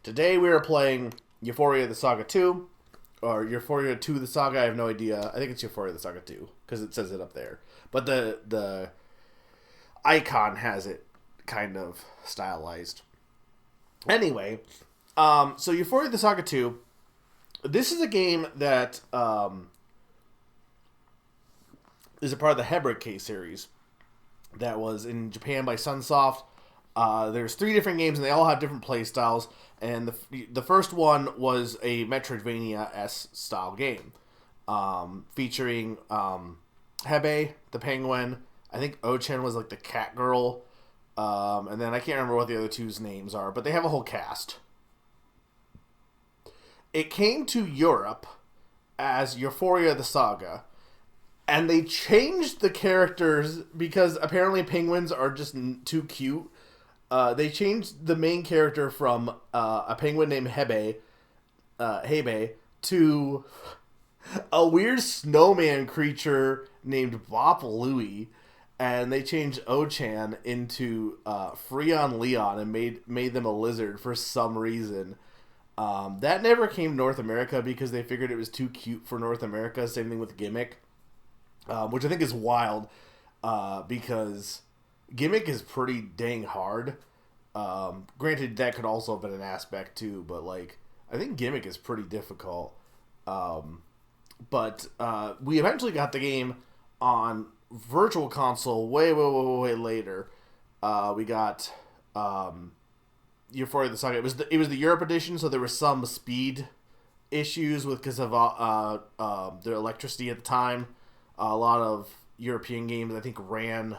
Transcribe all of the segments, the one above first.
Today we are playing Ufouria the Saga 2, or Ufouria 2 the Saga, I have no idea. I think it's Ufouria the Saga 2, because it says it up there. But the icon has it kind of stylized. Anyway, so Ufouria the Saga 2, this is a game that is a part of the Hebrake series that was in Japan by Sunsoft. There's 3 different games, and they all have different play styles. And the first one was a Metroidvania-esque style game, featuring Hebe, the penguin. I think Ochen was like the cat girl, and then I can't remember what the other two's names are, but they have a whole cast. It came to Europe as Ufouria the Saga, and they changed the characters because apparently penguins are just too cute. They changed the main character from a penguin named Hebe to a weird snowman creature named Bop Louie, and they changed Ochan into Freon Leon and made them a lizard for some reason. That never came to North America because they figured it was too cute for North America. Same thing with Gimmick, which I think is wild because Gimmick is pretty dang hard. Granted, that could also have been an aspect too, but like I think Gimmick is pretty difficult. But we eventually got the game on Virtual Console way later. We got Ufouria the Saga. It was the Europe edition, so there were some speed issues because of the electricity at the time. A lot of European games I think ran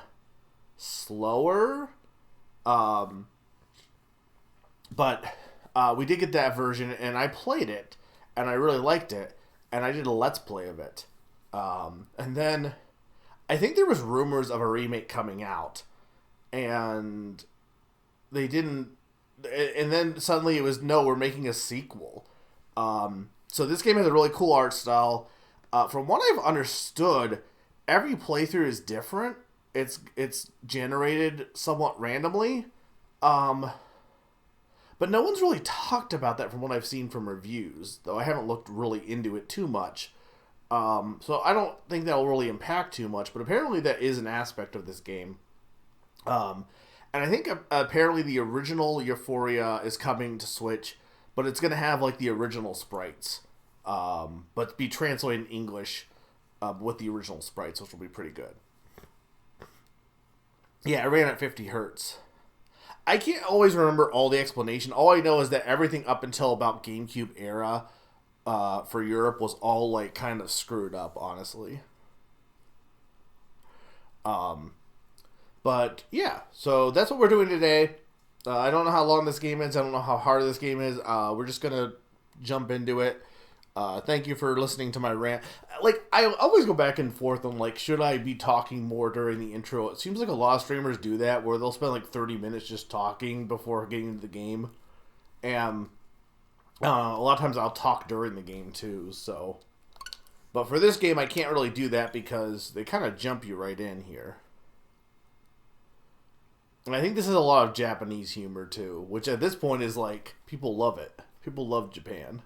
slower. But we did get that version, and I played it, and I really liked it, and I did a Let's Play of it. And then I think there was rumors of a remake coming out, and they didn't. And then suddenly it was, no, we're making a sequel. So this game has a really cool art style. From what I've understood, every playthrough is different. It's generated somewhat randomly. But no one's really talked about that from what I've seen from reviews, though I haven't looked really into it too much. So I don't think that will really impact too much, but apparently that is an aspect of this game. And I think apparently the original Ufouria is coming to Switch, but it's going to have like the original sprites, but be translated in English with the original sprites, which will be pretty good. Yeah, it ran at 50 hertz. I can't always remember all the explanation. All I know is that everything up until about GameCube era for Europe was all like kind of screwed up, honestly. But yeah, so that's what we're doing today. I don't know how long this game is. I don't know how hard this game is. We're just gonna jump into it. Thank you for listening to my rant. Like, I always go back and forth on, like, should I be talking more during the intro? It seems like a lot of streamers do that, where they'll spend, like, 30 minutes just talking before getting into the game. And a lot of times I'll talk during the game, too, so. But for this game, I can't really do that because they kind of jump you right in here. And I think this is a lot of Japanese humor, too, which at this point is, like, people love it. People love Japan.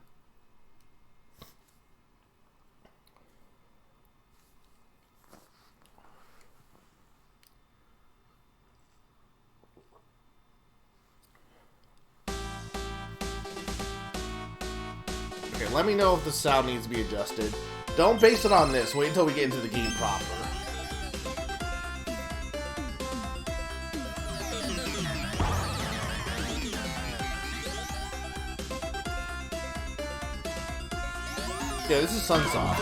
Okay, let me know if the sound needs to be adjusted. Don't base it on this. Wait until we get into the game proper. Yeah, this is Sunsoft.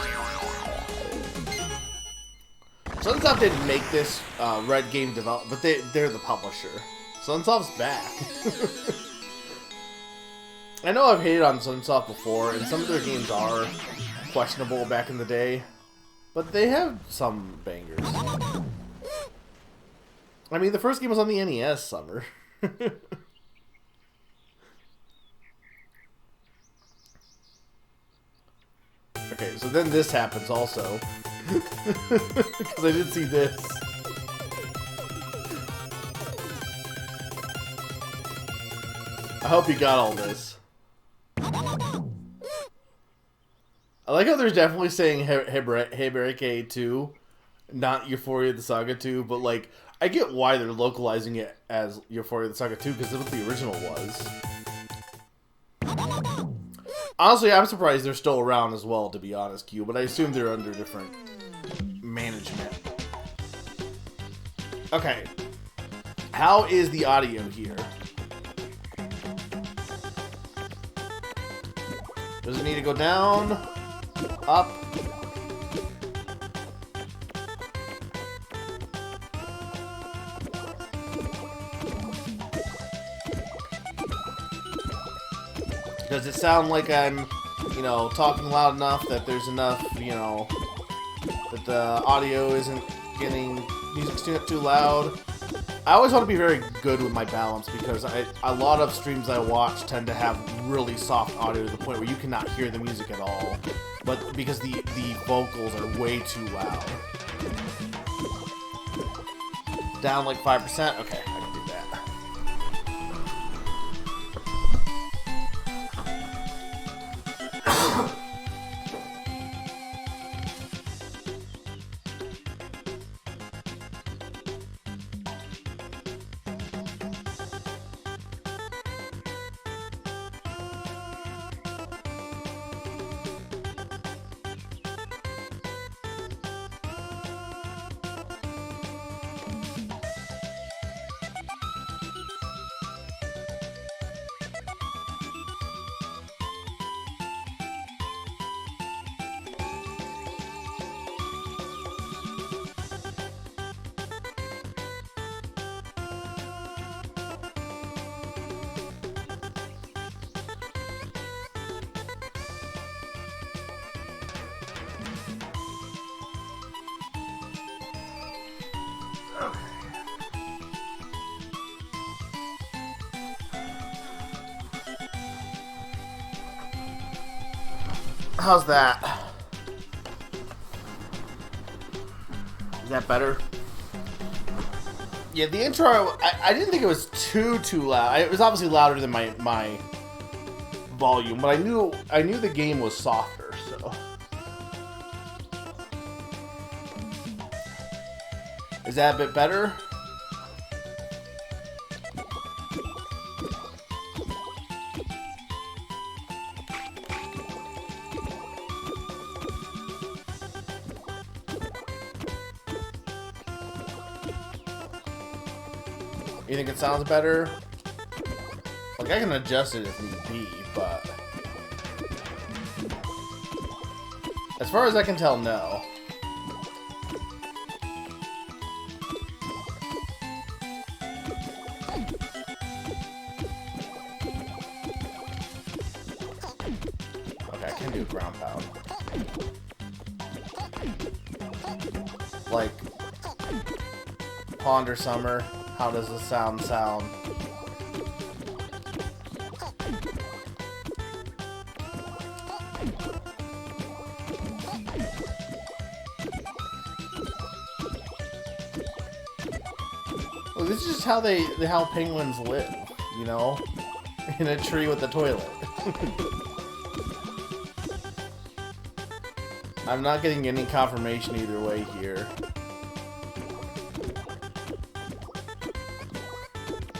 Sunsoft didn't make this Red Game develop, but they're the publisher. Sunsoft's back. I know I've hated on Sunsoft before, and some of their games are questionable back in the day, but they have some bangers. I mean, the first game was on the NES, Summer. Okay, so then this happens also. Because I did see this. I hope you got all this. I like how they're definitely saying Hebereke 2, not Euphoria the Saga 2, but like, I get why they're localizing it as Euphoria the Saga 2, because that's what the original was. Honestly, I'm surprised they're still around as well, to be honest, Q, but I assume they're under different management. Okay. How is the audio here? Does it need to go down? Up? Does it sound like I'm, you know, talking loud enough that there's enough, you know, that the audio isn't getting music's too loud? I always want to be very good with my balance because a lot of streams I watch tend to have really soft audio to the point where you cannot hear the music at all, but because the vocals are way too loud. Down like 5%? Okay, I can do that. How's that? Is that better? Yeah, the intro, I didn't think it was too loud. It was obviously louder than my volume, but I knew the game was softer, so. Is that a bit better? You think it sounds better? Like, I can adjust it if need be, but as far as I can tell, no. Okay, I can do a ground pound. Like, Ponder Summer. How does the sound? Well, this is just how how penguins live, you know? In a tree with a toilet. I'm not getting any confirmation either way here.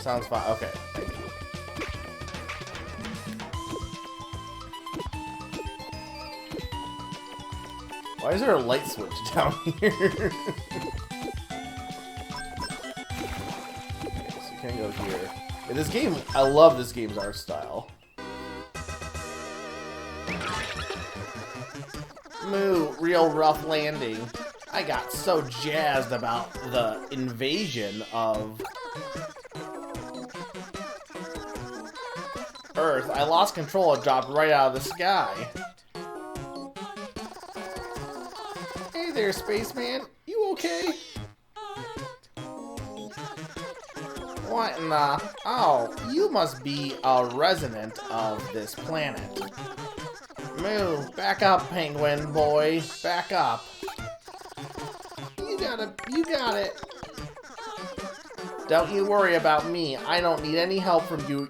Sounds fine. Okay, thank you. Why is there a light switch down here? Okay, so you can go here. Yeah, this game, I love this game's art style. Moo, real rough landing. I got so jazzed about the invasion of Earth, I lost control and dropped right out of the sky. Hey there, spaceman. You okay? What in the... Oh, you must be a resident of this planet. Moo, back up, penguin boy. Back up. You got it. Don't you worry about me. I don't need any help from you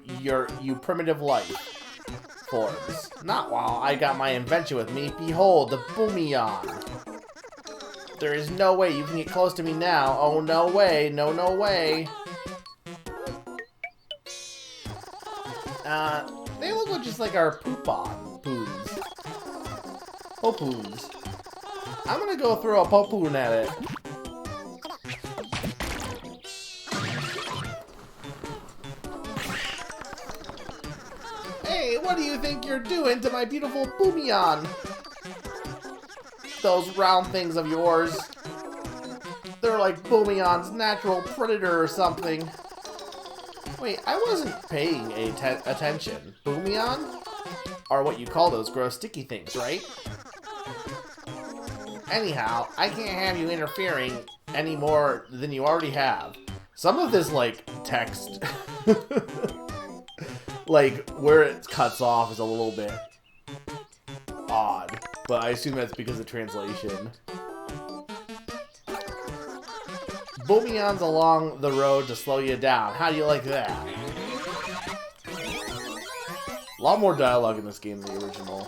primitive life. forms. Not while I got my invention with me. Behold, the Boomion. There is no way you can get close to me now. Oh, no way. No, no way. They look just like our Poons. Popoons. I'm gonna go throw a Popoon at it. Hey, what do you think you're doing to my beautiful Boomion? Those round things of yours. They're like Boomion's natural predator or something. Wait, I wasn't paying attention. Boomion? Are what you call those gross sticky things, right? Anyhow, I can't have you interfering any more than you already have. Some of this, like, text, like, where it cuts off is a little bit odd. But I assume that's because of translation. Boomion's along the road to slow you down. How do you like that? A lot more dialogue in this game than the original.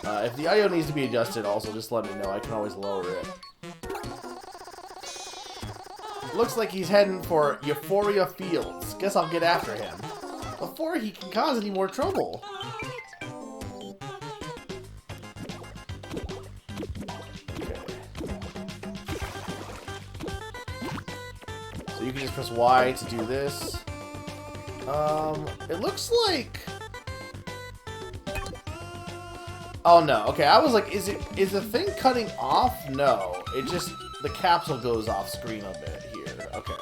If the audio needs to be adjusted, also just let me know. I can always lower it. Looks like he's heading for Ufouria Fields. Guess I'll get after him before he can cause any more trouble. You can just press Y to do this. It looks like... Oh no, okay, I was like, is the thing cutting off? No, it just, the capsule goes off screen a bit here, okay.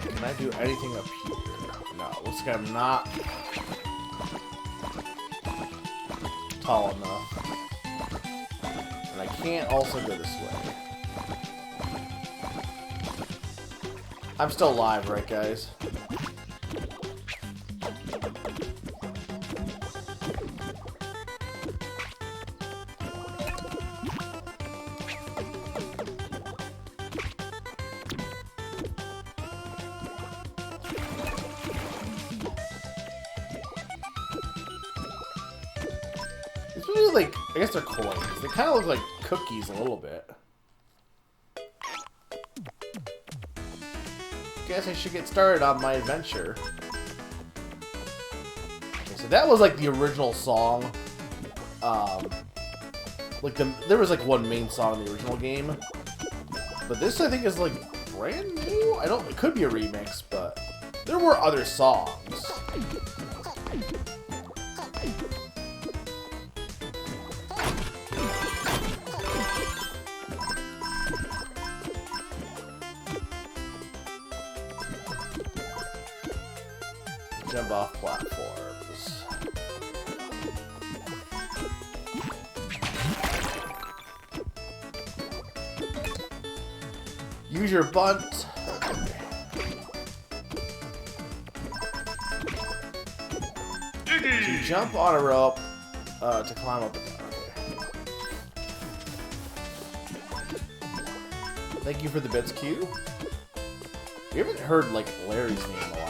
Can I do anything up here? No, looks like I'm not tall enough. And I can't also go this way. I'm still live, right, guys? It's really like, I guess they're coins. They kind of look like cookies a little bit. Guess I should get started on my adventure. Okay, so that was like the original song. Like there was like one main song in the original game. But this I think is like brand new? It could be a remix, but there were other songs. Jump off platforms. Use your butt. To jump on a rope to climb up and down. Okay. Thank you for the bits, Q. We haven't heard like Larry's name in a while.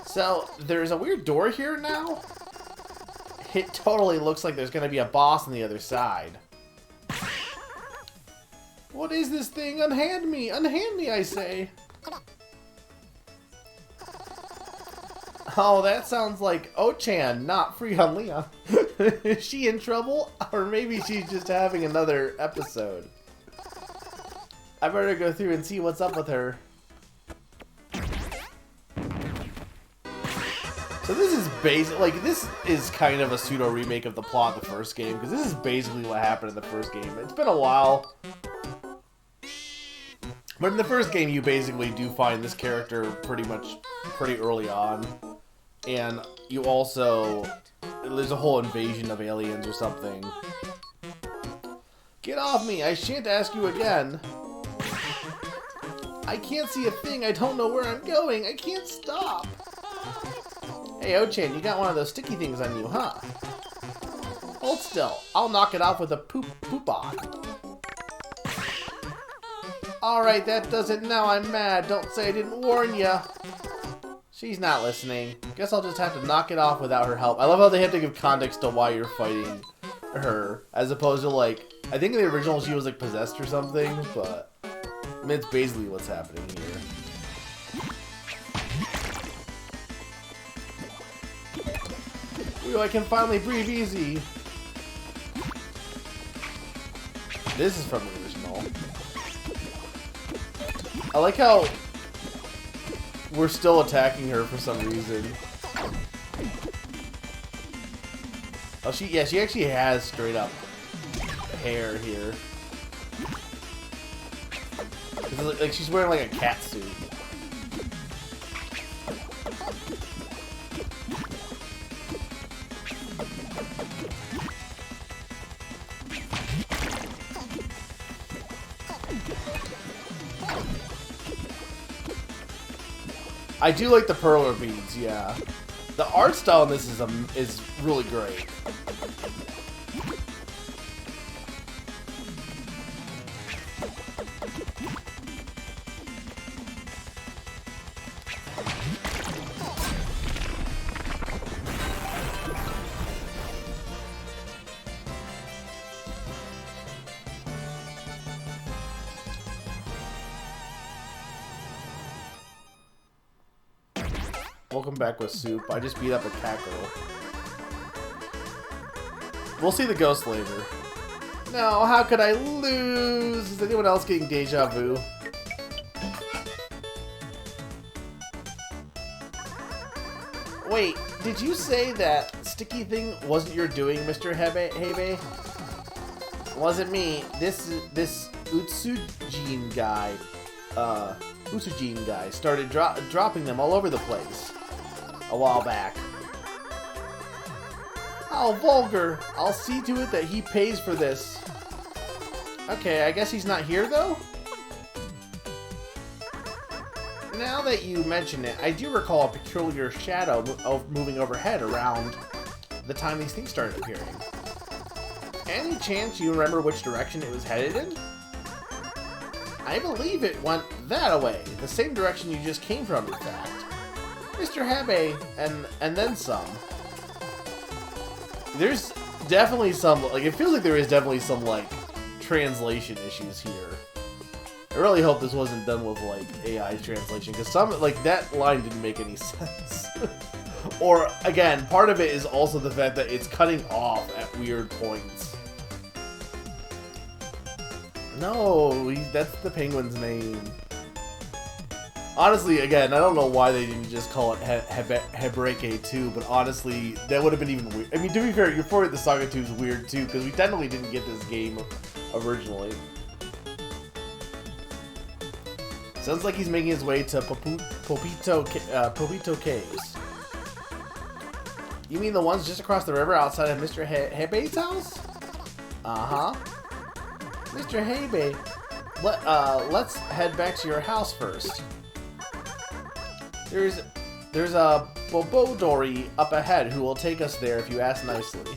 So, there's a weird door here now. It totally looks like there's going to be a boss on the other side. What is this thing? Unhand me! Unhand me, I say! Oh, that sounds like Ochan, not Freon Leon. Is she in trouble? Or maybe she's just having another episode. I better go through and see what's up with her. So this is this is kind of a pseudo remake of the plot of the first game, because this is basically what happened in the first game. It's been a while But in the first game, you basically do find this character pretty early on. And you also... There's a whole invasion of aliens or something. Get off me! I shan't ask you again! I can't see a thing! I don't know where I'm going! I can't stop! Hey, Ochan, you got one of those sticky things on you, huh? Hold still. I'll knock it off with a poop-on. Alright, that does it. Now I'm mad. Don't say I didn't warn ya. She's not listening. Guess I'll just have to knock it off without her help. I love how they have to give context to why you're fighting her, as opposed to, like, I think in the original she was, like, possessed or something, but I mean, it's basically what's happening here. Ooh, I can finally breathe easy. This is from the original. I like how we're still attacking her for some reason. Oh, she actually has straight up hair here. Like she's wearing like a cat suit. I do like the perler beads, yeah. The art style in this is really great. Welcome back with soup. I just beat up a cat girl. We'll see the ghost later. No, how could I lose? Is anyone else getting deja vu? Wait, did you say that sticky thing wasn't your doing, Mr. Hebe? Wasn't me. This Utsujin guy, started dropping them all over the place a while back. How vulgar! I'll see to it that he pays for this. Okay, I guess he's not here though? Now that you mention it, I do recall a peculiar shadow moving overhead around the time these things started appearing. Any chance you remember which direction it was headed in? I believe it went that way, the same direction you just came from, in fact. Mr. Habe, and then some. There's definitely some, like, it feels like there is definitely some, like, translation issues here. I really hope this wasn't done with, like, AI translation, because some, like, that line didn't make any sense. Or, again, part of it is also the fact that it's cutting off at weird points. No, that's the penguin's name. Honestly, again, I don't know why they didn't just call it Hebreke 2, but honestly, that would have been even weird. I mean, to be fair, Ufouria the Saga 2 is weird too, because we technically didn't get this game originally. Sounds like he's making his way to Popito Caves. You mean the ones just across the river outside of Mr. Hebe's house? Uh-huh. Mr. Hebe, let's head back to your house first. There's a Bobodori up ahead who will take us there if you ask nicely.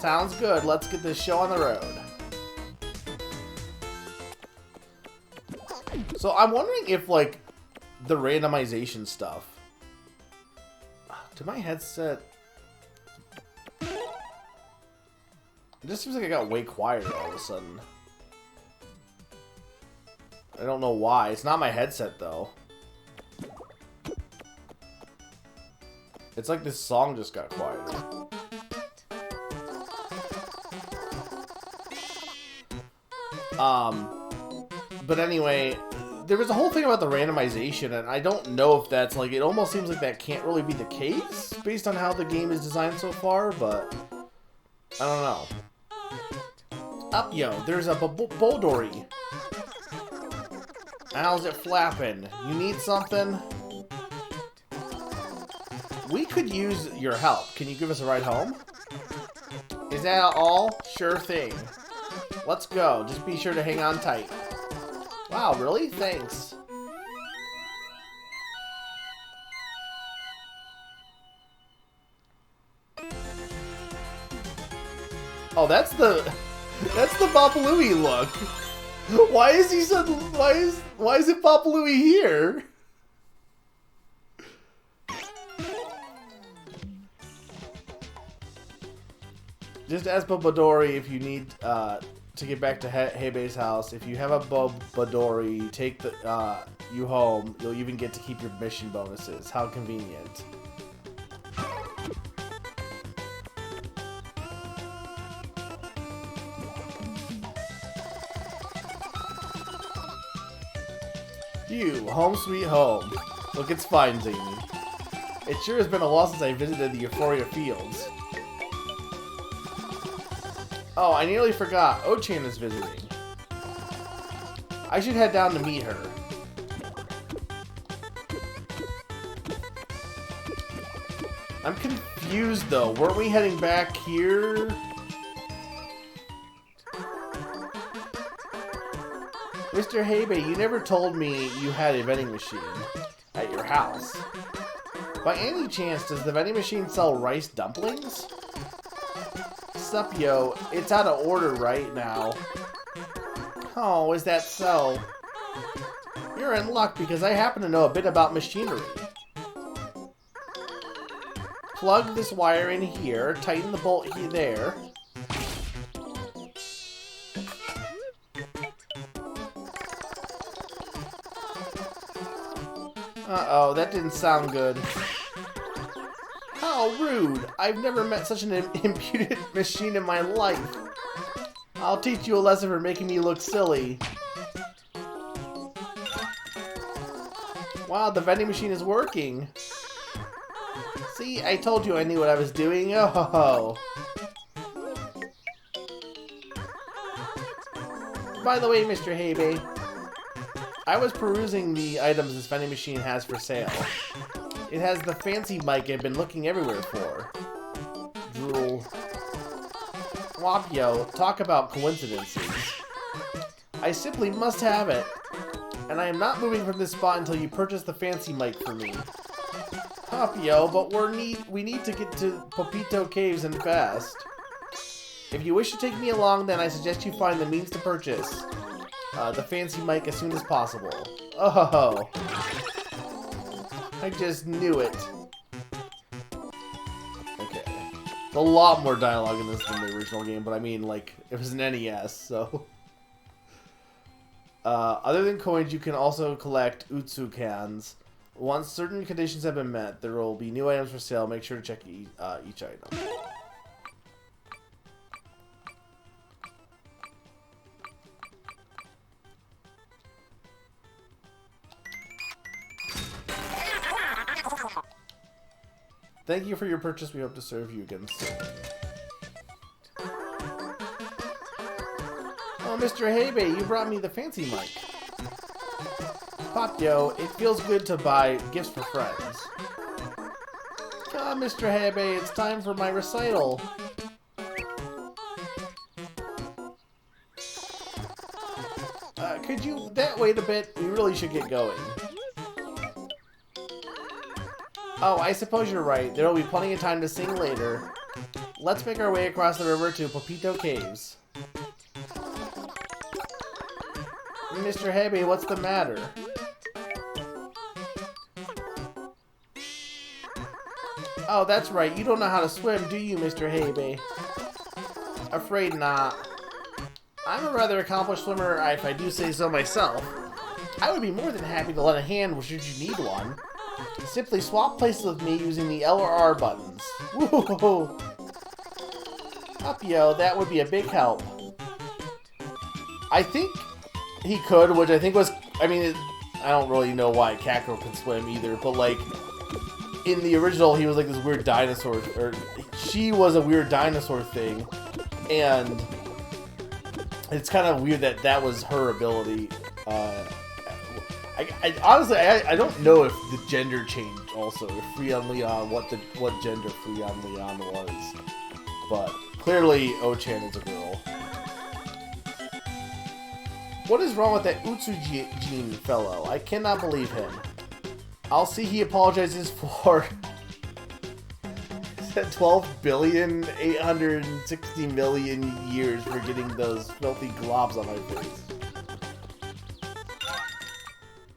Sounds good. Let's get this show on the road. So I'm wondering if, like, the randomization stuff... Did my headset... It just seems like I got way quieter all of a sudden. I don't know why. It's not my headset, though. It's like this song just got quieter. But anyway, there was a whole thing about the randomization, and I don't know if that's, like, it almost seems like that can't really be the case, based on how the game is designed so far, but I don't know. Up, yo, there's a Bodori. How's it flapping? You need something? We could use your help. Can you give us a ride home? Is that all? Sure thing. Let's go. Just be sure to hang on tight. Wow, really? Thanks. Oh, that's the Bopalooey look. Why is he so? Why is it Bopalooey here? Just ask Bobadori if you need to get back to Heibe's house. If you have a Bobadori, take you home. You'll even get to keep your mission bonuses. How convenient. You, home sweet home. Look, it's fine, Zany. It sure has been a while since I visited the Ufouria fields. Oh, I nearly forgot. Ochan is visiting. I should head down to meet her. I'm confused, though. Weren't we heading back here? Mr. Heibe, you never told me you had a vending machine at your house. By any chance, does the vending machine sell rice dumplings? Sup, yo, it's out of order right now. Oh, is that so? You're in luck because I happen to know a bit about machinery. Plug this wire in here, tighten the bolt here there. Uh-oh, that didn't sound good. How rude! I've never met such an impudent machine in my life. I'll teach you a lesson for making me look silly. Wow, the vending machine is working. See, I told you I knew what I was doing. Oh ho ho. By the way, Mr. Heibe, I was perusing the items this vending machine has for sale. It has the fancy mic I've been looking everywhere for. Drool. Wapyo, talk about coincidences. I simply must have it. And I am not moving from this spot until you purchase the fancy mic for me. Wapyo, but we need to get to Popito Caves and fast. If you wish to take me along, then I suggest you find the means to purchase the fancy mic as soon as possible. Oh, I just knew it. Okay. There's a lot more dialogue in this than the original game, but I mean, like, it was an NES, so... other than coins, you can also collect Utsu cans. Once certain conditions have been met, there will be new items for sale. Make sure to check each item. Thank you for your purchase. We hope to serve you again soon. Oh, Mr. Heibe, you brought me the fancy mic. Popyo, it feels good to buy gifts for friends. Ah, Mr. Heibe, it's time for my recital. Could you wait a bit? We really should get going. Oh, I suppose you're right. There will be plenty of time to sing later. Let's make our way across the river to Popito Caves. Mr. Heibe, what's the matter? Oh, that's right. You don't know how to swim, do you, Mr. Heibe? Afraid not. I'm a rather accomplished swimmer, if I do say so myself. I would be more than happy to lend a hand should you need one. Simply swap places with me using the L or R buttons. Woohoo! Up, yo, that would be a big help. I think he could, which I think was... I mean, I don't really know why Kakro can swim either, but like... In the original, he was like this weird dinosaur... Or she was a weird dinosaur thing. And... It's kind of weird that that was her ability. Honestly, I don't know if the gender changed also. If Freon Leon, what gender Freon Leon was. But clearly, Ochan is a girl. What is wrong with that Utsujin fellow? I cannot believe him. I'll see he apologizes for 12,860,000,000 years for getting those filthy globs on my face.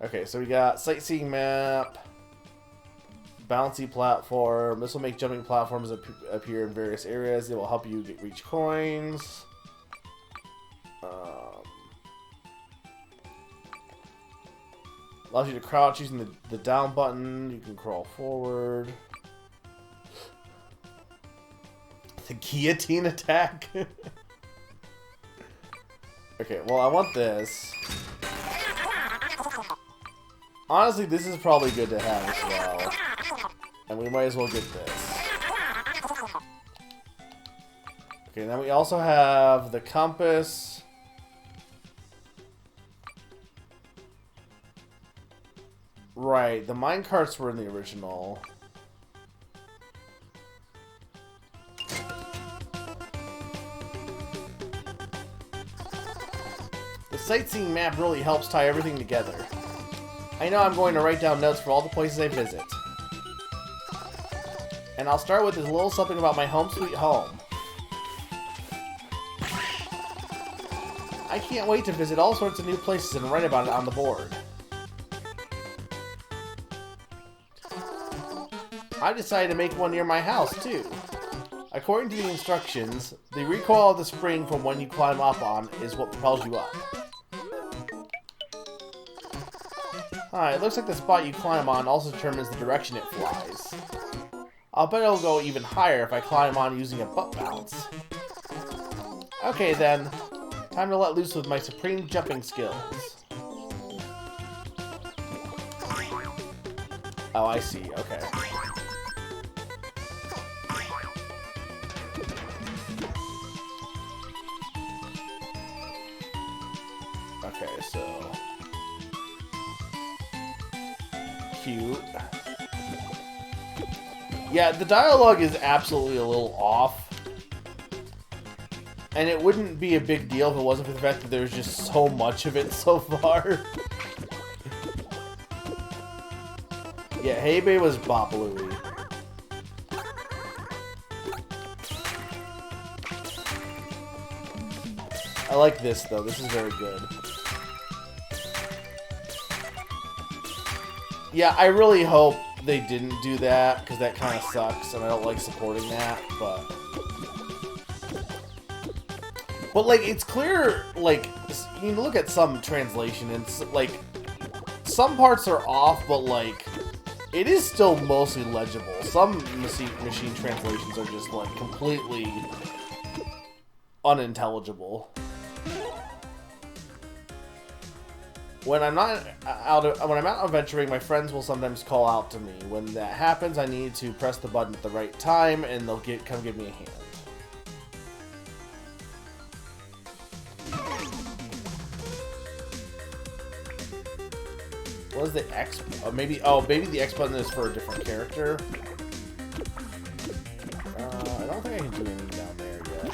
Okay, so we got sightseeing map, bouncy platform. This will make jumping platforms appear in various areas. It will help you reach coins. Allows you to crouch using the down button. You can crawl forward. The guillotine attack. Okay, well, I want this. Honestly, this is probably good to have as well. And we might as well get this. Okay, then we also have the compass. Right, the minecarts were in the original. The sightseeing map really helps tie everything together. I know I'm going to write down notes for all the places I visit. And I'll start with this little something about my home sweet home. I can't wait to visit all sorts of new places and write about it on the board. I decided to make one near my house, too. According to the instructions, the recoil of the spring from when you climb up on is what propels you up. It looks like the spot you climb on also determines the direction it flies. I'll bet it'll go even higher if I climb on using a butt bounce. Okay then, time to let loose with my supreme jumping skills. Oh, I see, okay. Okay, so... cute. Yeah, the dialogue is absolutely a little off. And it wouldn't be a big deal if it wasn't for the fact that there's just so much of it so far. Yeah, Heibe was Bop Louie. I like this though, this is very good. Yeah, I really hope they didn't do that, because that kind of sucks, and I don't like supporting that, but... But, like, it's clear, like, you can look at some translation, and, like, some parts are off, but, like, it is still mostly legible. Some machine translations are just, like, completely unintelligible. When I'm not out adventuring, my friends will sometimes call out to me. When that happens, I need to press the button at the right time, and they'll come give me a hand. What is the X? Maybe the X button is for a different character. I don't think I can do anything down there yet.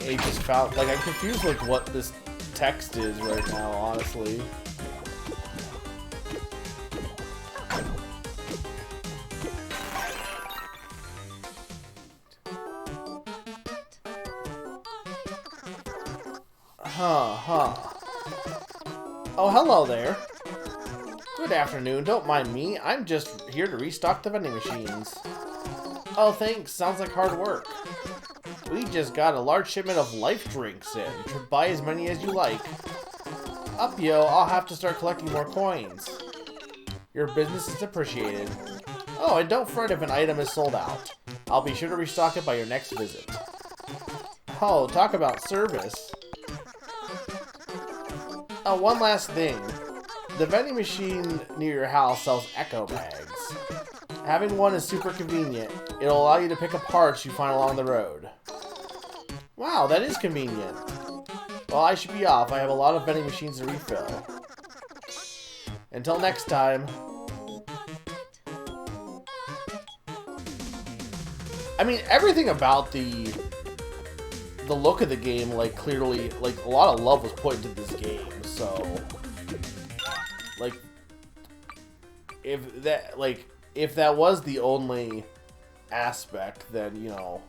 Just found, like, I'm confused with what this text is right now, honestly. Oh, hello there. Good afternoon, don't mind me. I'm just here to restock the vending machines. Oh, thanks. Sounds like hard work. We just got a large shipment of life drinks in. Buy as many as you like. Up, yo, I'll have to start collecting more coins. Your business is appreciated. Oh, and don't fret if an item is sold out. I'll be sure to restock it by your next visit. Oh, talk about service. Oh, one last thing. The vending machine near your house sells echo bags. Having one is super convenient. It'll allow you to pick up parts you find along the road. Wow, that is convenient. Well, I should be off. I have a lot of vending machines to refill. Until next time. I mean, everything about the look of the game, like, clearly, like, a lot of love was put into this game, so, like, if that was the only aspect, then, you know,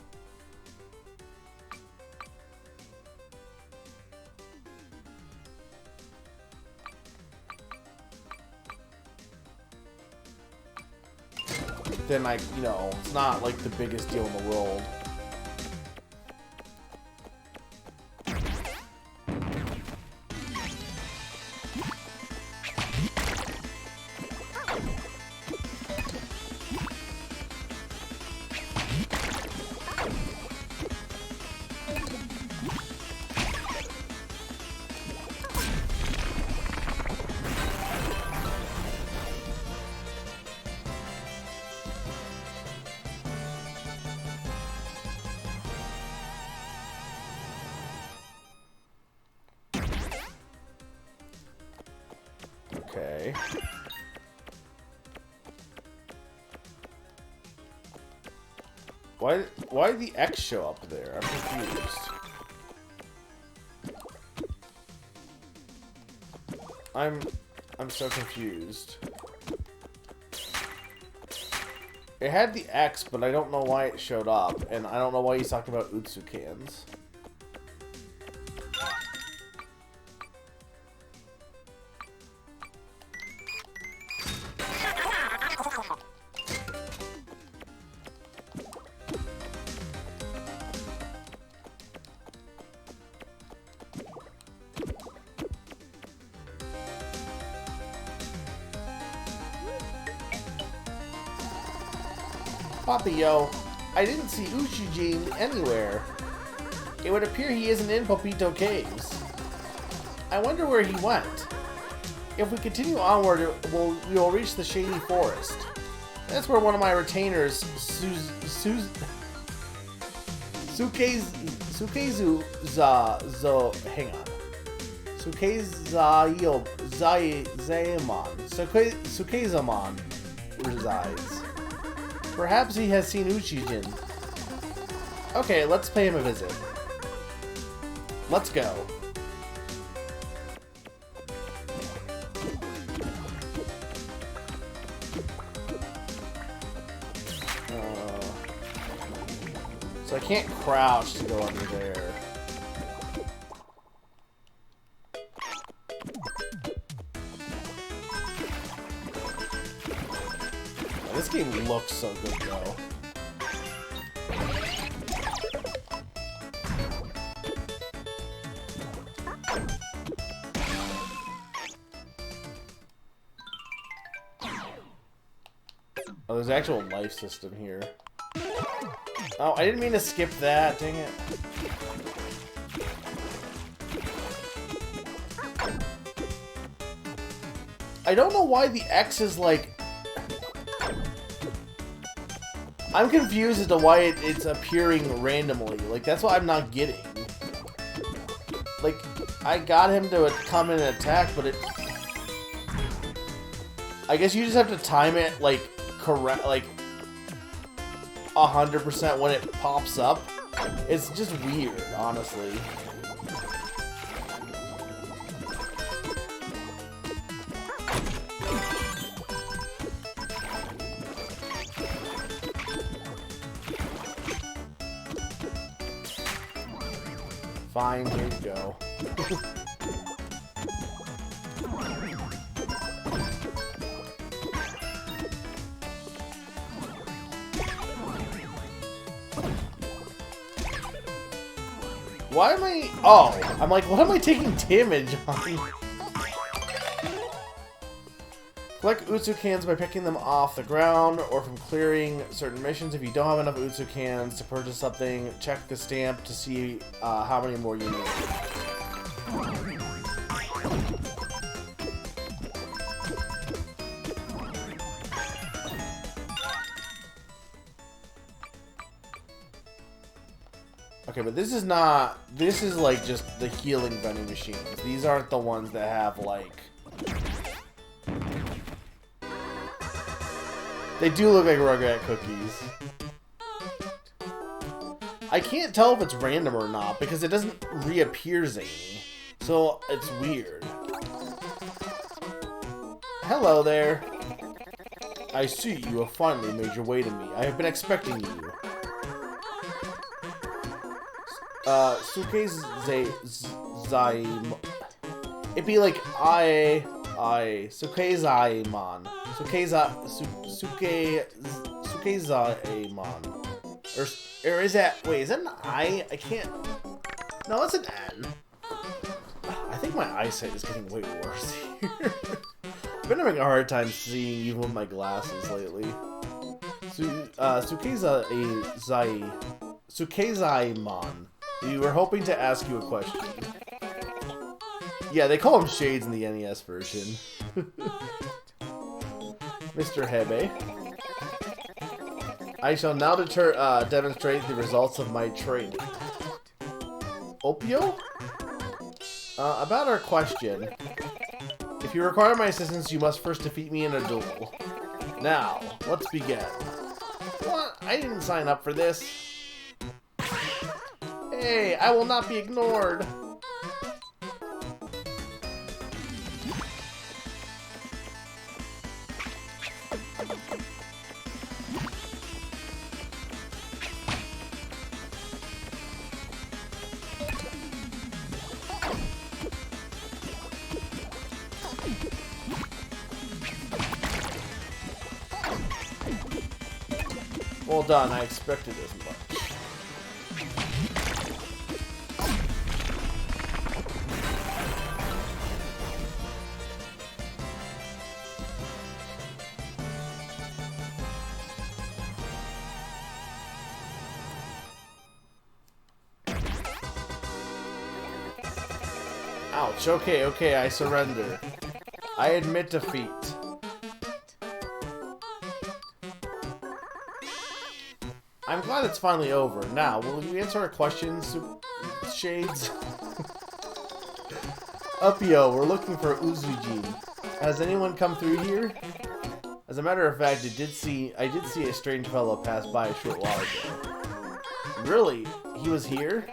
then, you know, it's not, like, the biggest deal in the world. Okay. Why did the X show up there? I'm confused. I'm so confused. It had the X, but I don't know why it showed up, and I don't know why he's talking about Utsu cans. Yo, I didn't see Ushijin anywhere. It would appear he isn't in Popito Caves. I wonder where he went. If we continue onward, we'll reach the Shady Forest. That's where one of my retainers, Sukezamon resides. Perhaps he has seen Uchijin. Okay, let's pay him a visit. Let's go. So I can't crouch to go under there. This game looks so good, though. Oh, there's an actual life system here. Oh, I didn't mean to skip that. Dang it. I don't know why the X is like... I'm confused as to why it's appearing randomly. Like, that's what I'm not getting. Like, I got him to come in and attack, but it... I guess you just have to time it, like, correct, like, 100% when it pops up. It's just weird, honestly. Fine, here you go. Why am I... Oh, I'm like, what am I taking damage on? Collect Utsu cans by picking them off the ground or from clearing certain missions. If you don't have enough Utsu cans to purchase something, check the stamp to see how many more you need. Okay, but this is not... This is like just the healing vending machines. These aren't the ones that have like... They do look like Rugrat cookies. I can't tell if it's random or not because it doesn't reappear zany. So it's weird. Hello there. I see you have finally made your way to me. I have been expecting you. Sukezaimon. It'd be like Sukezaimon. Sukezaimon. Or is that, wait, is that an I? I can't, no, it's an N. I think my eyesight is getting way worse here. I've been having a hard time seeing even with my glasses lately. Sukezaimon. We were hoping to ask you a question. Yeah, they call him Shades in the NES version. Mr. Hebe. I shall now demonstrate the results of my training. Opio? About our question. If you require my assistance, you must first defeat me in a duel. Now, let's begin. What? I didn't sign up for this. Hey, I will not be ignored. Well done, I expected as much. Ouch, okay, I surrender. I admit defeat. I'm glad it's finally over. Now, will you answer our questions, Shades? Upio, we're looking for Uzujin. Has anyone come through here? As a matter of fact, I did see a strange fellow pass by a short while ago. Really? He was here?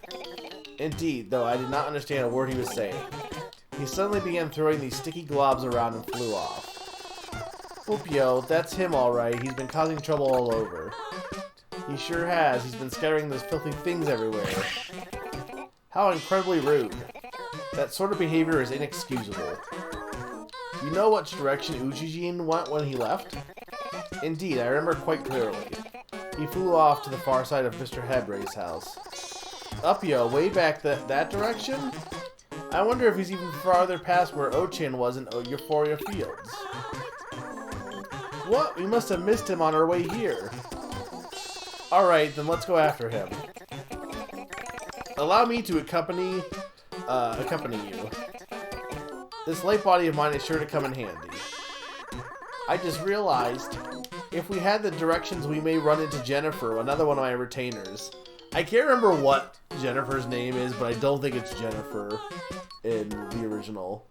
Indeed, though I did not understand a word he was saying. He suddenly began throwing these sticky globs around and flew off. Upio, that's him alright. He's been causing trouble all over. He sure has. He's been scattering those filthy things everywhere. How incredibly rude. That sort of behavior is inexcusable. You know which direction Ujijin went when he left? Indeed, I remember quite clearly. He flew off to the far side of Mr. Hebre's house. Upyo, way back that direction? I wonder if he's even farther past where Ochan was in Ufouria Fields. What? We must have missed him on our way here. Alright, then let's go after him. Allow me to accompany you. This light body of mine is sure to come in handy. I just realized, if we had the directions, we may run into Jennifer, another one of my retainers. I can't remember what Jennifer's name is, but I don't think it's Jennifer in the original.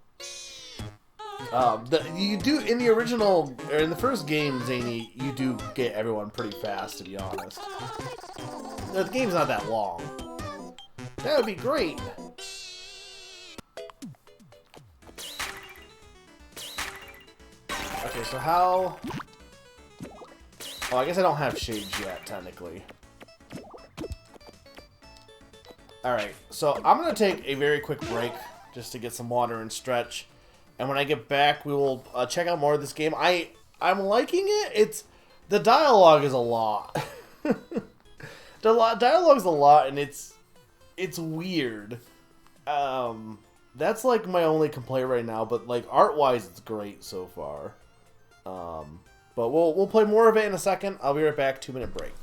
You do in the original, or in the first game, Zany, you do get everyone pretty fast, to be honest. The game's not that long. That would be great. Okay, so how... Oh, I guess I don't have shades yet, technically. Alright, so I'm going to take a very quick break, just to get some water and stretch. And when I get back, we will check out more of this game. I'm liking it. The dialogue is a lot. Dialogue's a lot, and it's weird. That's like my only complaint right now, but like art-wise, it's great so far. But we'll play more of it in a second. I'll be right back. 2-minute break.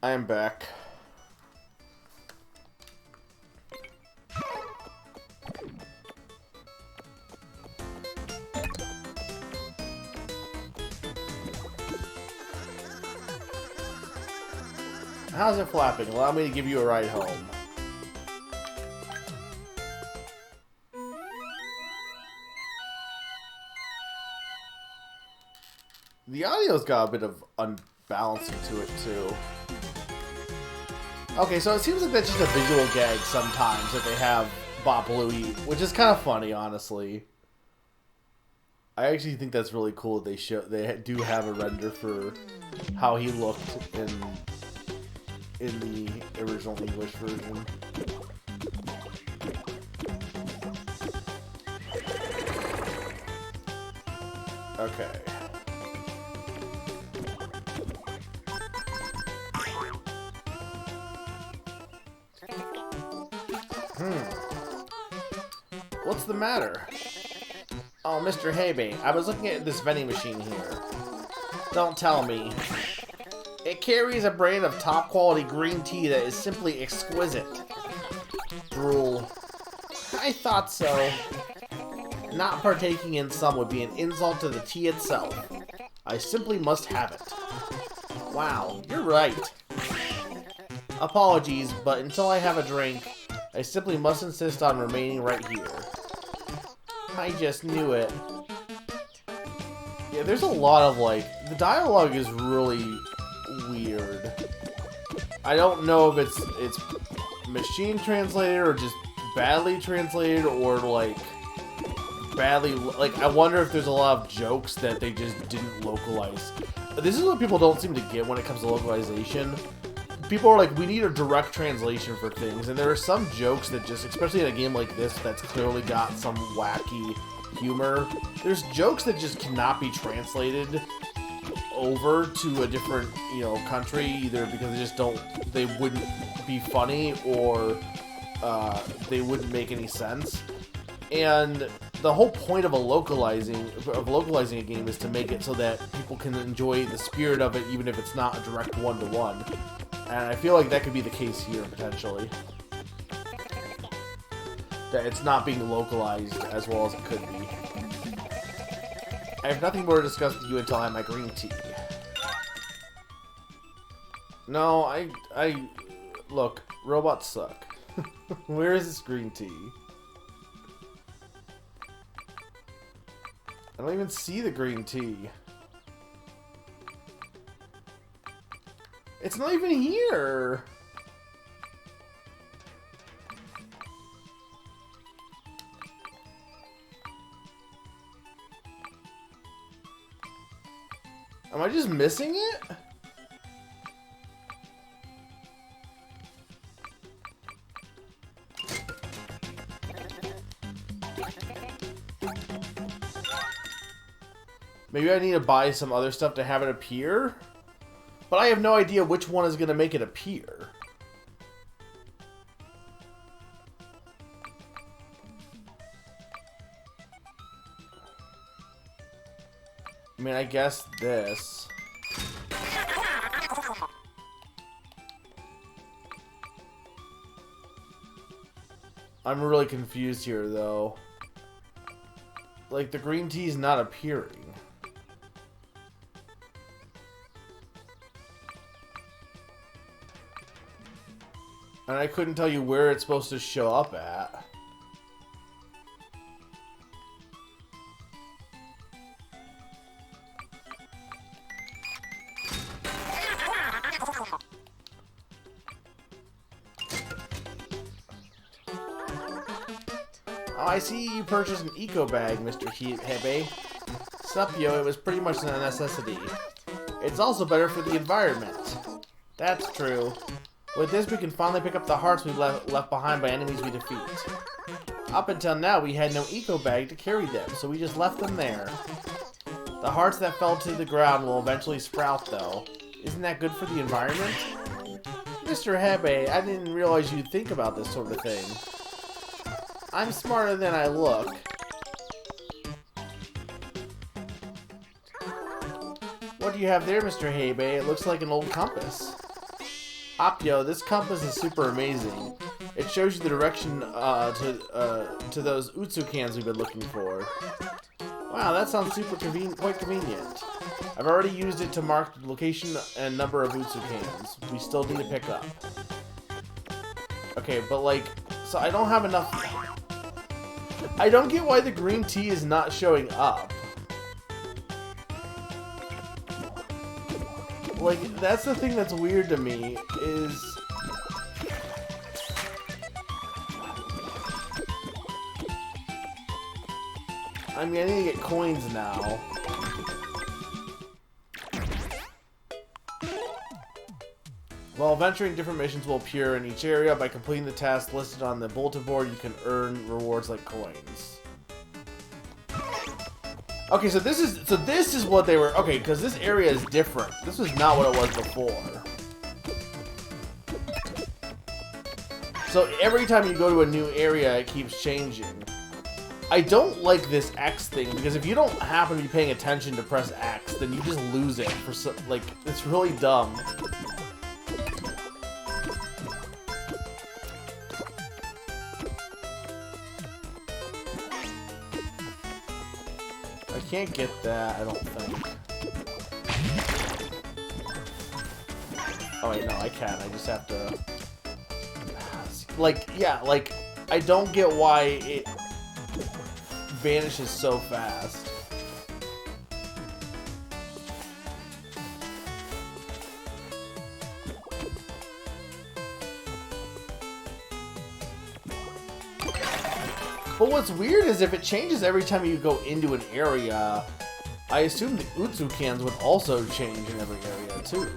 I am back. How's it flapping? Allow me to give you a ride home. The audio's got a bit of unbalancing to it, too. Okay, so it seems like that's just a visual gag sometimes that they have Bop Louie, which is kind of funny, honestly. I actually think that's really cool that they do have a render for how he looked in the original English version. Okay. What's the matter? Oh, Mr. Heibe, I was looking at this vending machine here. Don't tell me. It carries a brand of top-quality green tea that is simply exquisite. Drool. I thought so. Not partaking in some would be an insult to the tea itself. I simply must have it. Wow, you're right. Apologies, but until I have a drink, I simply must insist on remaining right here. I just knew it. Yeah, there's a lot of, like, the dialogue is really weird. I don't know if it's machine translated or just badly translated or, like, badly, like, I wonder if there's a lot of jokes that they just didn't localize. This is what people don't seem to get when it comes to localization. People are like, we need a direct translation for things, and there are some jokes that just, especially in a game like this that's clearly got some wacky humor, there's jokes that just cannot be translated over to a different, you know, country, either because they just they wouldn't be funny, or they wouldn't make any sense. And the whole point of localizing a game is to make it so that people can enjoy the spirit of it, even if it's not a direct one-to-one. And I feel like that could be the case here, potentially. That it's not being localized as well as it could be. I have nothing more to discuss with you until I have my green tea. No, look, robots suck. Where is this green tea? I don't even see the green tea. It's not even here! Am I just missing it? Maybe I need to buy some other stuff to have it appear? But I have no idea which one is going to make it appear. I mean, I guess this. I'm really confused here, though. Like, the green tea is not appearing. And I couldn't tell you where it's supposed to show up at. Oh, I see you purchased an eco bag, Mr. Hebe. Sup, yo, it was pretty much a necessity. It's also better for the environment. That's true. With this, we can finally pick up the hearts we've left behind by enemies we defeat. Up until now, we had no eco bag to carry them, so we just left them there. The hearts that fell to the ground will eventually sprout, though. Isn't that good for the environment? Mr. Hebe, I didn't realize you'd think about this sort of thing. I'm smarter than I look. What do you have there, Mr. Hebe? It looks like an old compass. Opyo, this compass is super amazing. It shows you the direction to those Utsu cans we've been looking for. Wow, that sounds quite convenient. I've already used it to mark the location and number of Utsu cans. We still need to pick up. Okay, but like, so I don't have enough. I don't get why the green tea is not showing up. Like, that's the thing that's weird to me, is... I mean, I need to get coins now. While venturing, different missions will appear in each area. By completing the tasks listed on the bulletin board, you can earn rewards like coins. Okay, so this is what they were. Okay, because this area is different. This was not what it was before. So every time you go to a new area, it keeps changing. I don't like this X thing, because if you don't happen to be paying attention to press X, then you just lose it for like, it's really dumb. I can't get that, I don't think. Oh wait, no, I can. I just have to... Like, yeah, like, I don't get why it vanishes so fast. But what's weird is if it changes every time you go into an area, I assume the Utsu cans would also change in every area too.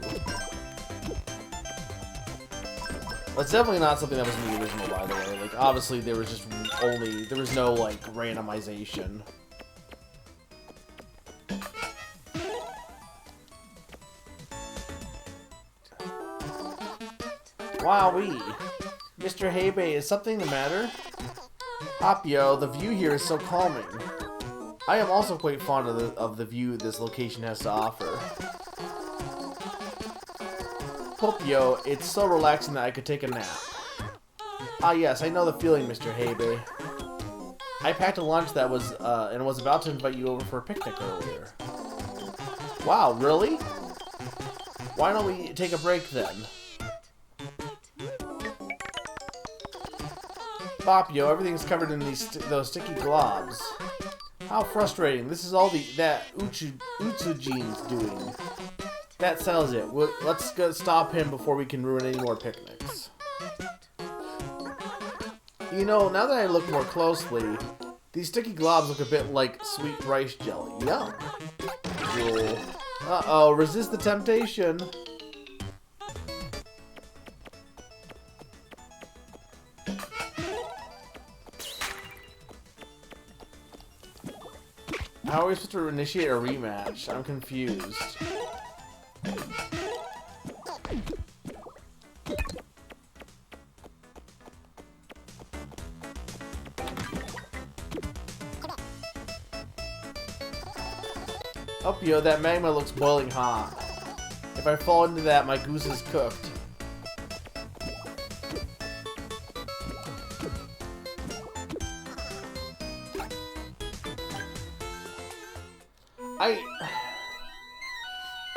That's definitely not something that was in the original, by the way. Like, obviously there was just there was no, like, randomization. Wowee! Mr. Heibe, is something the matter? Hopio, the view here is so calming. I am also quite fond of the view this location has to offer. Popio, it's so relaxing that I could take a nap. Ah yes, I know the feeling, Mr. Heibe. I packed a lunch that was, and was about to invite you over for a picnic earlier. Wow, really? Why don't we take a break then? Popio, everything's covered in those sticky globs. How frustrating. This is all that Utsujine's doing. That settles it. Let's go stop him before we can ruin any more picnics. You know, now that I look more closely, these sticky globs look a bit like sweet rice jelly. Yum. Cool. Uh-oh, resist the temptation. How are we supposed to initiate a rematch? I'm confused. Opio, that magma looks boiling hot. If I fall into that, my goose is cooked.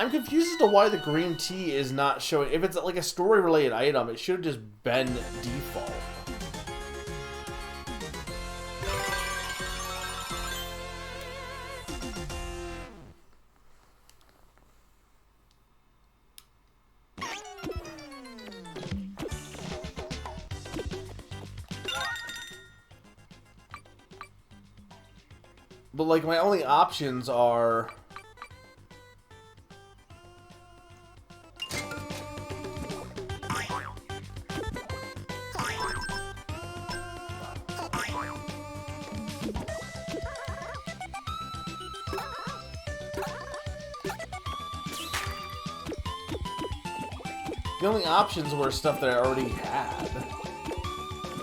I'm confused as to why the green tea is not showing. If it's like a story-related item, it should have just been default. But like, my only options are... The only options were stuff that I already had.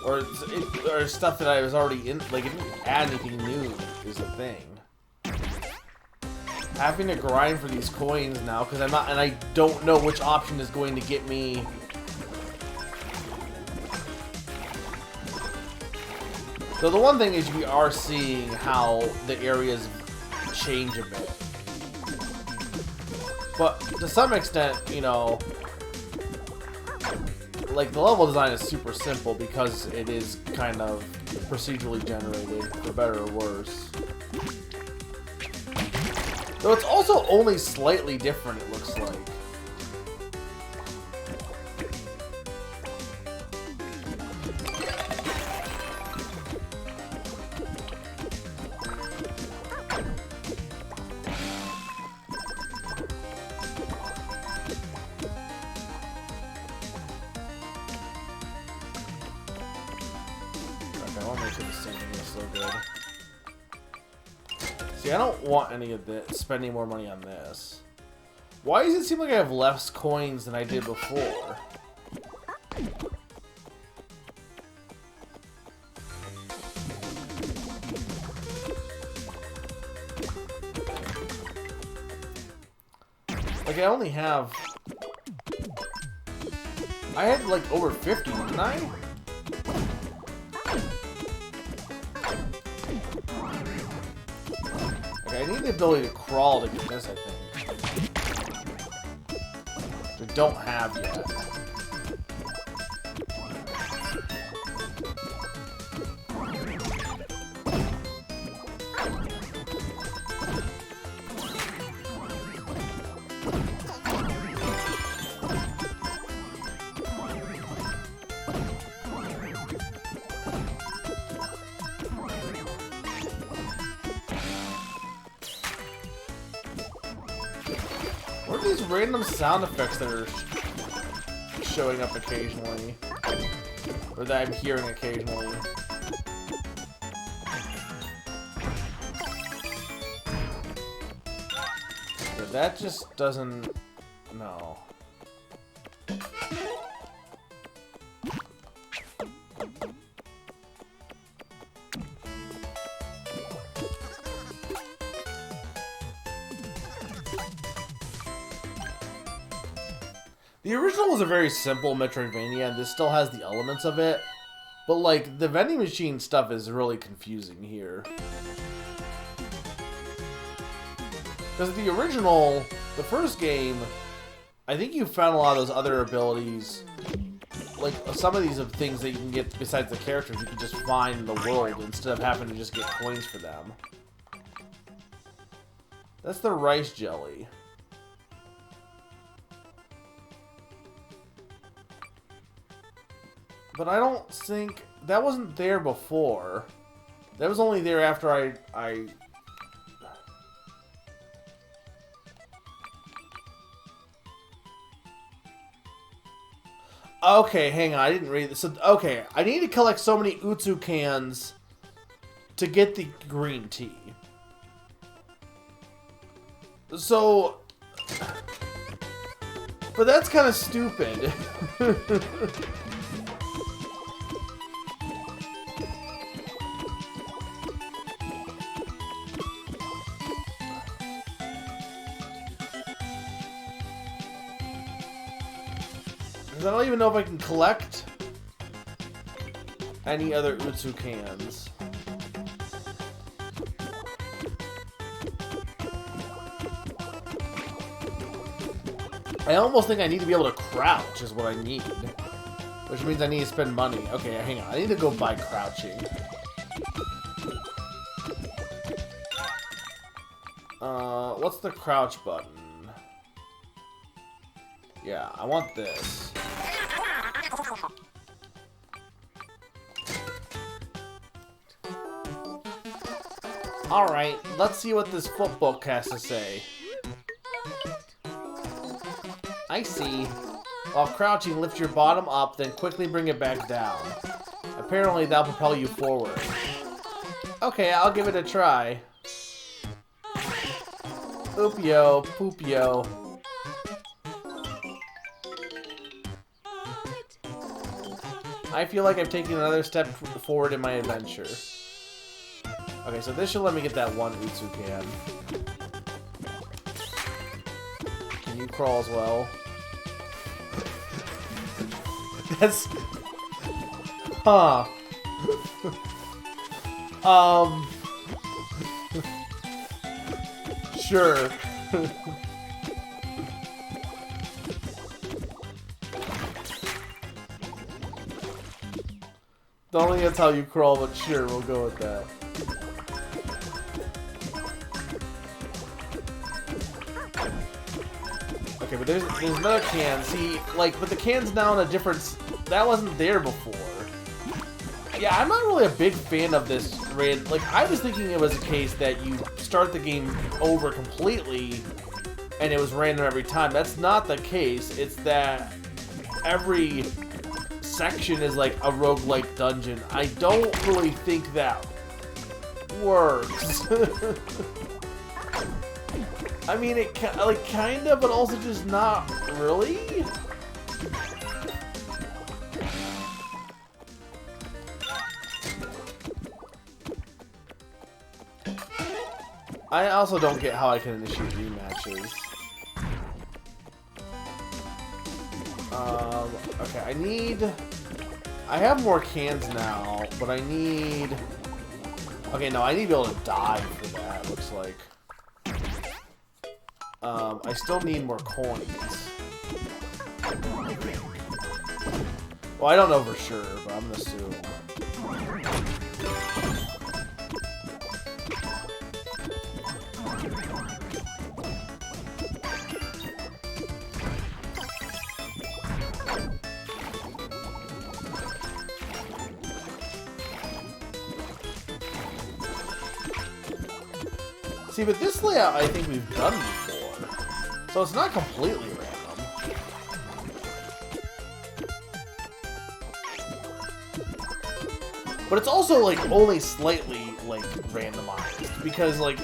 Or stuff that I was already in. Like, it didn't add anything new, is the thing. Having to grind for these coins now, because I'm not. And I don't know which option is going to get me. So the one thing is, we are seeing how the areas change a bit. But to some extent, you know, like the level design is super simple because it is kind of procedurally generated, for better or worse. Though it's also only slightly different, it looks like. I don't want any of this, spend any more money on this. Why does it seem like I have less coins than I did before? Like, I only have... I had, like, over 50, didn't I? I need the ability to crawl to get this, I think. We don't have yet. What are these random sound effects that are showing up occasionally? Or that I'm hearing occasionally? Yeah, that just doesn't... No. The original was a very simple Metroidvania, and this still has the elements of it. But, like, the vending machine stuff is really confusing here. Because the original, the first game, I think you found a lot of those other abilities. Like, some of these are things that you can get besides the characters, you can just find in the world instead of having to just get coins for them. That's the rice jelly. But I don't think... That wasn't there before. That was only there after I... Okay, hang on. I didn't read this. So, okay, I need to collect so many Utsu cans to get the green tea. So... But that's kind of stupid. I don't even know if I can collect any other Utsu cans. I almost think I need to be able to crouch is what I need. Which means I need to spend money. Okay, hang on. I need to go buy crouching. What's the crouch button? Yeah, I want this. Alright, let's see what this footbook has to say. I see. While crouching, lift your bottom up, then quickly bring it back down. Apparently, that'll propel you forward. Okay, I'll give it a try. Oop-yo, poop-yo. I feel like I've taken another step forward in my adventure. Okay, so this should let me get that one Utsu can. Can you crawl as well? That's... Huh. Sure. Don't think that's how you crawl, but sure, we'll go with that. Okay, but there's another can. See, like, but the can's now in a different... That wasn't there before. Yeah, I'm not really a big fan of this raid. Like, I was thinking it was a case that you start the game over completely and it was random every time. That's not the case. It's that every section is like a roguelike dungeon. I don't really think that works. I mean, it like kind of, but also just not really. I also don't get how I can initiate rematches. Okay, I have more cans now, but I need... Okay, no, I need to be able to die for that, looks like. I still need more coins. Well, I don't know for sure, but I'm gonna assume. See, but this layout I think we've done before, so it's not completely random. But it's also, like, only slightly, like, randomized, because, like,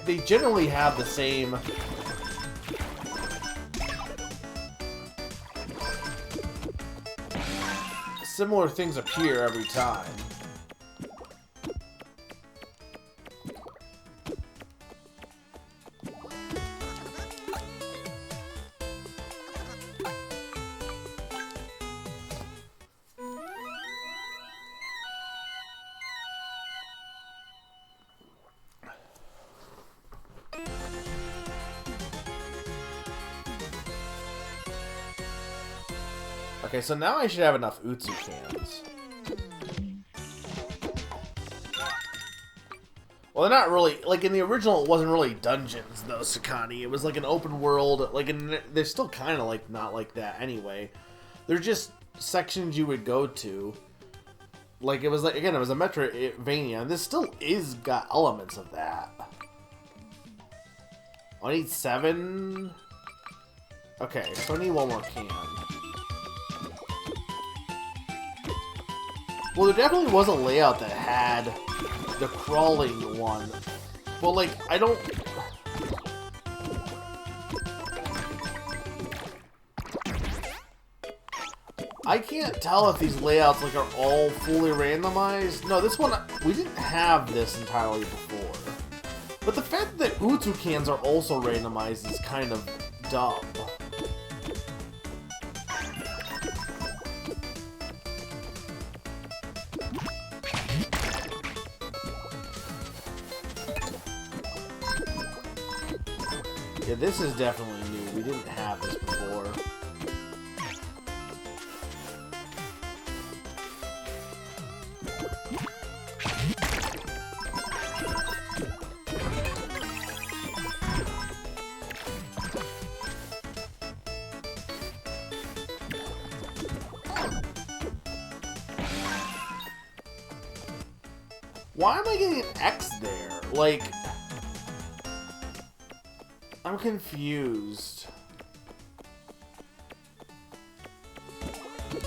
they generally have the same... Similar things appear every time. Okay, so now I should have enough Utsu cans. Well, they're not really... Like, in the original, it wasn't really dungeons, though, Sakani. It was like an open world... Like, they're still kind of, like, not like that anyway. They're just sections you would go to. Like, it was like... Again, it was a Metroidvania, and this still is got elements of that. I need 7... Okay, so I need one more can. Well, there definitely was a layout that had the crawling one. Well, like, I don't... I can't tell if these layouts, like, are all fully randomized. No, this one, we didn't have this entirely before. But the fact that Utsu cans are also randomized is kind of dumb. Yeah, this is definitely new. We didn't have this before. Why am I getting an X there? Like... I'm confused.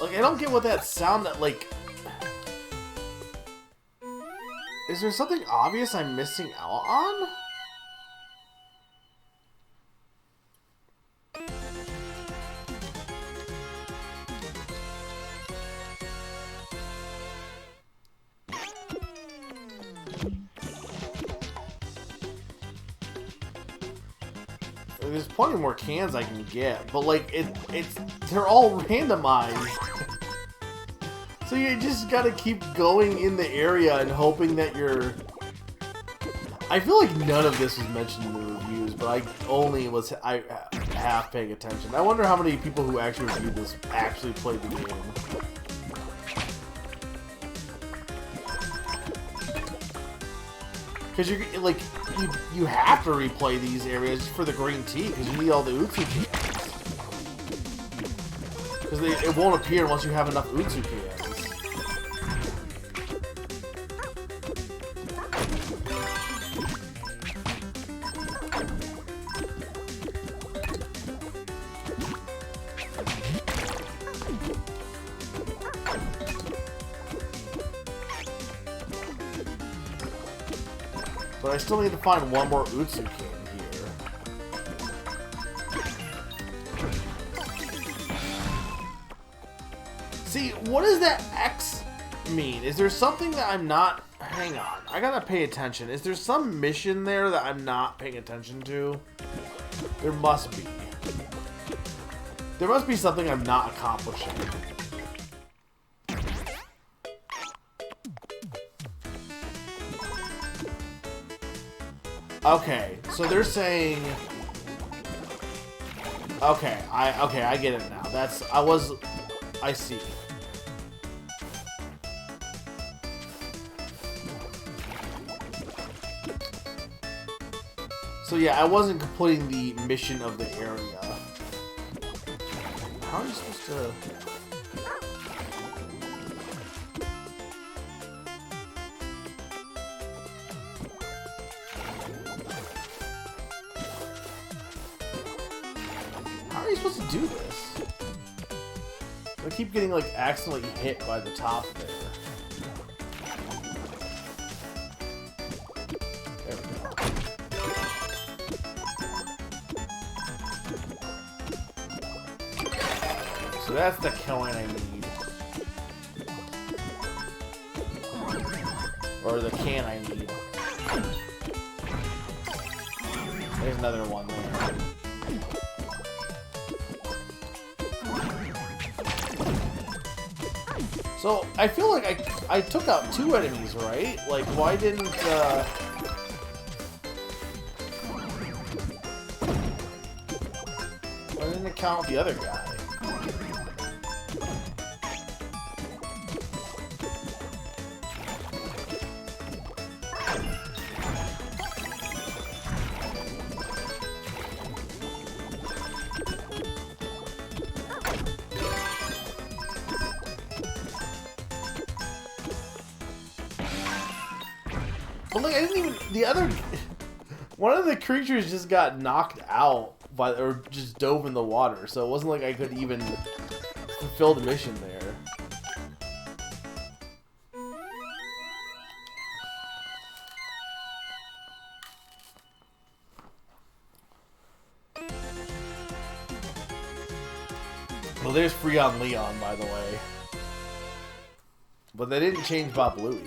Like, I don't get what that sounded like. Is there something obvious I'm missing out on? There's plenty more cans I can get, but like they're all randomized. So you just gotta keep going in the area and hoping that you're... I feel like none of this was mentioned in the reviews, but I half paying attention. I wonder how many people who actually reviewed this actually played the game. Because you're like you have to replay these areas for the green tea because you need all the Utsu cans. Because it won't appear unless you have enough Utsu cans. But I still need to find one more Utsu can here. See, what does that X mean? Is there something that I'm not... Hang on. I gotta pay attention. Is there some mission there that I'm not paying attention to? There must be. There must be something I'm not accomplishing. Okay, so they're saying... Okay, I get it now. I see. So yeah, I wasn't completing the mission of the area. How are you supposed to... How are you supposed to do this? I keep getting like accidentally hit by the top there. There we go. So that's the coin I need. Or the can I need. There's another one there. So, I feel like I took out 2 enemies, right? Like, why didn't, why didn't it count the other guy? But like, I didn't even... The other... One of the creatures just got knocked out by... Or just dove in the water. So it wasn't like I could even fulfill the mission there. Well, there's Freon Leon, by the way. But they didn't change Bob Louie.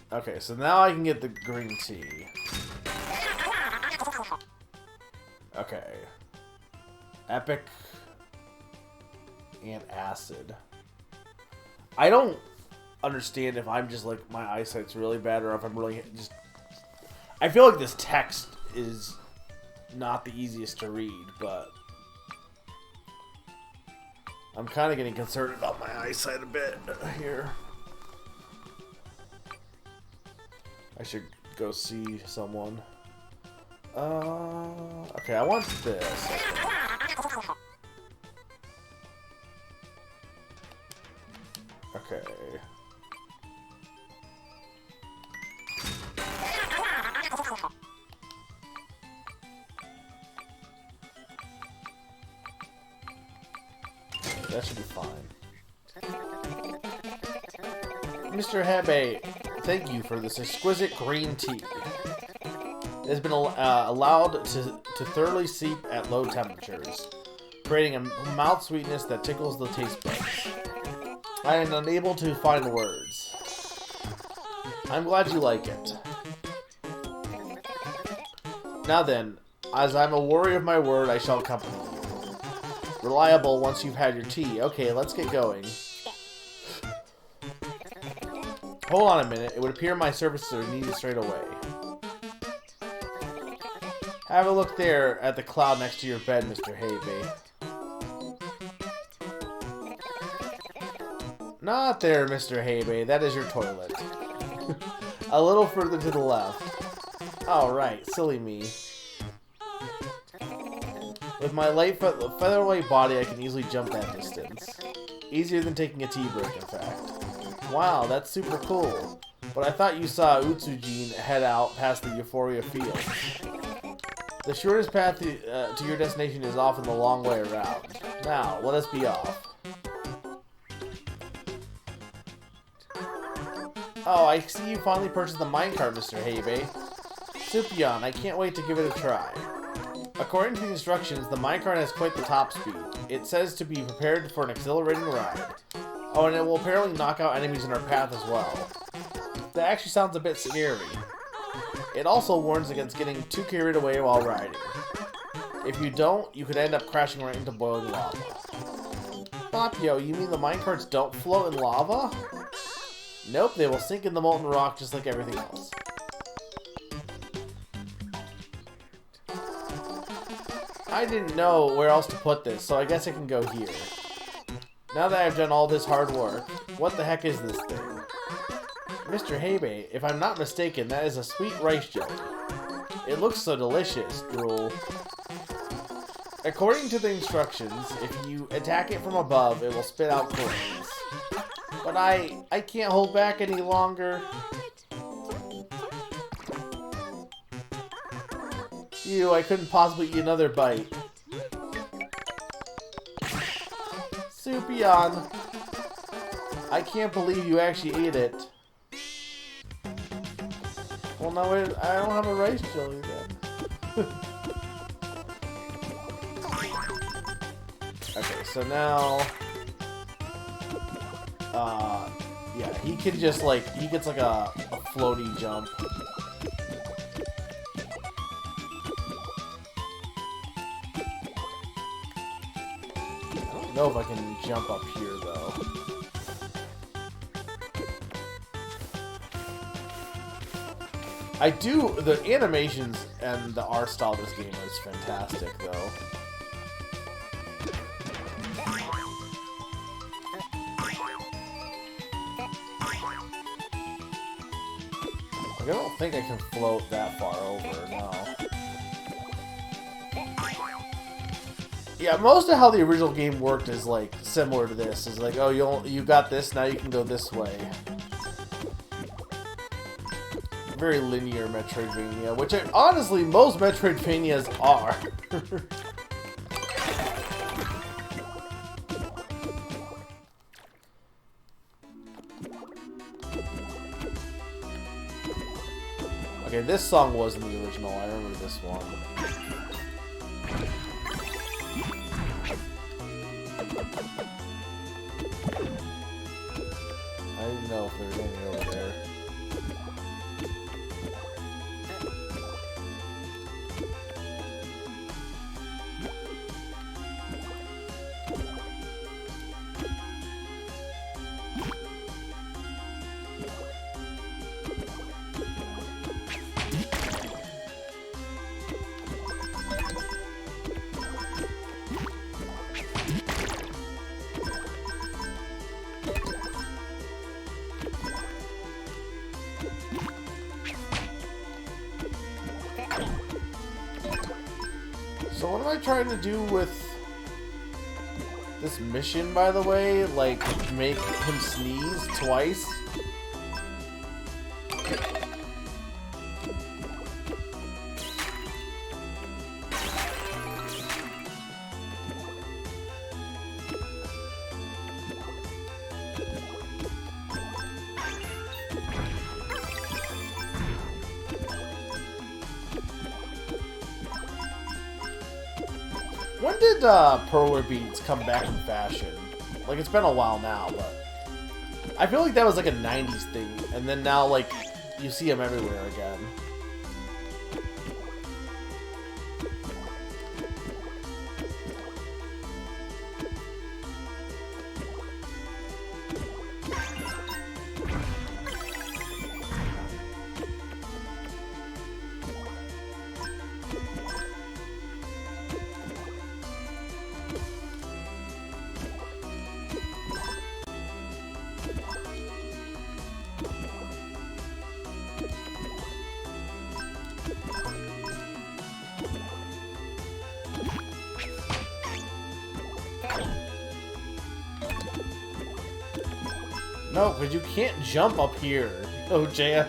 Okay, so now I can get the green tea. Okay. Epic and acid. I don't understand if I'm just like my eyesight's really bad or if I'm really just... I feel like this text is not the easiest to read, but I'm kind of getting concerned about my eyesight a bit here. I should go see someone. Okay, I want this. Okay. That should be fine. Mr. Hebe, thank you for this exquisite green tea. It has been allowed to thoroughly seep at low temperatures, creating a mild sweetness that tickles the taste buds. I am unable to find words. I'm glad you like it. Now then, as I'm a warrior of my word, I shall accompany you. Reliable once you've had your tea. Okay, let's get going. Hold on a minute. It would appear my services are needed straight away. Have a look there at the cloud next to your bed, Mr. Hebe. Not there, Mr. Heibei. That is your toilet. A little further to the left. Oh, right. Silly me. With my light featherweight body, I can easily jump that distance. Easier than taking a tea break, in fact. Wow, that's super cool. But I thought you saw Utsujin head out past the Ufouria field. The shortest path to your destination is often the long way around. Now, let us be off. Oh, I see you finally purchased the minecart, Mr. Heibei. Supion, I can't wait to give it a try. According to the instructions, the minecart has quite the top speed. It says to be prepared for an exhilarating ride. Oh, and it will apparently knock out enemies in our path as well. That actually sounds a bit scary. It also warns against getting too carried away while riding. If you don't, you could end up crashing right into boiling lava. Bopio, you mean the minecarts don't float in lava? Nope, they will sink in the molten rock just like everything else. I didn't know where else to put this, so I guess I can go here. Now that I've done all this hard work, what the heck is this thing? Mr. Heibei, if I'm not mistaken, that is a sweet rice jelly. It looks so delicious, drool. According to the instructions, if you attack it from above, it will spit out coins. But I can't hold back any longer. Ew, I couldn't possibly eat another bite. Supion, I can't believe you actually ate it. Well, no, I don't have a rice jelly then. Okay, so now, yeah, he can just like, he gets like a floaty jump. I don't know if I can jump up here though. I do, the animations and the art style of this game is fantastic though. I don't think I can float that far over, no. Yeah, most of how the original game worked is like similar to this. It's like, oh, you got this, now you can go this way. Very linear Metroidvania, which honestly most Metroidvanias are. Okay, this song was in the original. I remember this one. I didn't know if there was anything over there. So what am I trying to do with this mission, by the way? Like, make him sneeze twice? When did Perler Beats come back in fashion? Like, it's been a while now, but I feel like that was like a 90s thing, and then now, like, you see them everywhere again. No, because you can't jump up here. Oh, Jan.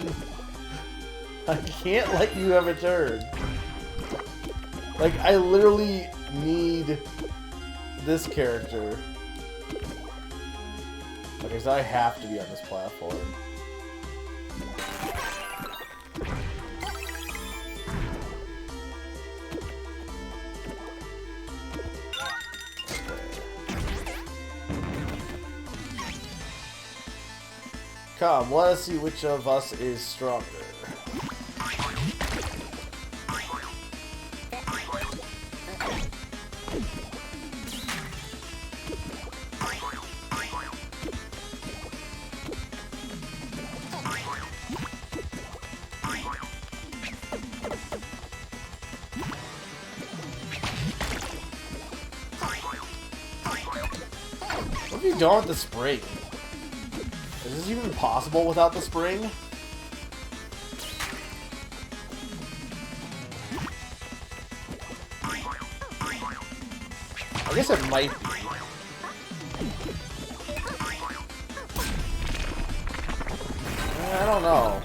I can't let you have a turn. Like, I literally need this character. Okay, so I have to be on this platform. Come, let us see which of us is stronger. What have you done with the spring? Is this even possible without the spring? I guess it might be. I don't know.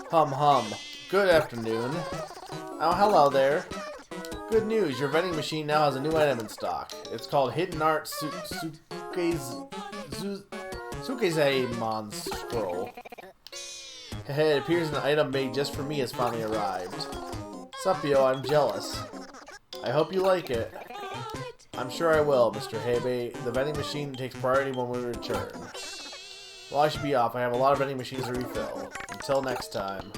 Hum hum. Good afternoon. Oh, hello there. Good news, your vending machine now has a new item in stock. It's called Hidden Art Sukezemon Scroll. It appears an item made just for me has finally arrived. Suppio, I'm jealous. I hope you like it. I'm sure I will, Mr. Hebe. The vending machine takes priority when we return. Well, I should be off. I have a lot of vending machines to refill. Until next time.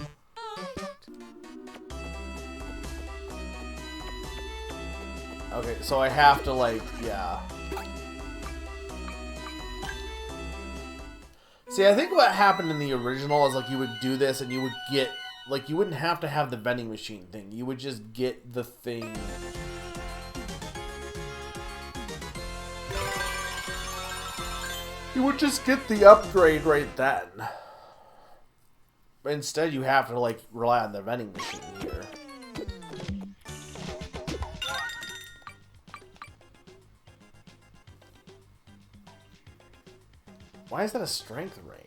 Okay, so I have to, like, yeah. See, I think what happened in the original is, like, you would do this and you would get, like, you wouldn't have to have the vending machine thing. You would just get the thing. You would just get the upgrade right then. But instead, you have to, like, rely on the vending machine here. Why is that a strength ring?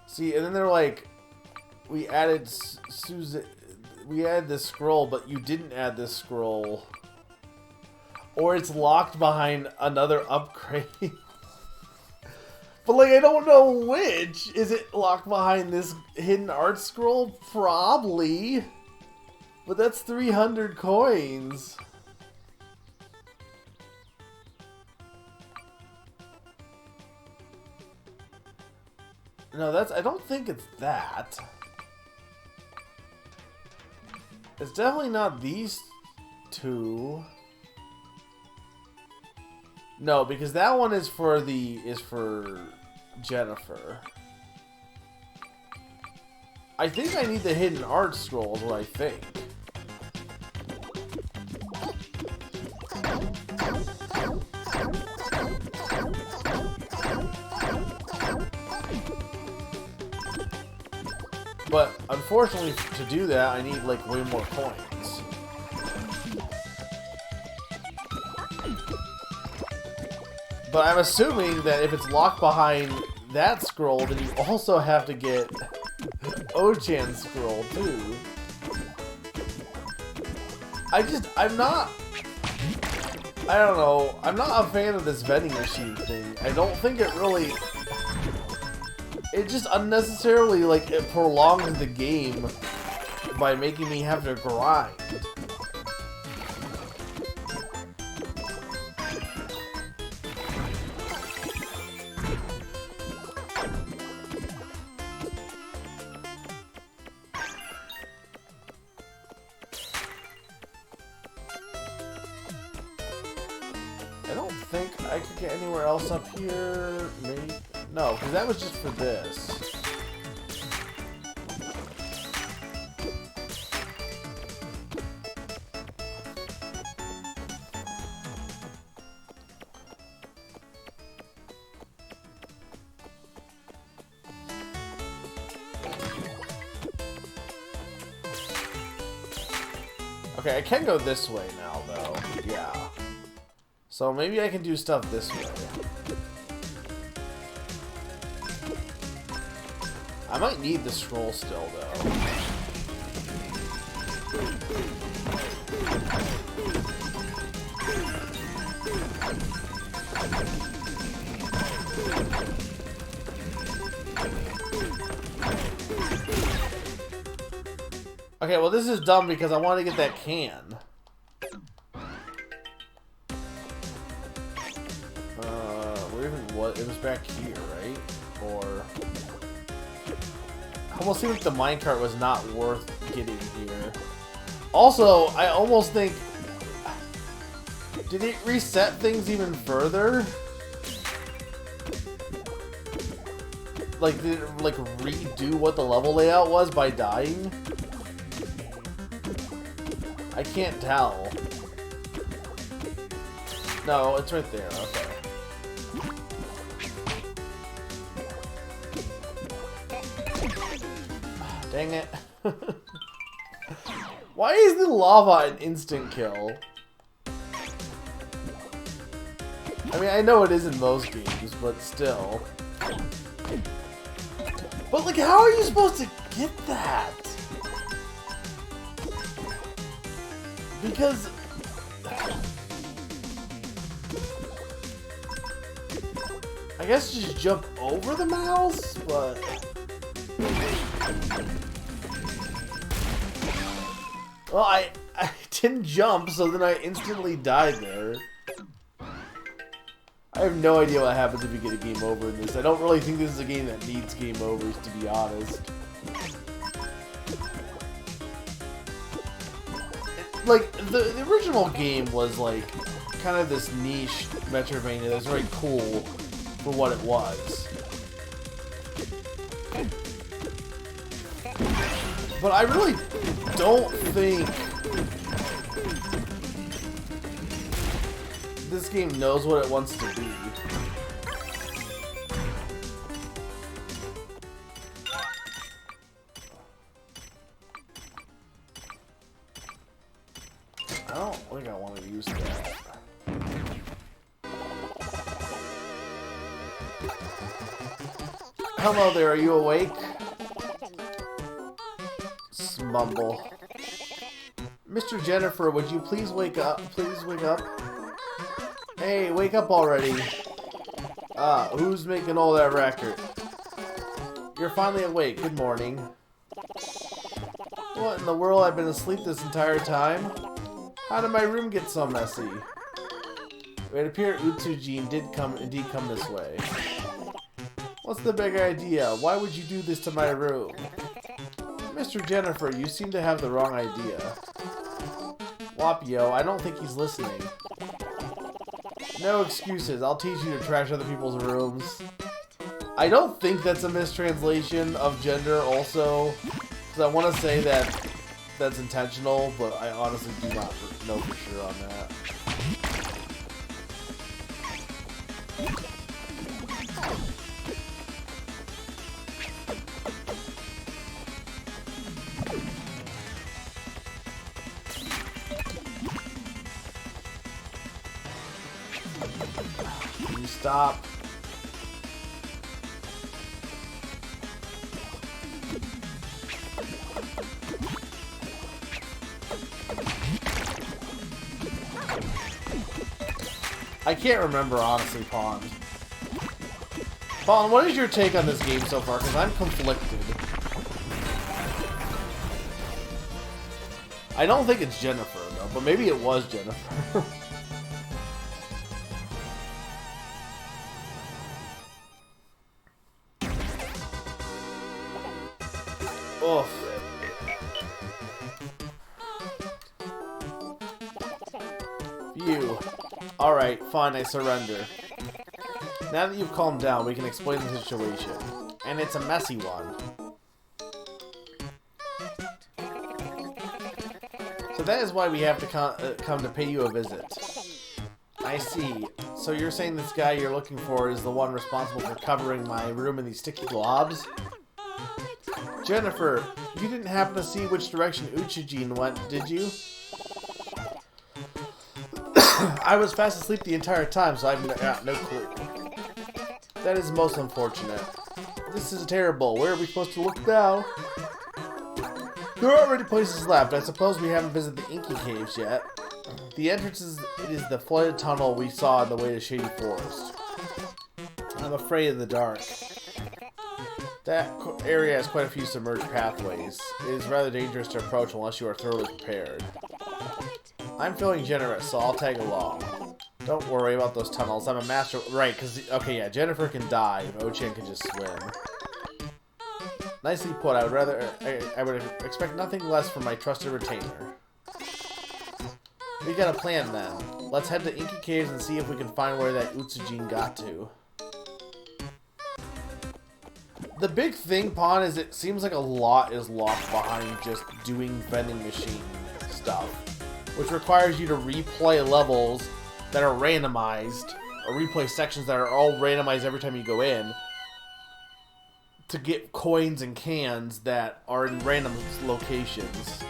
See, and then they're like, we added this scroll, but you didn't add this scroll. Or it's locked behind another upgrade. But, like, I don't know which. Is it locked behind this hidden art scroll? Probably. But that's 300 coins. No, I don't think it's that. It's definitely not these two. No, because that one is for Jennifer. I think I need the hidden art scroll is what I think. But unfortunately, to do that, I need like way more coins. But I'm assuming that if it's locked behind that scroll, then you also have to get Ochan's scroll too. I'm not a fan of this vending machine thing. I don't think it really... It just unnecessarily, like, it prolongs the game by making me have to grind. I don't think I could get anywhere else up here. Maybe. No, because that was just for this. Okay, I can go this way now, though. Yeah. So maybe I can do stuff this way. I might need the scroll still, though. Okay, well this is dumb because I want to get that can. Where even what? It was back here, right? Or I almost seemed like the minecart was not worth getting here. Also, I almost think, did it reset things even further? Like, did it like redo what the level layout was by dying? I can't tell. No, it's right there. Okay. Dang it. Why is the lava an instant kill? I mean, I know it is in most games, but still. But, like, how are you supposed to get that? Because... I guess just jump over the mouse, but... Well, I didn't jump, so then I instantly died there. I have no idea what happens if you get a game over in this. I don't really think this is a game that needs game overs, to be honest. Like, the original game was, like, kind of this niche Metroidvania that was very cool for what it was. But I really don't think this game knows what it wants to be. I don't think I want to use that. Hello there, are you awake? Mumble. Mr. Jennifer, would you please wake up? Please wake up. Hey, wake up already. Who's making all that record? You're finally awake. Good morning. What in the world? I've been asleep this entire time? How did my room get so messy? It appeared Utsujin did indeed come this way. What's the big idea? Why would you do this to my room? Mr. Jennifer, you seem to have the wrong idea. Wapio, I don't think he's listening. No excuses. I'll teach you to trash other people's rooms. I don't think that's a mistranslation of gender also. Because I want to say that that's intentional, but I honestly do not know for sure on that. Can you stop? I can't remember, honestly, Pond. Pond, what is your take on this game so far? Because I'm conflicted. I don't think it's Jennifer, though, but maybe it was Jennifer. Oof. Phew. Alright, fine, I surrender. Now that you've calmed down, we can explain the situation. And it's a messy one. So that is why we have to come to pay you a visit. I see. So you're saying this guy you're looking for is the one responsible for covering my room in these sticky globs? Jennifer, you didn't happen to see which direction Uchijin went, did you? I was fast asleep the entire time, so I've got no clue. That is most unfortunate. This is terrible. Where are we supposed to look now? There are already places left. I suppose we haven't visited the Inky Caves yet. The entrance is the flooded tunnel we saw on the way to Shady Forest. I'm afraid of the dark. That area has quite a few submerged pathways. It is rather dangerous to approach unless you are thoroughly prepared. I'm feeling generous, so I'll tag along. Don't worry about those tunnels. I'm a master. Right, because, okay, yeah, Jennifer can dive. Ochan can just swim. Nicely put. I would expect nothing less from my trusted retainer. We got a plan then. Let's head to Inky Caves and see if we can find where that Utsujin got to. The big thing, Pawn, is it seems like a lot is locked behind just doing vending machine stuff, which requires you to replay levels that are randomized, or replay sections that are all randomized every time you go in, to get coins and cans that are in random locations.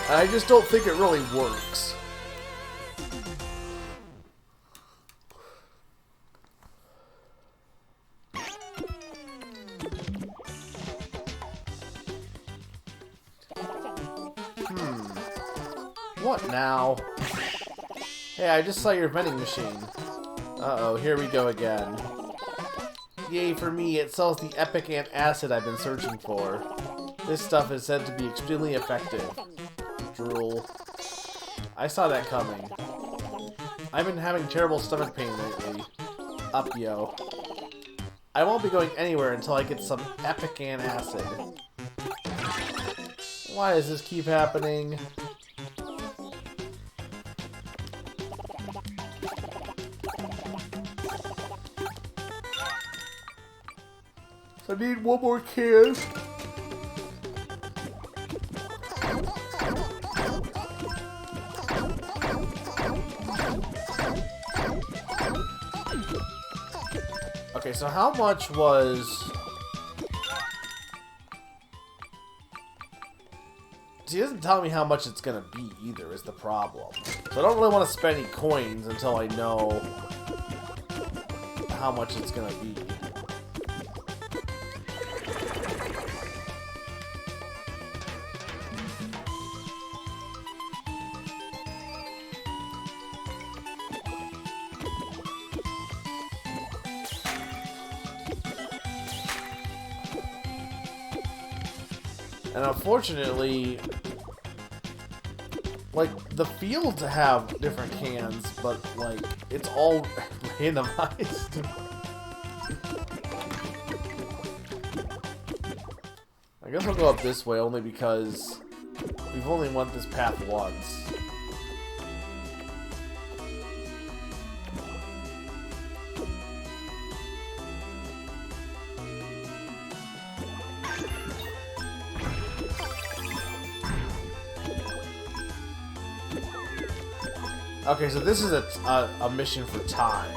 And I just don't think it really works. What now? Hey, I just saw your vending machine. Uh-oh, here we go again. Yay for me, it sells the epic antacid I've been searching for. This stuff is said to be extremely effective. Drool. I saw that coming. I've been having terrible stomach pain lately. Up, yo. I won't be going anywhere until I get some epic antacid. Why does this keep happening? I need one more can. Okay, so how much was... He doesn't tell me how much it's gonna be either, is the problem. So I don't really want to spend any coins until I know how much it's gonna be. And unfortunately, like, the fields have different cans, but, like, it's all randomized. I guess I'll go up this way only because we've only went this path once. Okay, so this is a mission for time.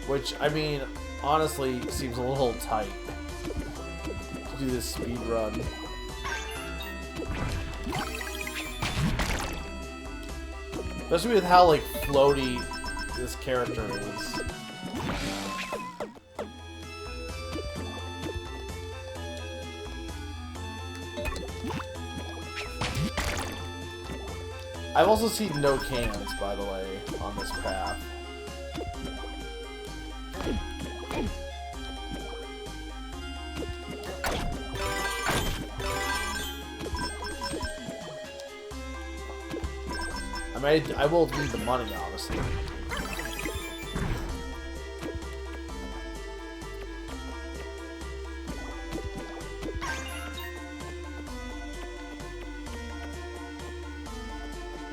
Which, I mean, honestly, seems a little tight to do this speed run. Especially with how, like, floaty this character is. I've also seen no cans, by the way, on this path. I will need the money, honestly.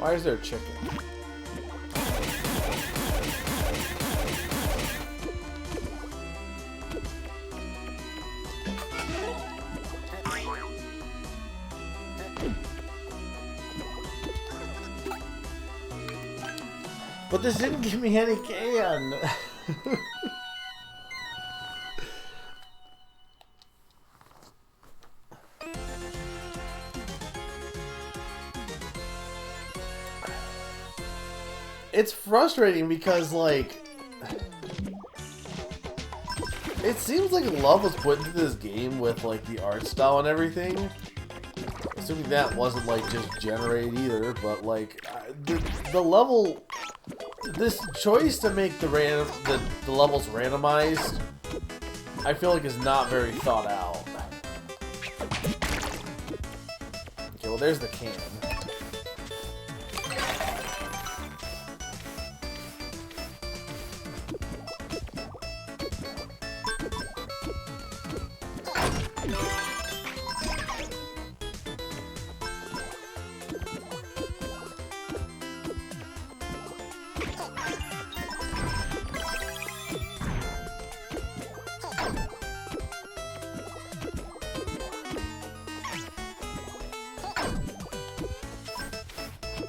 Why is there a chicken? But this didn't give me any can. It's frustrating because, like, it seems like love was put into this game with, like, the art style and everything. Assuming that wasn't, like, just generated either, but, like, the level... This choice to make the levels randomized, I feel like is not very thought out. Okay, well there's the can.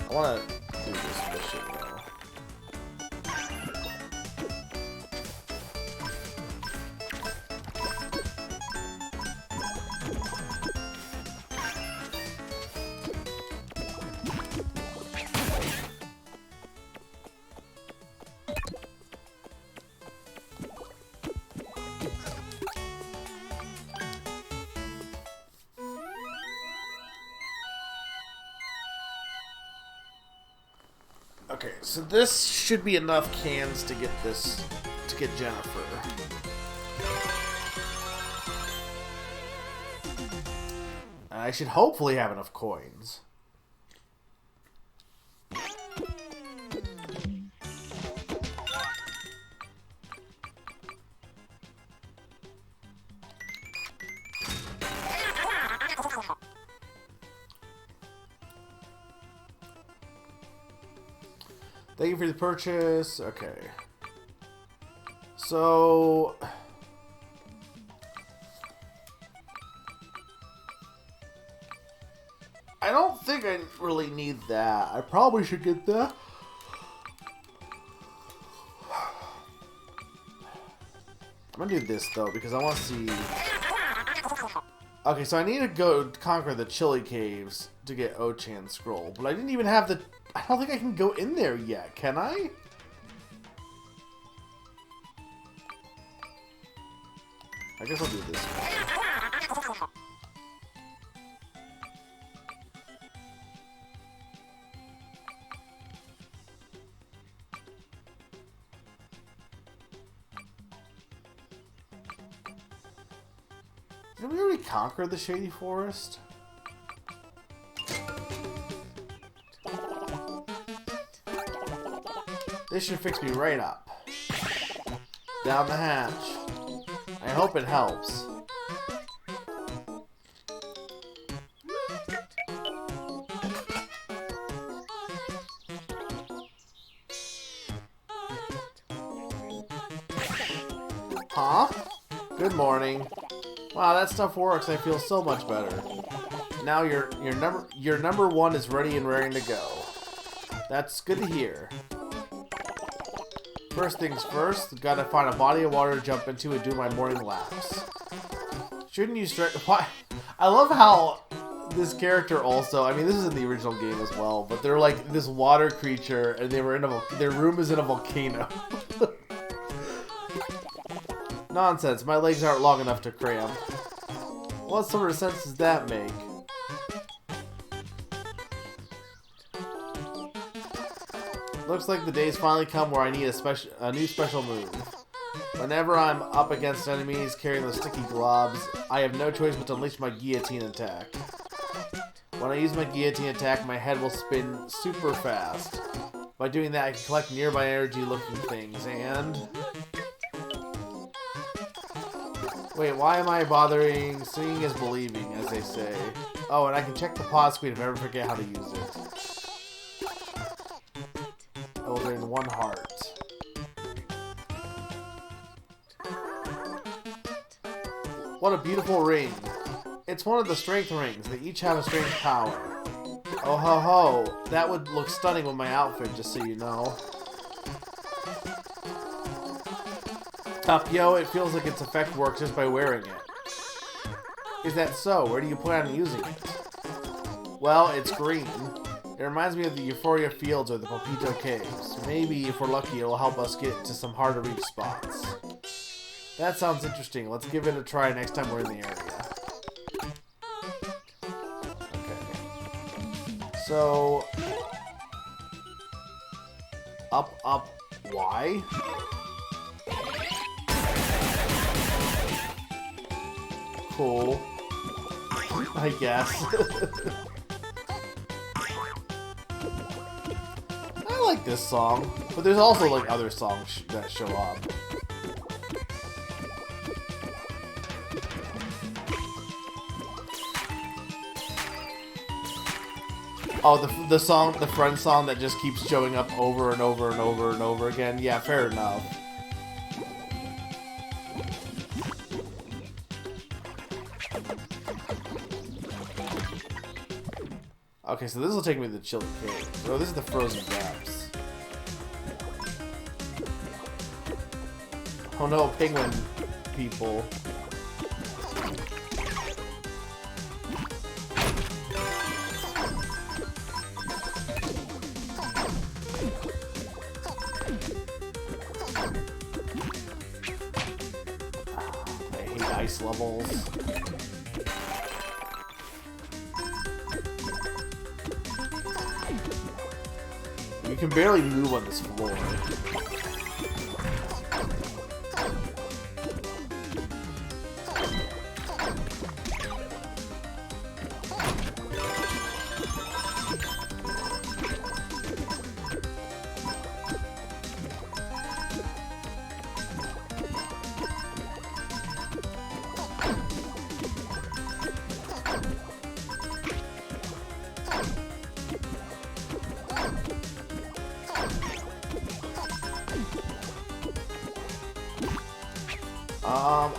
I want to do this mission now. Okay, so this should be enough cans to get this, to get Jennifer. And I should hopefully have enough coins. Thank you for the purchase. Okay. So... I don't think I really need that. I probably should get that. I'm gonna do this, though, because I want to see... Okay, so I need to go conquer the Chili Caves to get Ochan's scroll. But I didn't even have the... I don't think I can go in there yet, can I? I guess I'll do this one. Did we already conquer the Shady Forest? This should fix me right up. Down the hatch. I hope it helps. Huh? Good morning. Wow, that stuff works. I feel so much better. Now your number one is ready and raring to go. That's good to hear. First things first, gotta find a body of water to jump into and do my morning laps. Shouldn't you stretch? Why? I love how this character also. I mean, this is in the original game as well, but they're like this water creature, and they were in a. Their room is in a volcano. Nonsense. My legs aren't long enough to cram. What sort of sense does that make? Looks like the day's finally come where I need a new special move. Whenever I'm up against enemies carrying those sticky globs, I have no choice but to unleash my guillotine attack. When I use my guillotine attack, my head will spin super fast. By doing that, I can collect nearby energy-looking things, and... Wait, why am I bothering? Seeing is believing, as they say. Oh, and I can check the pause screen if I ever forget how to use it. one heart. What a beautiful ring. It's one of the strength rings. They each have a strange power. Oh ho ho. That would look stunning with my outfit, just so you know. Yo, it feels like its effect works just by wearing it. Is that so? Where do you plan on using it? Well, it's green. It reminds me of the Ufouria fields or the Popito caves. Maybe, if we're lucky, it'll help us get to some hard-to-reach spots. That sounds interesting. Let's give it a try next time we're in the area. Okay. So... Up, up, Y? Cool. I guess. I like this song, but there's also like other songs that show up. Oh, the song, the friend song that just keeps showing up over and over and over and over again. Yeah, fair enough. Okay, so this will take me to the Chilly Cave. Oh, this is the Frozen Depths. Oh no, penguin people. I hate ice levels. You can barely move on this floor.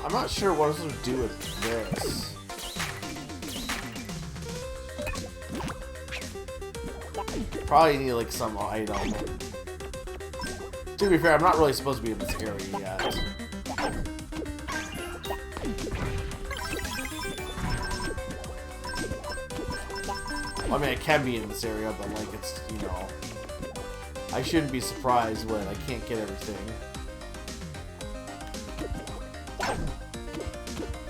I'm not sure what else to do with this. Probably need like some item. To be fair, I'm not really supposed to be in this area yet. I mean, I can be in this area, but like it's, you know, I shouldn't be surprised when I can't get everything.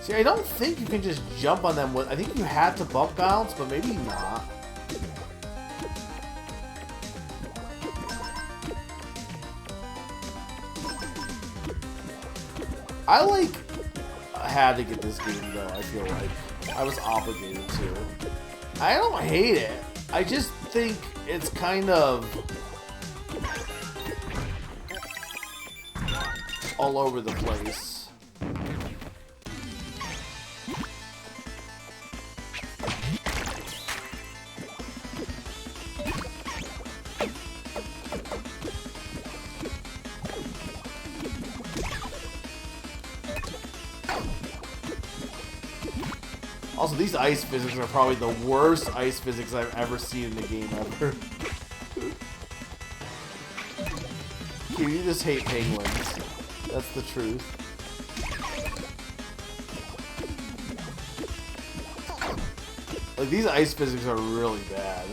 See, I don't think you can just jump on them with... I think you had to bump bounce, but maybe not. I, like, had to get this game, though, I feel like. I was obligated to. I don't hate it. I just think it's kind of... all over the place. Also, these ice physics are probably the worst ice physics I've ever seen in a game ever. Dude, you just hate penguins. That's the truth. Like, these ice physics are really bad.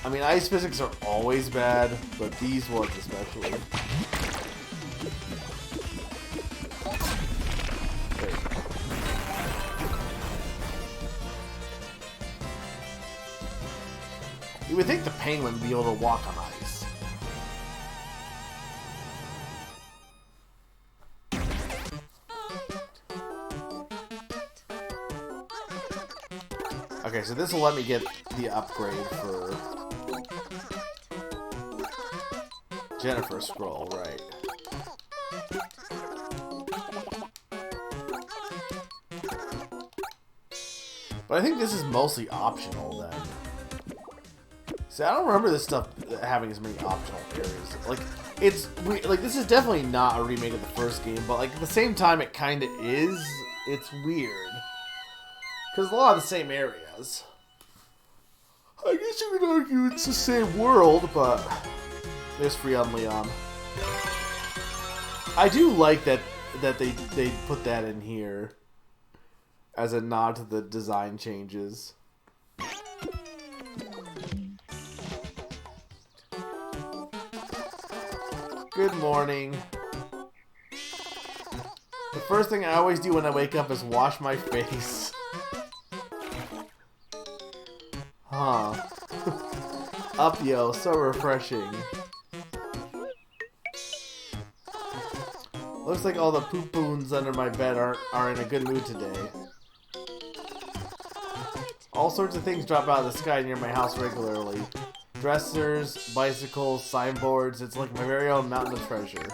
I mean, ice physics are always bad, but these ones especially. You would think the penguin would be able to walk on ice. Okay, so this will let me get the upgrade for Jennifer's scroll, right? But I think this is mostly optional then. See, I don't remember this stuff having as many optional areas. Like, like this is definitely not a remake of the first game, but like at the same time, it kind of is. It's weird because a lot of the same areas. I guess you could argue it's the same world, but there's Freon Leon. I do like that they put that in here as a nod to the design changes. Good morning. The first thing I always do when I wake up is wash my face. Huh. Up, yo, so refreshing. Looks like all the poop-poons under my bed are in a good mood today. All sorts of things drop out of the sky near my house regularly. Dressers, bicycles, signboards, it's like my very own mountain of treasure.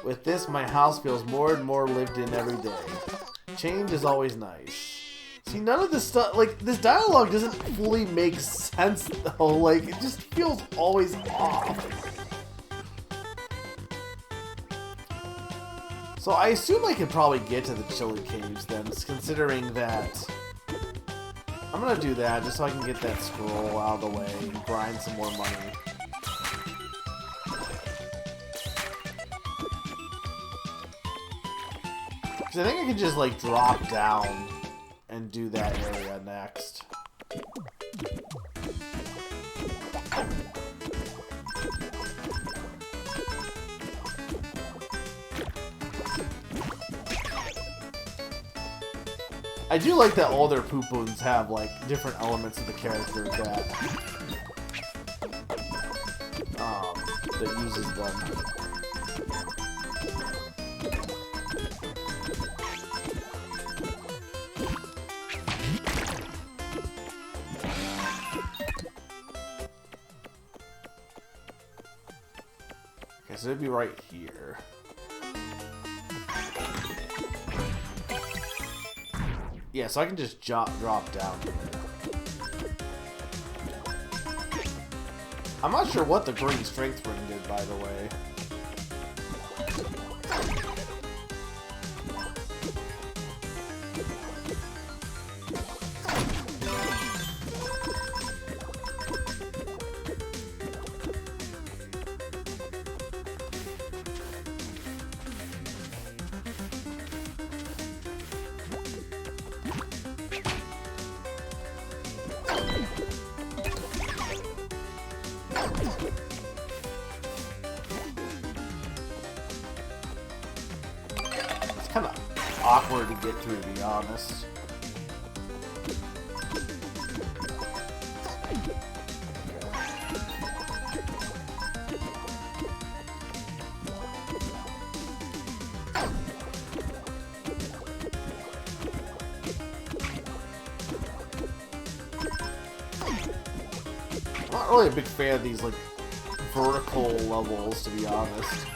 With this, my house feels more and more lived in every day. Change is always nice. See, none of this stuff, like, this dialogue doesn't fully make sense, though. Like, it just feels always off. So I assume I could probably get to the chili caves then, considering that... I'm gonna do that just so I can get that scroll out of the way and grind some more money. Because I think I can just, like, drop down and do that area next. I do like that all their poo-poons have, like, different elements of the character that uses them. Okay, so it'd be right here. Yeah, so I can just drop down here. I'm not sure what the green strength ring did, by the way. Kind of awkward to get through, to be honest. I'm not really a big fan of these, like, vertical levels, to be honest.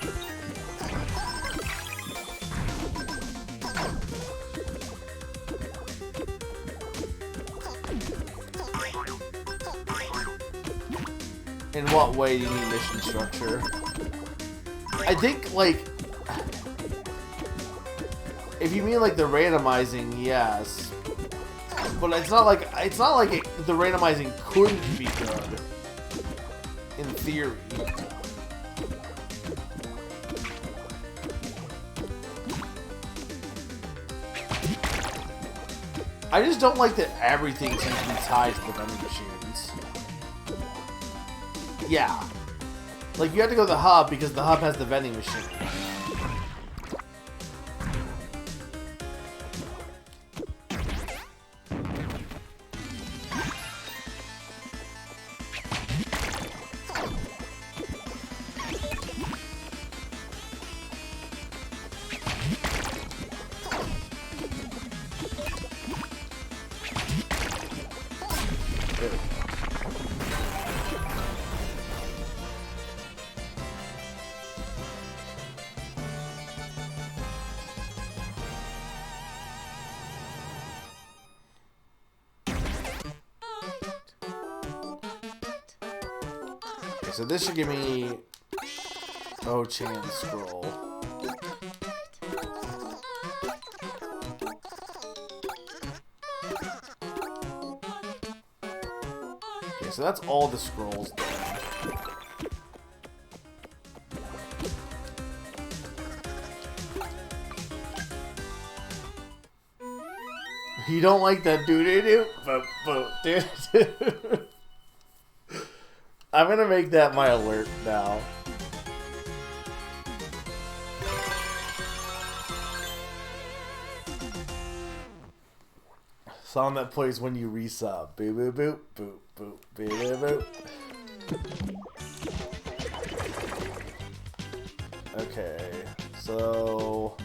In what way do you need mission structure? I think, like, if you mean like the randomizing, yes, but it's not like the randomizing couldn't be good in theory. I just don't like that everything seems to be tied to the vending machines. Yeah. Like, you have to go to the hub because the hub has the vending machine. so this should give me Ochan scroll. Okay, so that's all the scrolls done. You don't like that doo-doo-doo? Dude. I'm gonna make that my alert now. Song that plays when you resub. Boo boo boo boo boo boo boo boo. Okay, so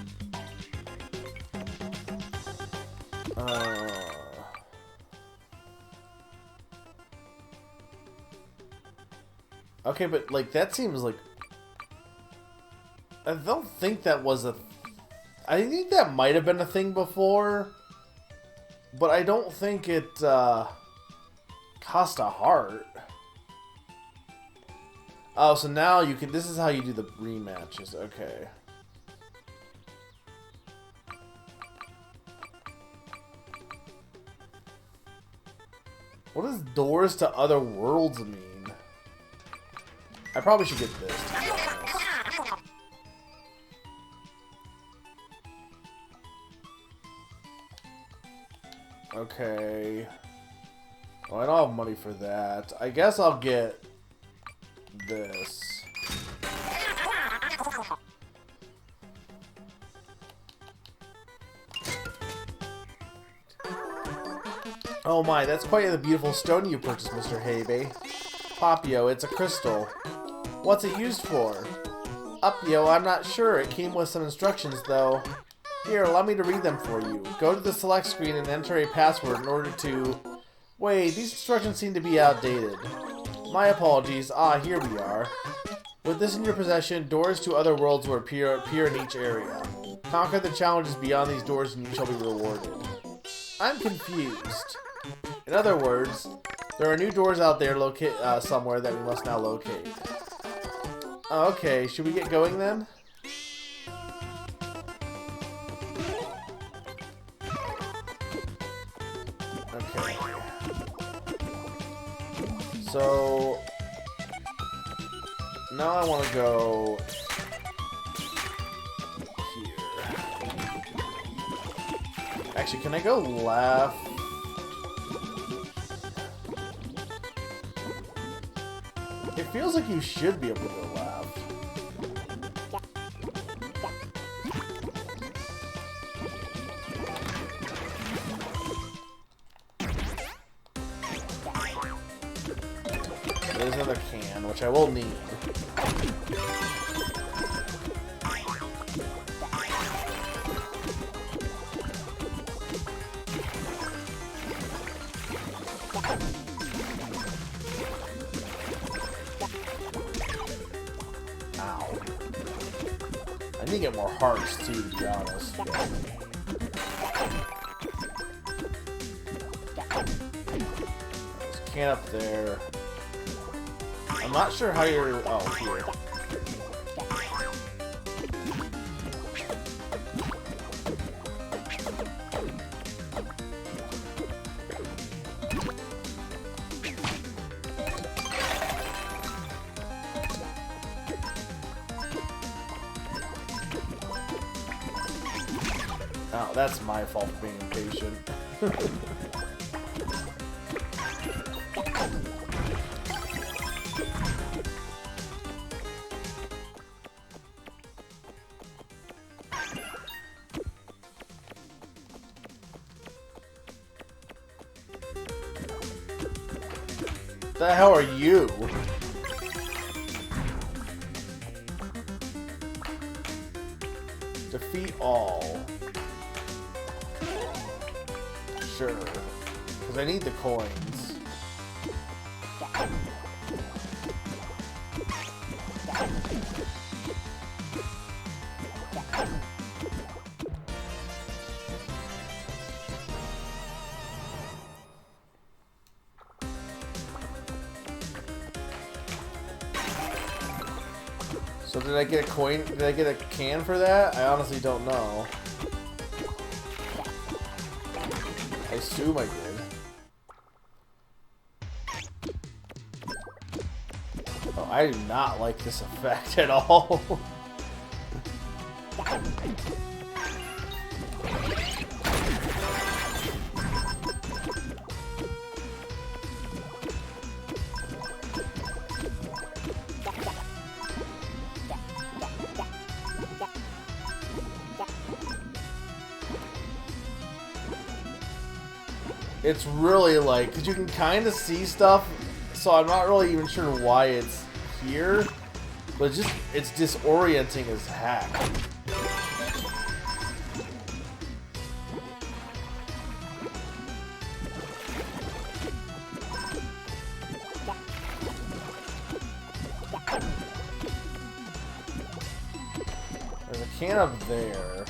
okay, but like that seems like I don't think that was a. I think that might have been a thing before, but I don't think it cost a heart. Oh, so now you can. This is how you do the rematches. Okay. What does doors to other worlds mean? I probably should get this, to be honest. Okay. Well, I don't have money for that. I guess I'll get this. Oh my, that's quite a beautiful stone you purchased, Mr. Habe. Popio, it's a crystal. What's it used for? Upyo, I'm not sure. It came with some instructions, though. Here, allow me to read them for you. Go to the select screen and enter a password in order to... Wait, these instructions seem to be outdated. My apologies. Ah, here we are. With this in your possession, doors to other worlds will appear in each area. Conquer the challenges beyond these doors and you shall be rewarded. I'm confused. In other words, there are new doors out there somewhere that we must now locate. Okay, should we get going then? Okay. So now I want to go here. Actually, can I go left? It feels like you should be able to go left. There's another can, which I will need. I need to get more hearts too, to be honest. There's a can up there. I'm not sure how you're... Oh, here. Oh, that's my fault for being impatient. The hell are you? Defeat all. Sure. Because I need the coins. So did I get a coin? Did I get a can for that? I honestly don't know. I assume I did. Oh, I do not like this effect at all. It's really like, because you can kind of see stuff, so I'm not really even sure why it's here, but it's disorienting as heck. There's a can up there.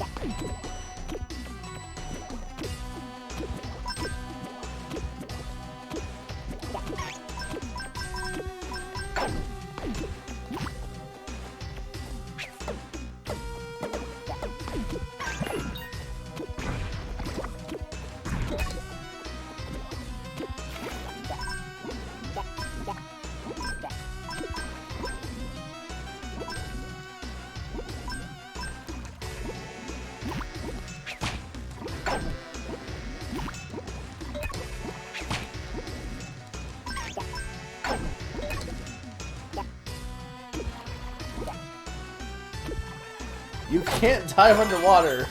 You can't dive underwater.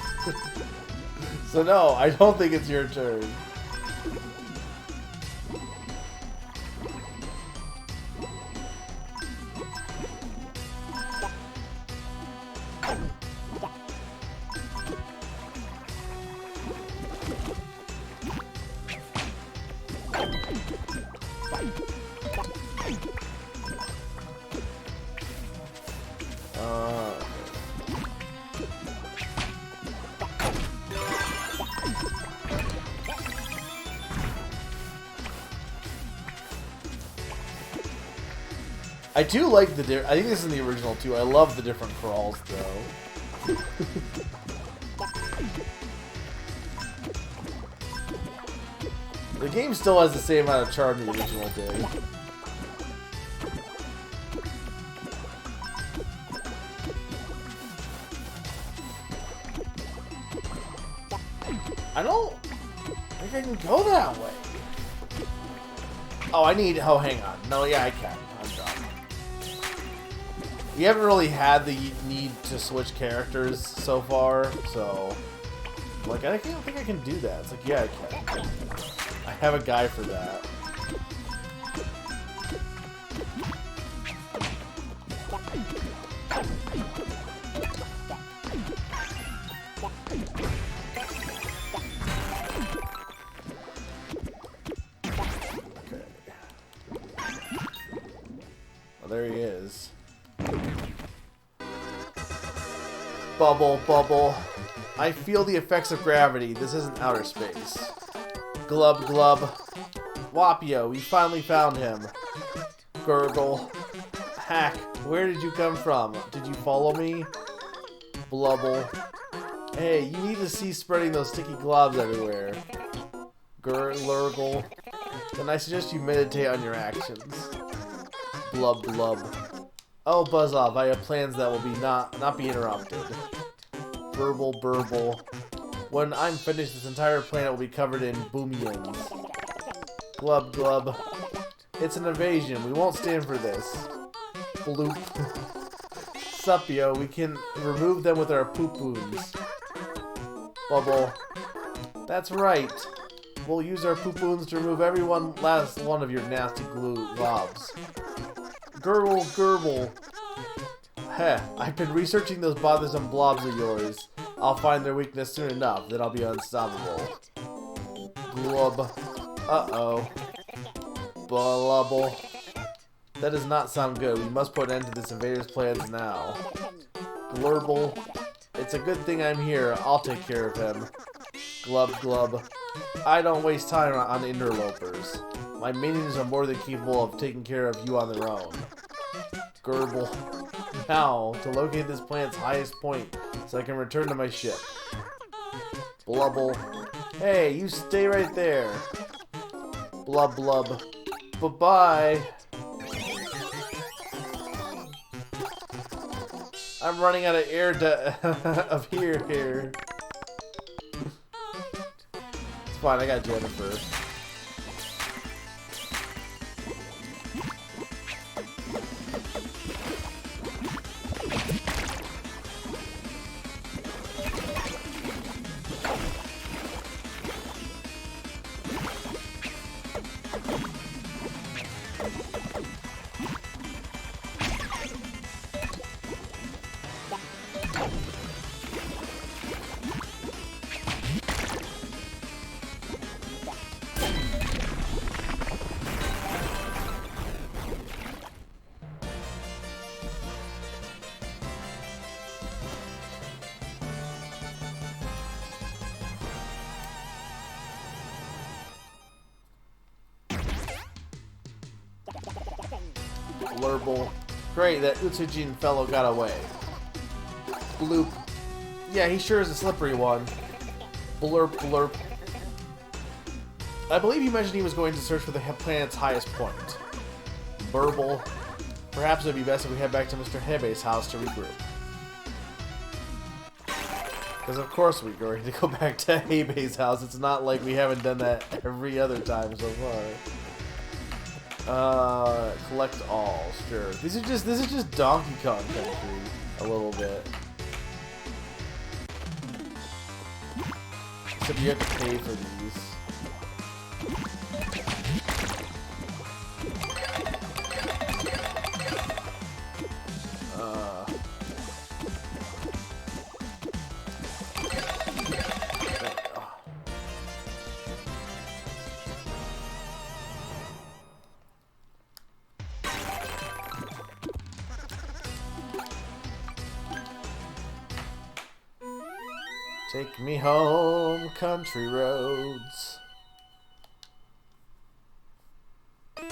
So no, I don't think it's your turn. I do like the I think this is in the original too. I love the different crawls though. The game still has the same amount of charm the original did. I don't think I can go that way. Oh, I need. Oh, hang on. No, yeah, I can. I'm done. We haven't really had the need to switch characters so far, so like I don't think I can do that. It's like, yeah, I can. I have a guy for that. There he is. Bubble, bubble. I feel the effects of gravity. This isn't outer space. Glub, glub. Wapio, we finally found him. Gurgle. Hack, where did you come from? Did you follow me? Blubble. Hey, you need to cease spreading those sticky globs everywhere. Lurgle. Then I suggest you meditate on your actions. Blub blub. Oh, buzz off. I have plans that will be not be interrupted. Burble burble. When I'm finished, this entire planet will be covered in boomians. Glub glub. It's an invasion. We won't stand for this. Bloop. Supio, we can remove them with our poop-boons. Bubble. That's right. We'll use our poop-boons to remove every last one of your nasty globs. Gurgle, gurgle. Heh, I've been researching those bothersome blobs of yours. I'll find their weakness soon enough, then I'll be unstoppable. Glub. Uh-oh. Blubble. That does not sound good. We must put an end to this invader's plans now. Glurble. It's a good thing I'm here. I'll take care of him. Glub, glub. I don't waste time on interlopers. My minions are more than capable of taking care of you on their own. Gurble. now to locate this planet's highest point so I can return to my ship. Blubble. Hey, you stay right there. Blub blub. Bye-bye. I'm running out of air of here. It's fine, I got Jennifer. Blurble. Great, that Utsujin fellow got away. Bloop. Yeah, he sure is a slippery one. Blurp, blurp. I believe you mentioned he was going to search for the planet's highest point. Burble. Perhaps it would be best if we head back to Mr. Hebe's house to regroup. Because of course we're going to go back to Hebe's house. It's not like we haven't done that every other time so far. Collect all, sure. This is just Donkey Kong Country, a little bit. Except you have to pay for these. Take me home, country roads. Okay,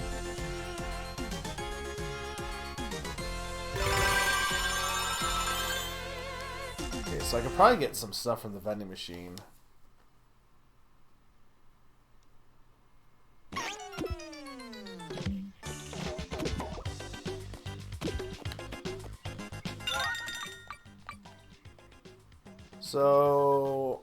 so I could probably get some stuff from the vending machine. So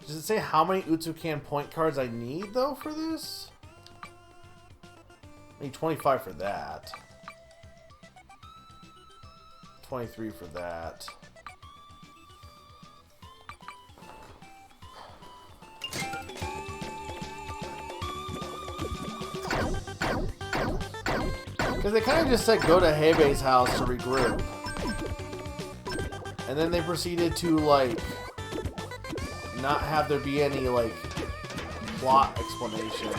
does it say how many Utsukan point cards I need though for this? I need 25 for that. 23 for that. Because they kind of just said go to Hebe's house to regroup. And then they proceeded to, like, not have there be any, like, plot explanation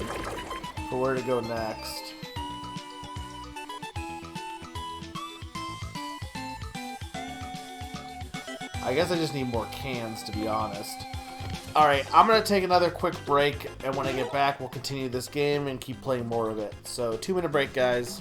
for where to go next. I guess I just need more cans, to be honest. Alright, I'm going to take another quick break, and when I get back, we'll continue this game and keep playing more of it. So, 2-minute break, guys.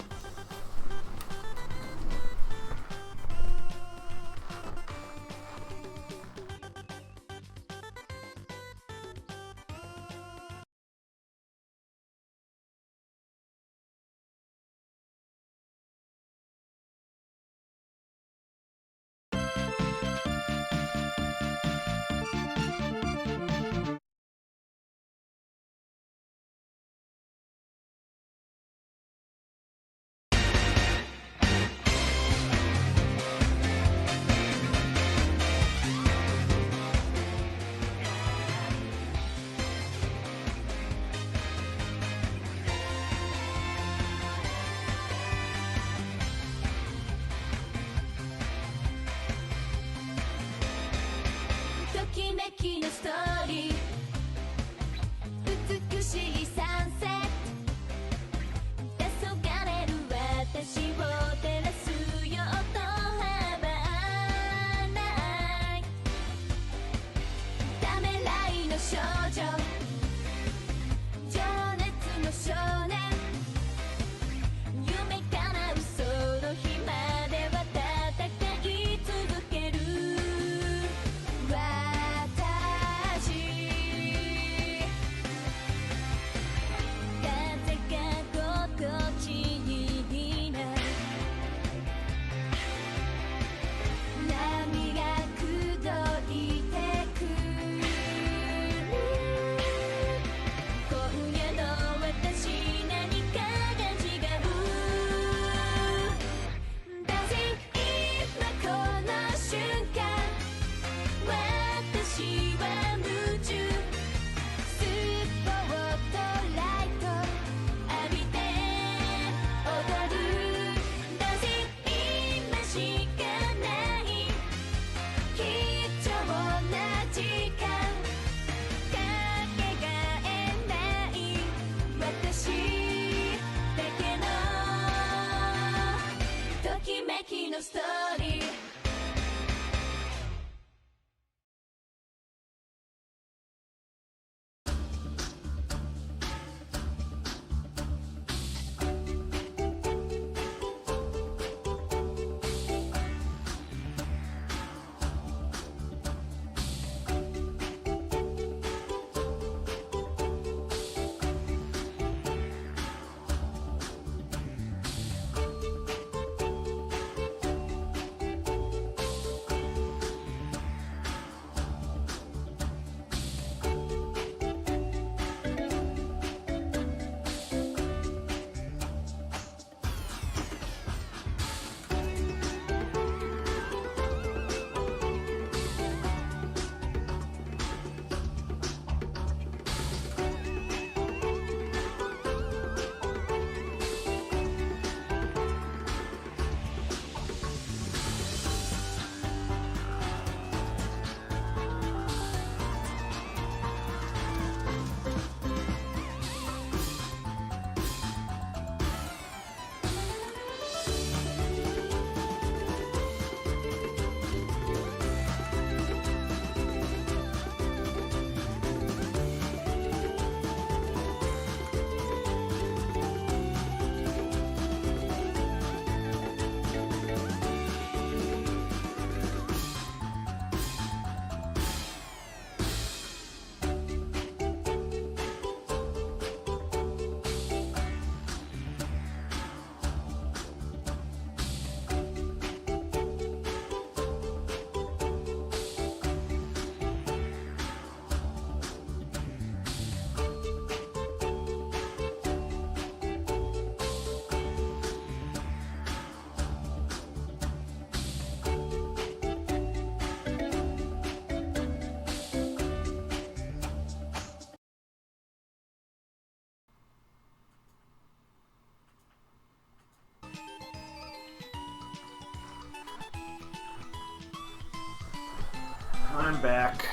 I'm back.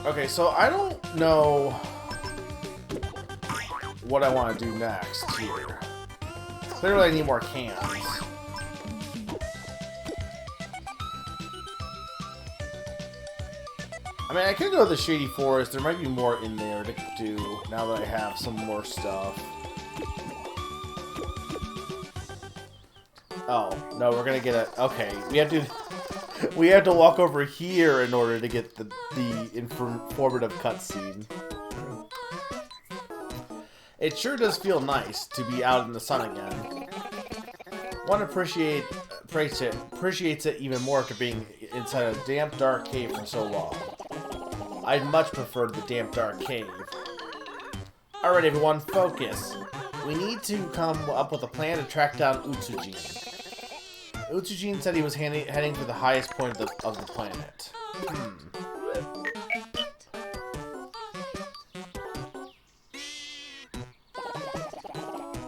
Okay, so I don't know what I want to do next here. Clearly I need more cans. I mean, I could go to the Shady Forest. There might be more in there to do now that I have some more stuff. Oh, no, we're gonna get a... Okay, we have to walk over here in order to get the informative cutscene. It sure does feel nice to be out in the sun again. One appreciates it even more after being inside a damp, dark cave for so long. I'd much prefer the damp, dark cave. Alright everyone, focus. We need to come up with a plan to track down Utsujin. Utsujin said he was heading for the highest point of the planet.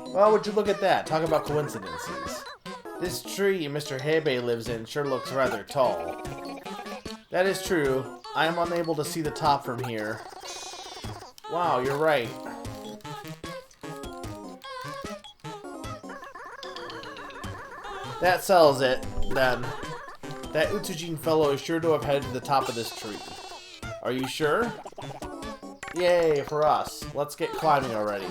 Well, would you look at that? Talk about coincidences. This tree Mr. Hebe lives in sure looks rather tall. That is true. I am unable to see the top from here. Wow, you're right. That settles it, then. That Utsujin fellow is sure to have headed to the top of this tree. Are you sure? Yay, for us. Let's get climbing already.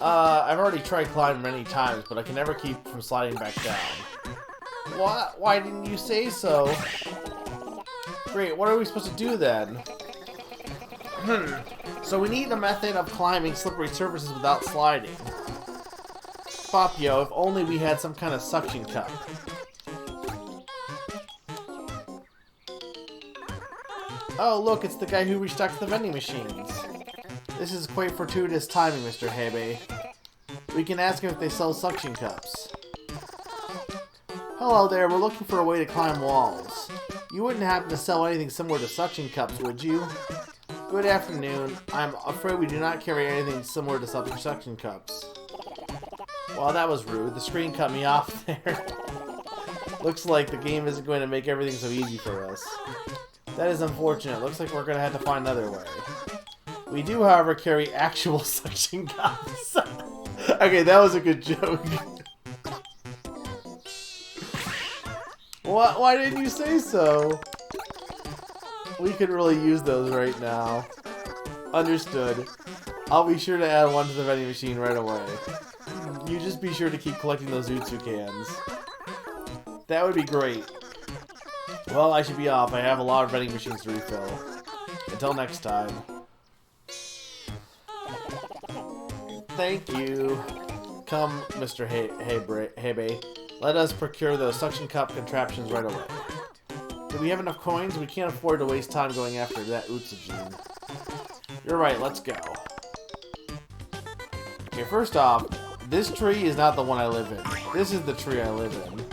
I've already tried climbing many times, but I can never keep from sliding back down. What? Why didn't you say so? Great, what are we supposed to do then? So we need a method of climbing slippery surfaces without sliding. Fabio, if only we had some kind of suction cup. Oh, look, it's the guy who restocks the vending machines. This is quite fortuitous timing, Mr. Hebe. We can ask him if they sell suction cups. Hello there, we're looking for a way to climb walls. You wouldn't happen to sell anything similar to suction cups, would you? Good afternoon. I'm afraid we do not carry anything similar to suction cups. Well, that was rude. The screen cut me off there. Looks like the game isn't going to make everything so easy for us. That is unfortunate. Looks like we're going to have to find another way. We do, however, carry actual suction cups. Okay, that was a good joke. What? Why didn't you say so? We could really use those right now. Understood. I'll be sure to add one to the vending machine right away. You just be sure to keep collecting those Utsu cans. That would be great. Well, I should be off. I have a lot of vending machines to refill. Until next time. Thank you. Come, Mr. Hebe. Let us procure those suction cup contraptions right away. Do we have enough coins? We can't afford to waste time going after that Utsujin. You're right, let's go. Okay, first off, this tree is not the one I live in. This is the tree I live in.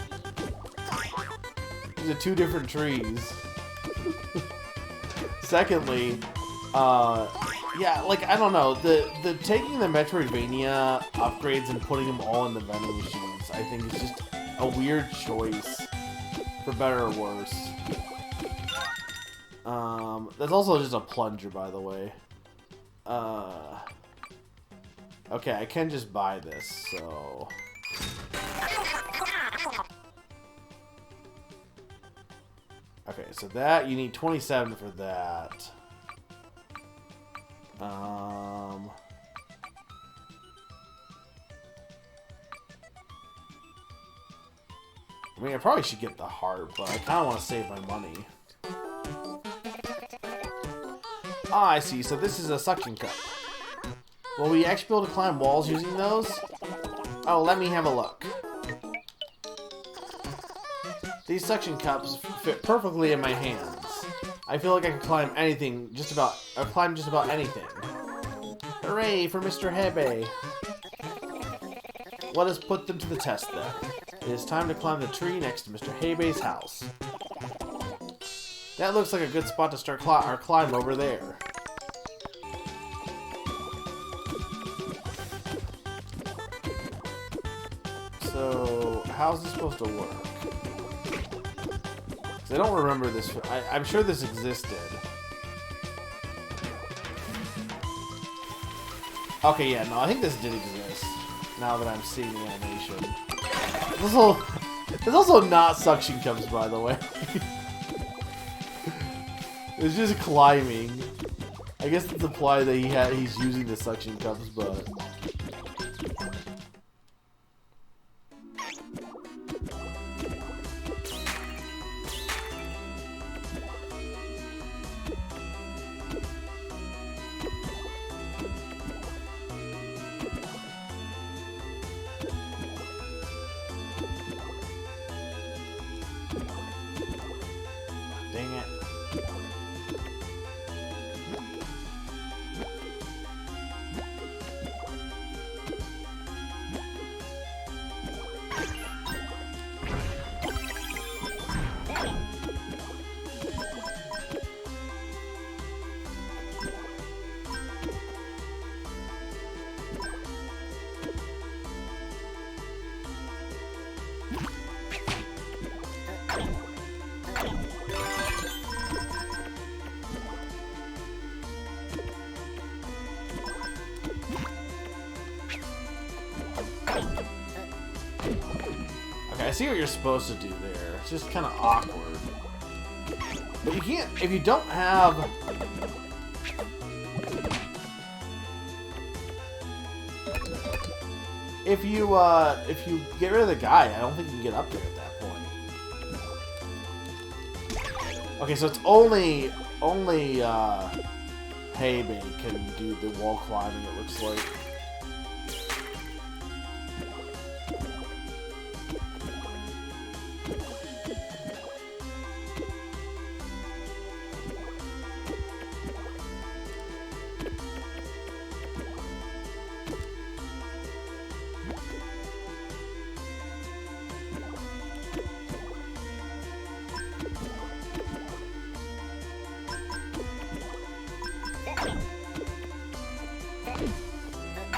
These are two different trees. Secondly, yeah, like, I don't know, the taking the Metroidvania upgrades and putting them all in the vending machines, I think is just a weird choice, for better or worse. That's also just a plunger, by the way. Okay, I can just buy this, so... Okay, so that, you need 27 for that. I mean, I probably should get the heart, but I kind of want to save my money. Ah, I see. So this is a suction cup. Will we actually be able to climb walls using those? Oh, let me have a look. These suction cups fit perfectly in my hands. I feel like I can climb anything, climb just about anything. Hooray for Mr. Hebe! Let us put them to the test then. It is time to climb the tree next to Mr. Hebe's house. That looks like a good spot to start our climb over there. So, how's this supposed to work? 'Cause I don't remember this. I'm sure this existed. Okay, yeah, no, I think this did exist. Now that I'm seeing the animation. There's also not suction cups, by the way. It's just climbing. I guess it's implied that he's using the suction cups, but... Dang it. Okay, I see what you're supposed to do there. It's just kind of awkward. But you can't, if you don't have... If you get rid of the guy, I don't think you can get up there at that point. Okay, so it's only Heibei can do the wall climbing, it looks like.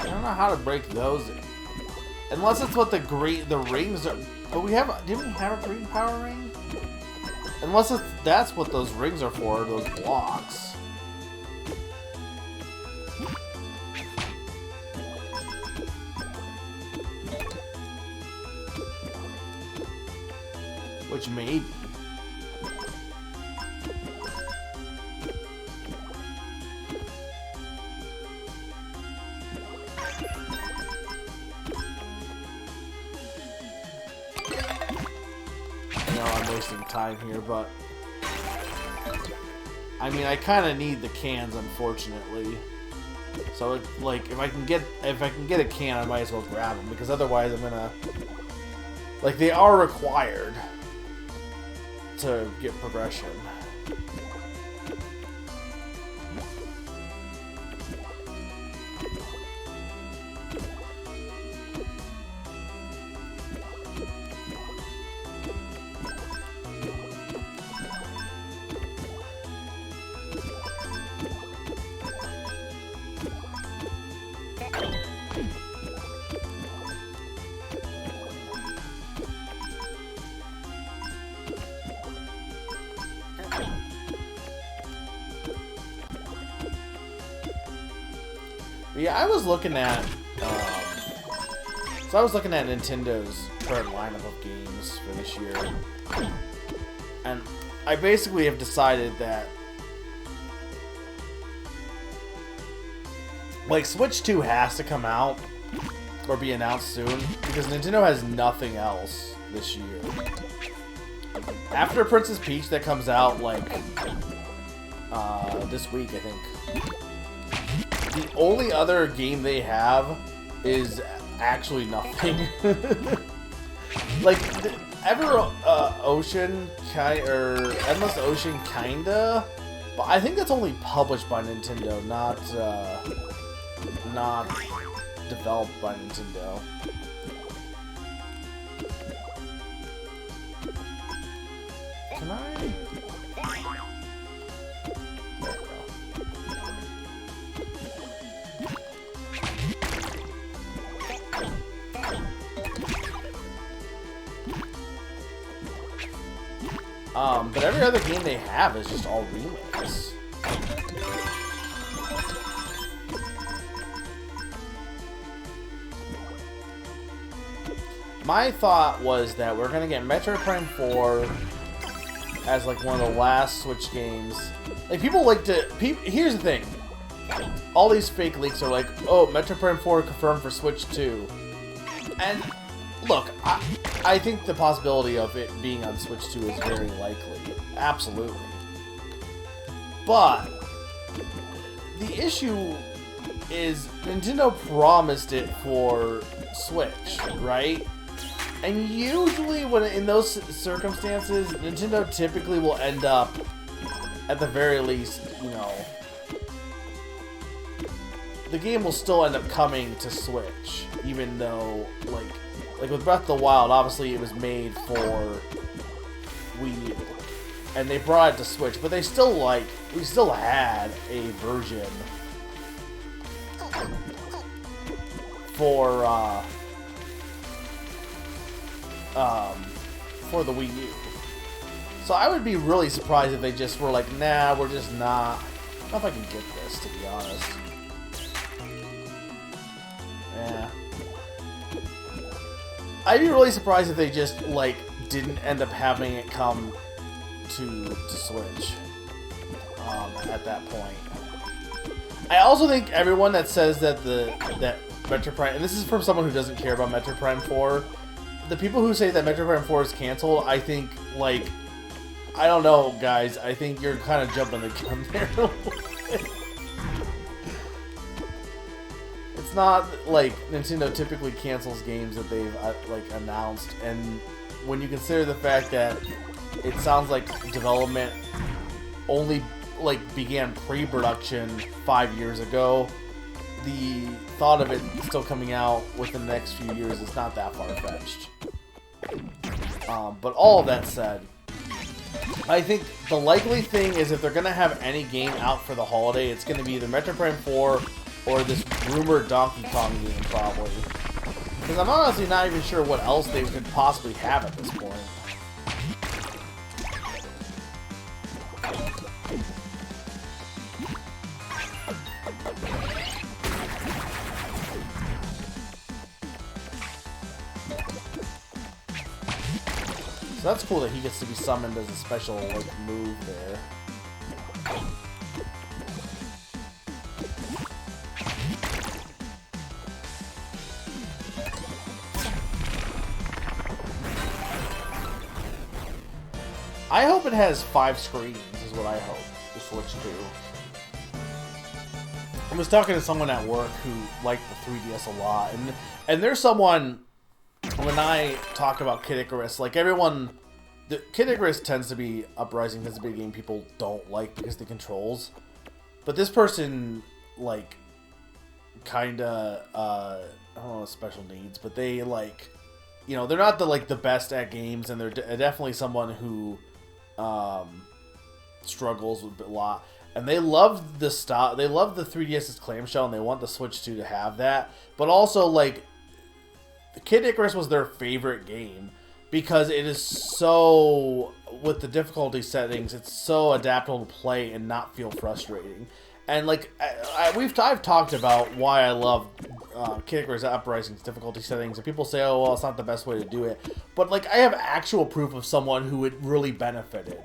I don't know how to break those in. Unless it's what the rings are. But didn't we have a green power ring? Unless that's what those rings are for, those blocks. Which maybe. I'm wasting time here, but I mean, I kind of need the cans, unfortunately. So, if I can get a can, I might as well grab them, because otherwise I'm gonna, they are required to get progression. Yeah, I was looking at Nintendo's current lineup of games for this year, and I basically have decided that Switch 2 has to come out or be announced soon, because Nintendo has nothing else this year. After Princess Peach that comes out this week, I think. The only other game they have is actually nothing. Ocean Endless Ocean kinda, but I think that's only published by Nintendo, not developed by Nintendo. Can I? But every other game they have is just all remakes. My thought was that we're gonna get Metroid Prime 4 as like one of the last Switch games. Like people like to. Here's the thing: all these fake leaks are like, "Oh, Metroid Prime 4 confirmed for Switch 2," and look, I think the possibility of it being on Switch 2 is very likely, absolutely. But the issue is Nintendo promised it for Switch, right? And usually, when in those circumstances, Nintendo typically will end up, at the very least, you know, the game will still end up coming to Switch, even though, like with Breath of the Wild, obviously it was made for Wii U, and they brought it to Switch, but they still we still had a version for the Wii U. So I would be really surprised if they just were like, nah, we're just not. I don't know if I can get this, to be honest. Yeah. I'd be really surprised if they just, like, didn't end up having it come to Switch at that point. I also think everyone that says that that Metroid Prime, and this is from someone who doesn't care about Metroid Prime 4, the people who say that Metroid Prime 4 is canceled, I think, like, I don't know, guys. I think you're kind of jumping the gun there a little bit. It's not like Nintendo typically cancels games that they've, like, announced, and when you consider the fact that it sounds like development only, like, began pre-production 5 years ago, the thought of it still coming out within the next few years is not that far-fetched. But all of that said, I think the likely thing is if they're going to have any game out for the holiday, it's going to be either Metroid Prime 4 or this rumored Donkey Kong game, probably. Because I'm honestly not even sure what else they could possibly have at this point. So that's cool that he gets to be summoned as a special, like, move there. I hope it has 5 screens, is what I hope the Switch 2. I was talking to someone at work who liked the 3DS a lot, and there's someone, when I talk about Kid Icarus, like everyone, Kid Icarus tends to be, Uprising tends to be a game people don't like because of the controls, but this person, like, kinda, I don't know, special needs, but they, like, you know, they're not the best at games, and they're definitely someone who struggles with a lot, and they love the style. They love the 3DS's clamshell, and they want the Switch 2 to have that. But also, like, Kid Icarus was their favorite game because it is so, with the difficulty settings, it's so adaptable to play and not feel frustrating. And, like, I've talked about why I love Kid Icarus Uprising's difficulty settings, and people say, oh, well, it's not the best way to do it. But, like, I have actual proof of someone who it really benefited.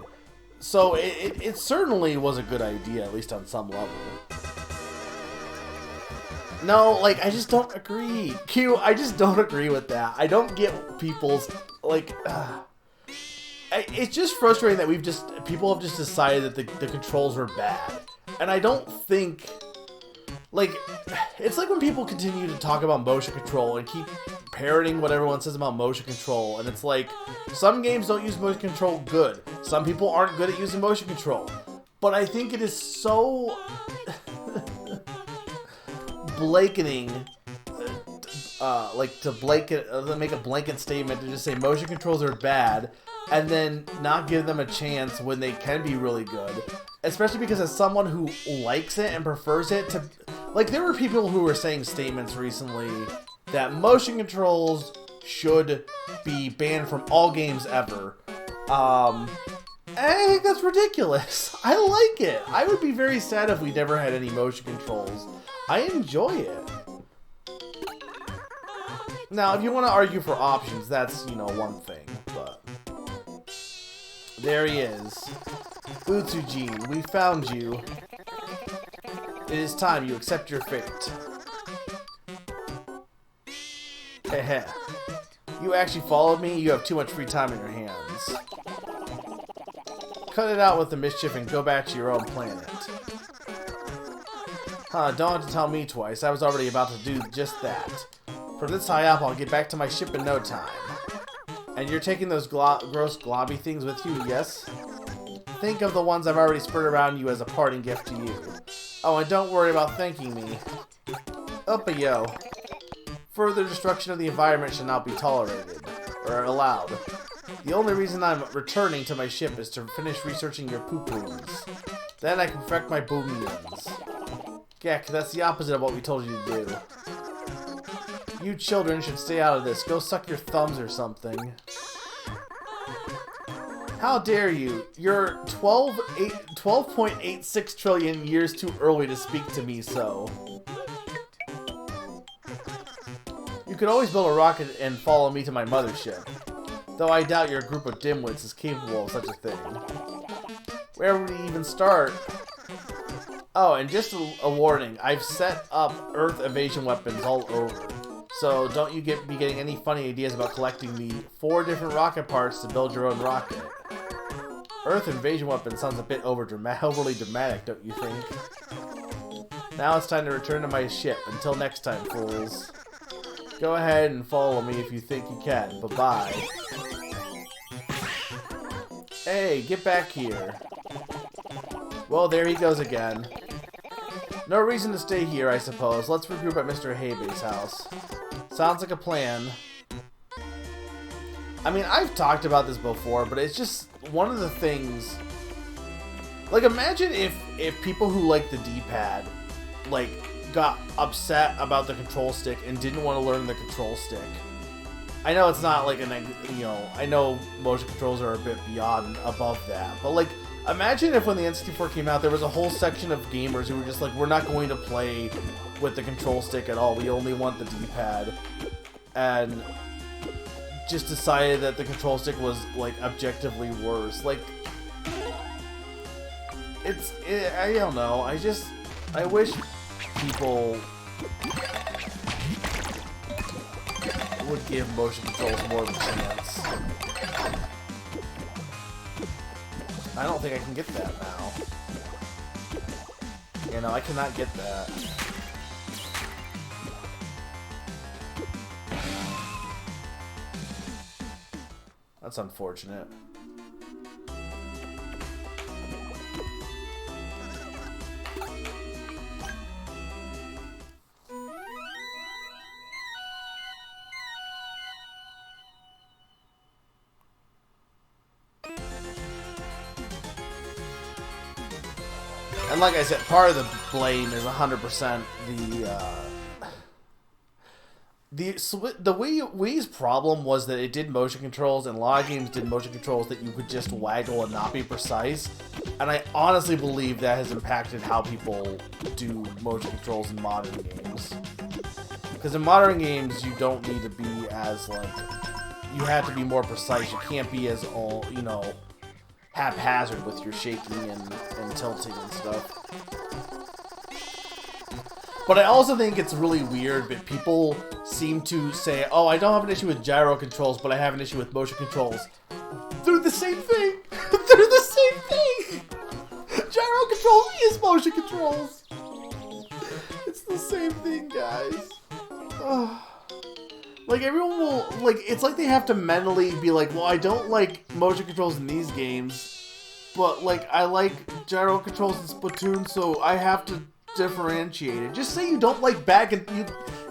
So it certainly was a good idea, at least on some level. No, like, I just don't agree. Q, I just don't agree with that. I don't get people's, like, it's just frustrating that people have just decided that the controls are bad. And I don't think, like, it's like when people continue to talk about motion control and keep parroting what everyone says about motion control, and it's like, some games don't use motion control good. Some people aren't good at using motion control. But I think it is so blanketing, like, to make a blanket statement to just say motion controls are bad, and then not give them a chance when they can be really good. Especially because as someone who likes it and prefers it to, like, there were people who were saying statements recently that motion controls should be banned from all games ever. I think that's ridiculous. I like it. I would be very sad if we never had any motion controls. I enjoy it. Now, if you want to argue for options, that's, you know, one thing, but... There he is. Utsujin, we found you. It is time you accept your fate. Heh. You actually followed me? You have too much free time in your hands. Cut it out with the mischief and go back to your own planet. Huh, don't have to tell me twice. I was already about to do just that. From this high up, I'll get back to my ship in no time. And you're taking those gross globby things with you, yes? Think of the ones I've already spread around you as a parting gift to you. Oh, and don't worry about thanking me. Up-a-yo. Further destruction of the environment should not be tolerated, or allowed. The only reason I'm returning to my ship is to finish researching your poo-poos. Then I can perfect my boomians. Gek, that's the opposite of what we told you to do. You children should stay out of this. Go suck your thumbs or something. How dare you? You're 12.86 trillion years too early to speak to me so. You could always build a rocket and follow me to my mothership. Though I doubt your group of dimwits is capable of such a thing. Where would we even start? Oh, and just a warning. I've set up Earth evasion weapons all over. So don't you be getting any funny ideas about collecting the 4 different rocket parts to build your own rocket. Earth invasion weapon sounds a bit overly dramatic, don't you think? Now it's time to return to my ship. Until next time, fools. Go ahead and follow me if you think you can. Bye-bye. Hey, get back here. Well, there he goes again. No reason to stay here, I suppose. Let's regroup at Mr. Heibei's house. Sounds like a plan. I mean, I've talked about this before, but it's just one of the things... Like, imagine if people who like the D-pad, like, got upset about the control stick and didn't want to learn the control stick. I know it's not like I know motion controls are a bit beyond above that, but like, imagine if when the N64 came out, there was a whole section of gamers who were just like, we're not going to play with the control stick at all, we only want the D-pad, and just decided that the control stick was, like, objectively worse. Like, I don't know, I wish people would give motion controls more of a chance. I don't think I can get that now. You know, I cannot get that. That's unfortunate. And like I said, part of the blame is 100% the Wii's problem was that it did motion controls, and a lot of games did motion controls that you could just waggle and not be precise. And I honestly believe that has impacted how people do motion controls in modern games. Because in modern games, you don't need to be as, like, you have to be more precise. You can't be as, you know, haphazard with your shaking and tilting and stuff. But I also think it's really weird that people seem to say, oh, I don't have an issue with gyro controls, but I have an issue with motion controls. They're the same thing! They're the same thing! Gyro controls is motion controls! It's the same thing, guys. Like, everyone will, like, it's like they have to mentally be like, well, I don't like motion controls in these games, but, like, I like gyro controls in Splatoon, so I have to differentiate it. Just say you don't like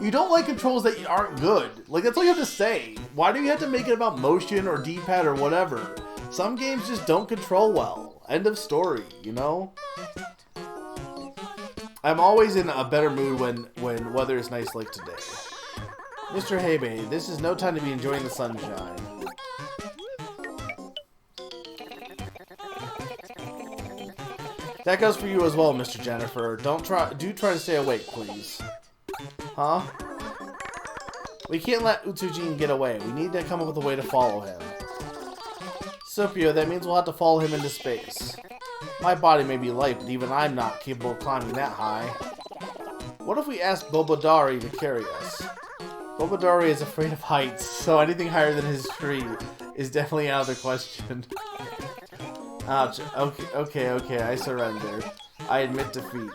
you don't like controls that aren't good. Like, that's all you have to say. Why do you have to make it about motion or D-pad or whatever? Some games just don't control well. End of story, you know? I'm always in a better mood when weather is nice like today. Mr. Heibei, this is no time to be enjoying the sunshine. That goes for you as well, Mr. Jennifer. Do try to stay awake, please. Huh? We can't let Utsujin get away. We need to come up with a way to follow him. Supio, that means we'll have to follow him into space. My body may be light, but even I'm not capable of climbing that high. What if we ask Bobodari to carry us? Bobodari is afraid of heights, so anything higher than his tree is definitely out of the question. Ouch. Okay, I surrender. I admit defeat.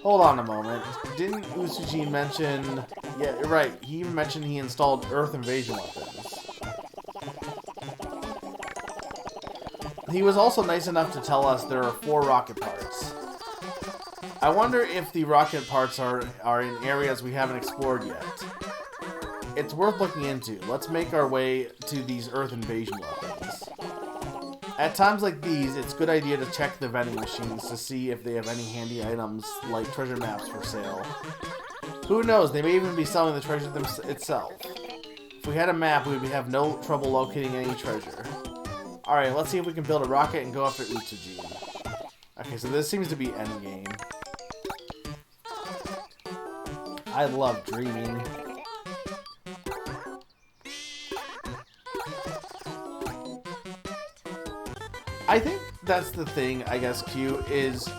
Hold on a moment. Didn't Utsujin mention... Yeah, you're right. He even mentioned he installed Earth invasion weapons. He was also nice enough to tell us there are 4 rocket parts. I wonder if the rocket parts are in areas we haven't explored yet. It's worth looking into. Let's make our way to these Earth invasion weapons. At times like these, it's a good idea to check the vending machines to see if they have any handy items like treasure maps for sale. Who knows, they may even be selling the treasure itself. If we had a map, we would have no trouble locating any treasure. Alright, let's see if we can build a rocket and go after Utsujin. Okay, so this seems to be endgame. I love dreaming. I think that's the thing, I guess, Q, is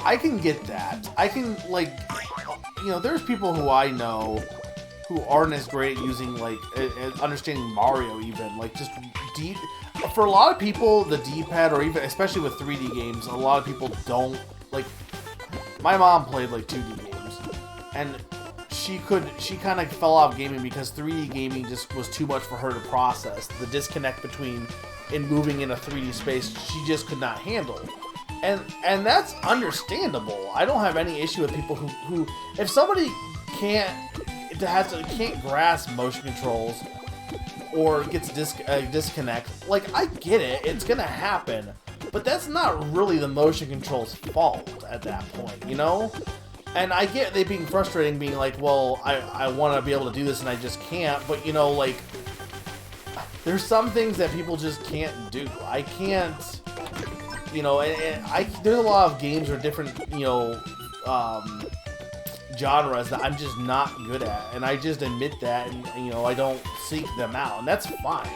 I can get that. I can, like, you know, there's people who I know who aren't as great at using, like, understanding Mario even. Like, just for a lot of people, the D-pad, or even, especially with 3D games, a lot of people don't, like, my mom played, like, 2D games, and she kind of fell off gaming because 3D gaming just was too much for her to process. The disconnect between in moving in a 3D space, she just could not handle. And that's understandable. I don't have any issue with people who if somebody can't grasp motion controls or gets disconnect, like, I get it, it's gonna happen, but that's not really the motion control's fault at that point, you know? And I get they being frustrating, being like, well, I want to be able to do this and I just can't, but, you know, like, there's some things that people just can't do. I can't, you know, there's a lot of games or different, you know, genres that I'm just not good at, and I just admit that, and, you know, I don't seek them out, and that's fine.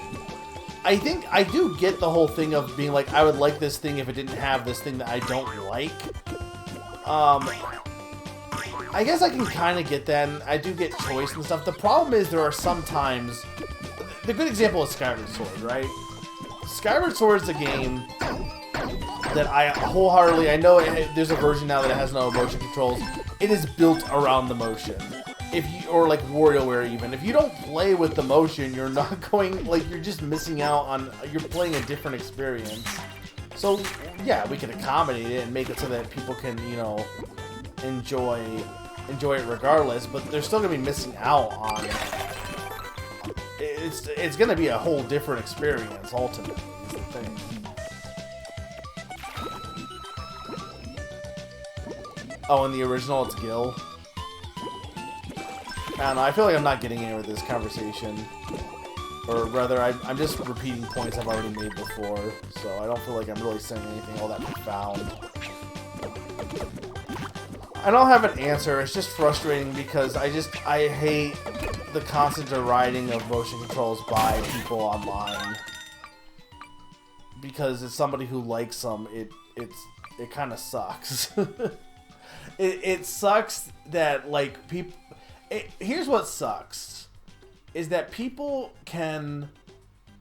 I think I do get the whole thing of being like, I would like this thing if it didn't have this thing that I don't like. I guess I can kind of get that, and I do get choice and stuff. The problem is there are some times... The good example is Skyward Sword, right? Skyward Sword is a game that I wholeheartedly... I know there's a version now that it has no motion controls. It is built around the motion. Or like WarioWare even. If you don't play with the motion, you're not going... Like, you're just missing out on... You're playing a different experience. So, yeah, we can accommodate it and make it so that people can, you know, enjoy it regardless, but they're still gonna be missing out on it. It's gonna be a whole different experience ultimately, is the thing. Oh, in the original it's Gil. I don't know, I feel like I'm not getting anywhere with this conversation. Or rather, I'm just repeating points I've already made before, so I don't feel like I'm really saying anything all that profound. I don't have an answer, it's just frustrating because I hate the constant deriding of motion controls by people online. Because as somebody who likes them, it kind of sucks. it sucks that, like, people... Here's what sucks. Is that people can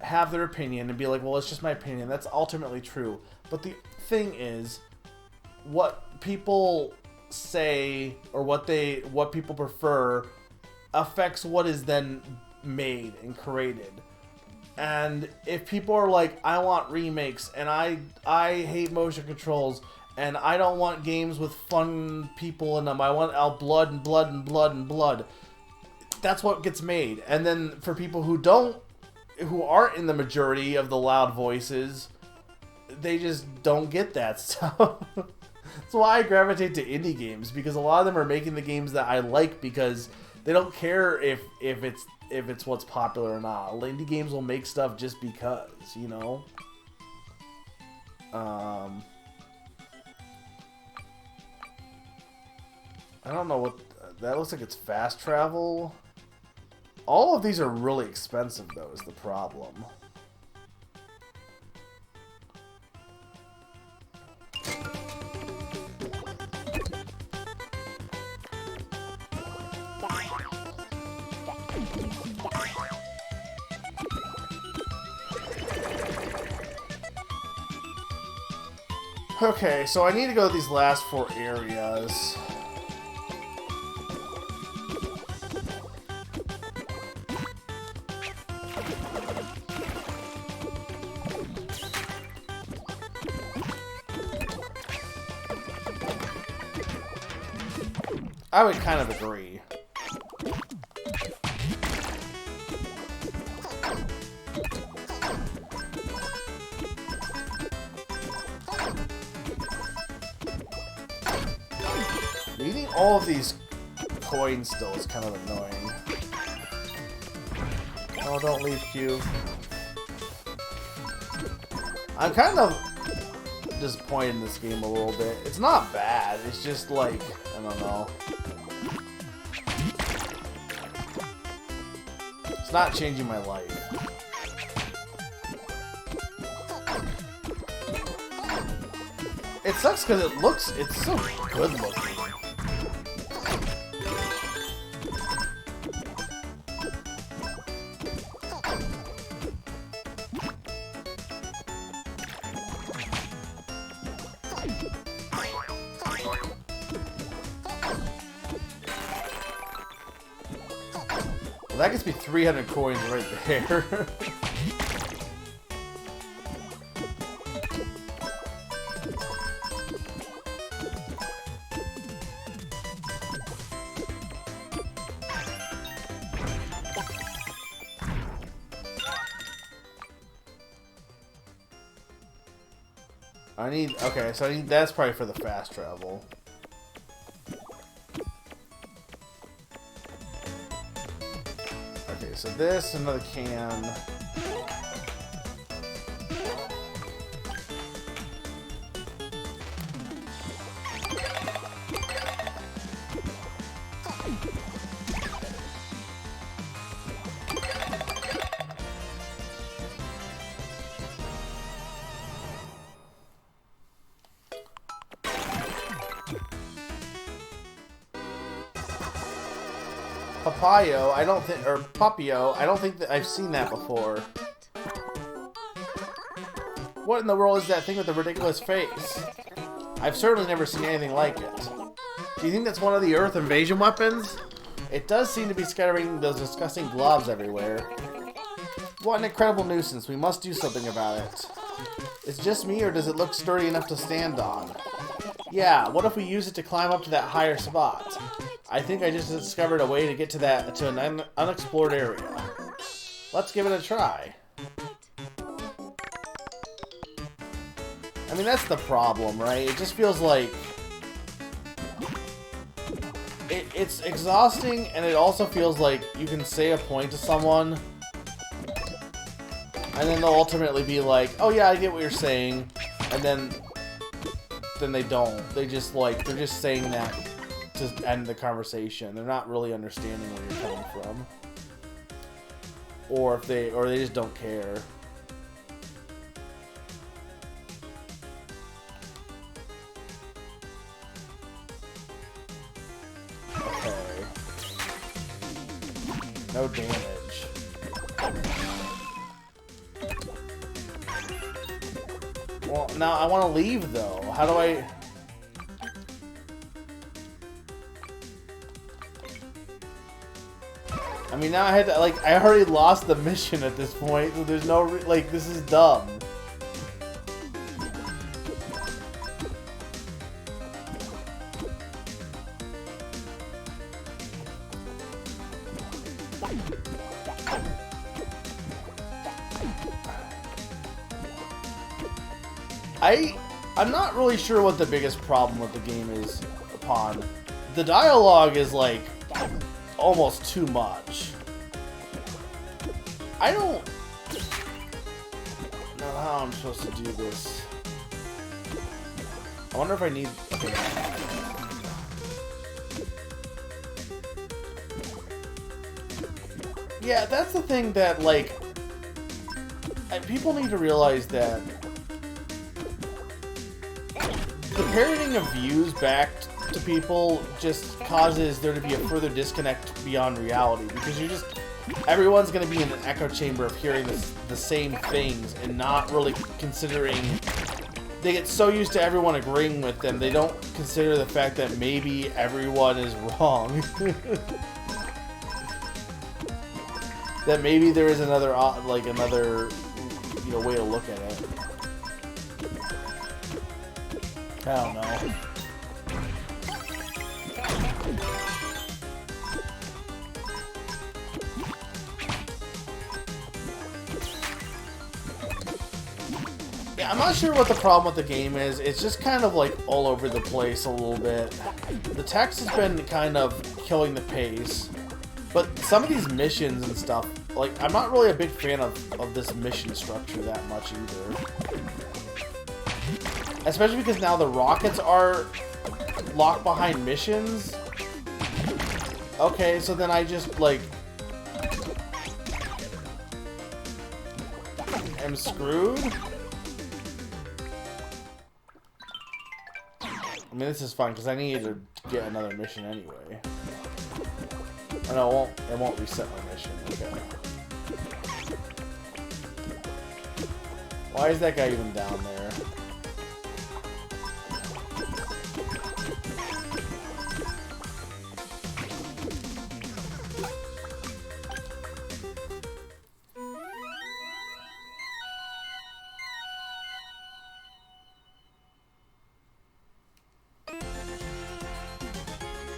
have their opinion and be like, well, it's just my opinion. That's ultimately true. But the thing is, what people say or what people prefer affects what is then made and created. And if people are like, I want remakes and I hate motion controls and I don't want games with fun people in them, I want blood and blood and blood and blood, that's what gets made. And then for people who aren't in the majority of the loud voices, they just don't get that stuff. That's why I gravitate to indie games, because a lot of them are making the games that I like because they don't care if it's what's popular or not. Indie games will make stuff just because, you know. I don't know what... that looks like it's fast travel. All of these are really expensive, though, is the problem. Okay, so I need to go to these last 4 areas. I would kind of agree. Eating all of these coins still is kind of annoying. Oh, don't leave, Q. I'm kind of disappointed in this game a little bit. It's not bad, it's just like, I don't know. It's not changing my life. It sucks because it's so good looking. Well, that gets me 300 coins right there. Okay, so that's probably for the fast travel. Okay, so this, another can. Papio, I don't think, or Papio, I don't think that I've seen that before. What in the world is that thing with the ridiculous face? I've certainly never seen anything like it. Do you think that's one of the Earth invasion weapons? It does seem to be scattering those disgusting globs everywhere. What an incredible nuisance, we must do something about it. Is it just me, or does it look sturdy enough to stand on? Yeah, what if we use it to climb up to that higher spot? I think I just discovered a way to get to an unexplored area. Let's give it a try. I mean, that's the problem, right? It just feels like it's exhausting, and it also feels like you can say a point to someone, and then they'll ultimately be like, "Oh yeah, I get what you're saying," and then they don't. They're just saying that to end the conversation. They're not really understanding where you're coming from, or they just don't care. Okay. No damage. Well, now I want to leave though. How do I? I mean, now I had to, I already lost the mission at this point, so there's no, this is dumb. I'm not really sure what the biggest problem with the game is upon. The dialogue is, almost too much. I don't know how I'm supposed to do this. I wonder if I need... Okay. Yeah, that's the thing that, like, people need to realize that the parroting of views back to people just causes there to be a further disconnect beyond reality, because everyone's going to be in an echo chamber of hearing the same things and not really considering. They get so used to everyone agreeing with them, they don't consider the fact that maybe everyone is wrong. That maybe there is another way to look at it. I don't know. Yeah, I'm not sure what the problem with the game is. It's just kind of like all over the place a little bit. The text has been kind of killing the pace. But some of these missions and stuff, like, I'm not really a big fan of this mission structure that much either. Especially because now the rockets are locked behind missions. Okay, so then I just, like, am screwed? I mean, this is fun because I need to get another mission anyway. Oh, no, it won't reset my mission. Okay. Why is that guy even down there?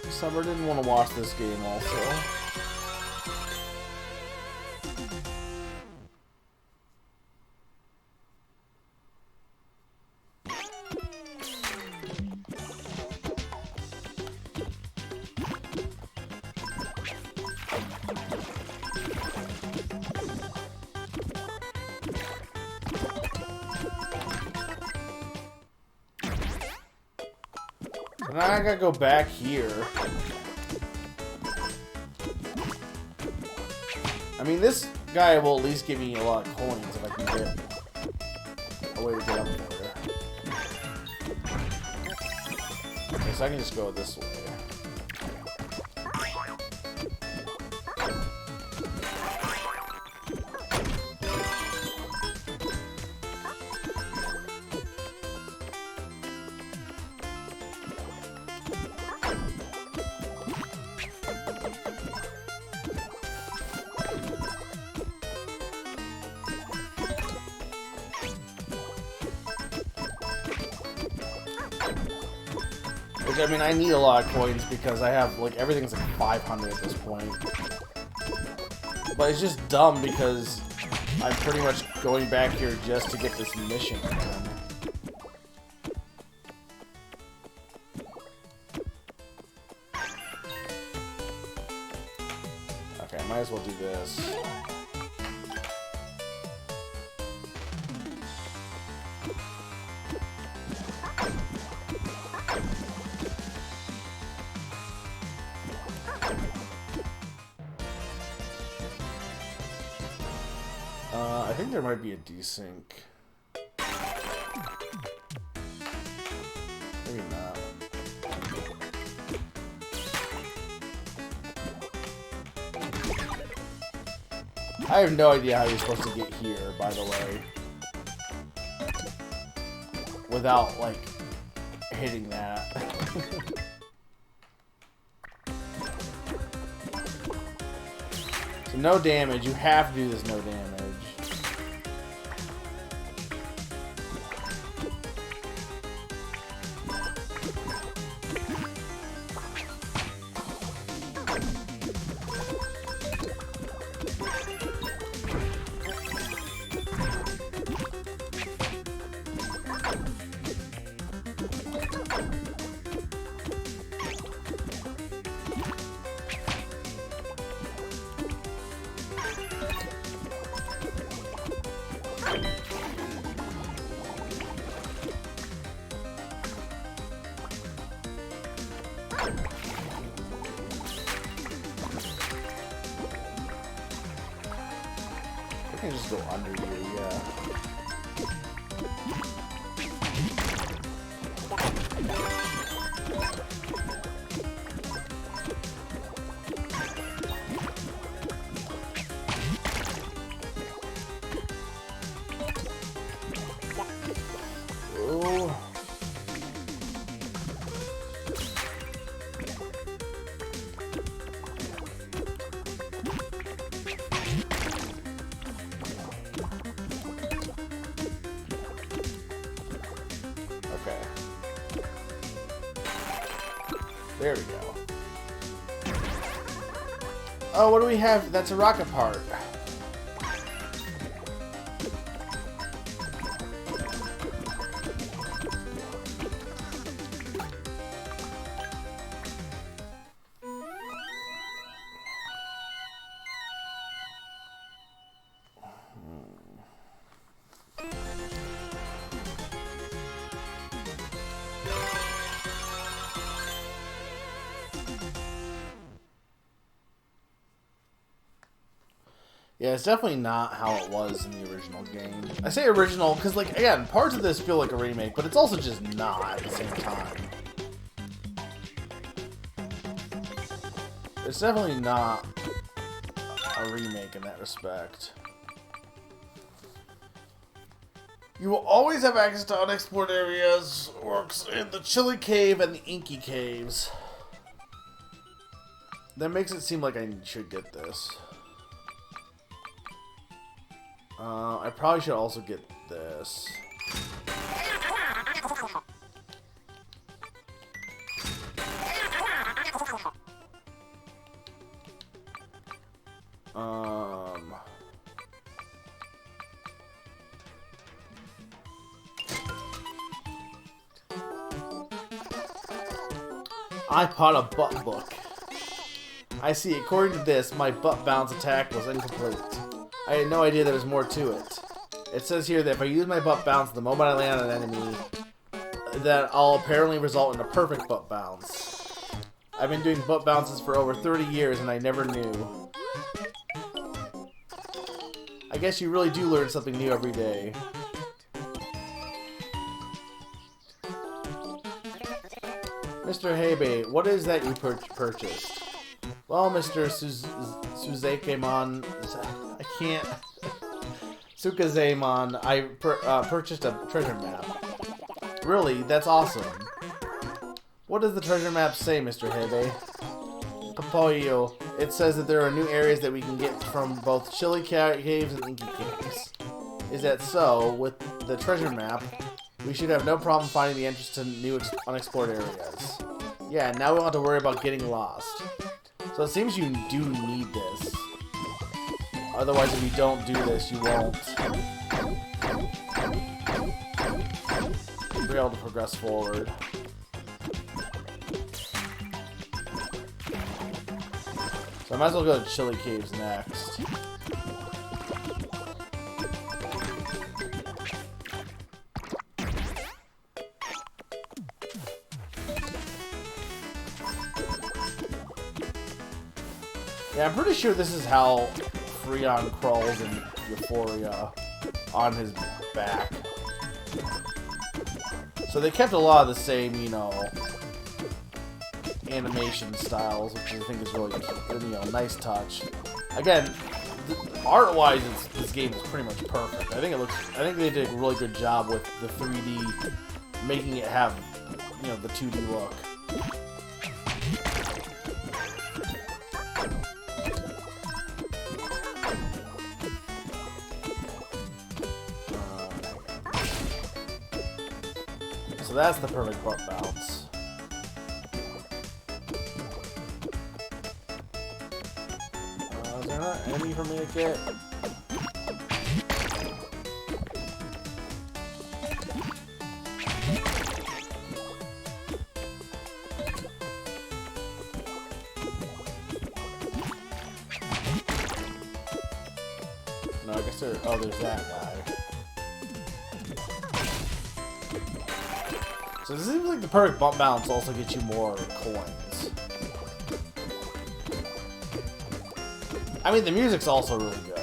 Summer didn't want to watch this game also. Now I gotta go back here. I mean, this guy will at least give me a lot of coins if I can get a way to get up there. Okay, so I can just go this way. I mean, I need a lot of coins because I have, like, everything's like 500 at this point. But it's just dumb because I'm pretty much going back here just to get this mission done. Okay, I might as well do this. I think there might be a desync. Maybe not. I have no idea how you're supposed to get here, by the way. Without, like, hitting that. So no damage. You have to do this no damage. can just go under you, yeah. Oh. Okay. There we go. Oh, what do we have? That's a rocket part. Yeah, it's definitely not how it was in the original game. I say original because, like, again, parts of this feel like a remake, but it's also just not at the same time. It's definitely not a remake in that respect. You will always have access to unexplored areas, works in the Chilly Cave and the Inky Caves. That makes it seem like I should get this. I probably should also get this. I bought a butt book. I see, according to this, my butt bounce attack was incomplete. I had no idea there was more to it. It says here that if I use my butt bounce the moment I land on an enemy, that I'll apparently result in a perfect butt bounce. I've been doing butt bounces for over 30 years and I never knew. I guess you really do learn something new every day. Mr. Heibe, what is that you purchased? Well, Mr. Suzekemon, I can't... Sukazemon, I purchased a treasure map. Really? That's awesome. What does the treasure map say, Mr. Heibe? Papoyo, it says that there are new areas that we can get from both Chilly Caves and Inky Caves. Is that so? With the treasure map, we should have no problem finding the entrance to new unexplored areas. Yeah, now we don't have to worry about getting lost. So it seems you do need this. Otherwise, if you don't do this, you won't be able to progress forward. So I might as well go to Chilly Caves next. Yeah, I'm pretty sure this is how Freon crawls in Ufouria on his back. So they kept a lot of the same, you know, animation styles, which I think is really, you know, nice touch. Again, art-wise, this game is pretty much perfect. I think they did a really good job with the 3D, making it have, you know, the 2D look. So that's the perfect butt bounce. Is there not an enemy for me to get? No, I guess there. Oh, there's that guy. So this seems like the perfect bump bounce also gets you more coins. I mean, the music's also really good.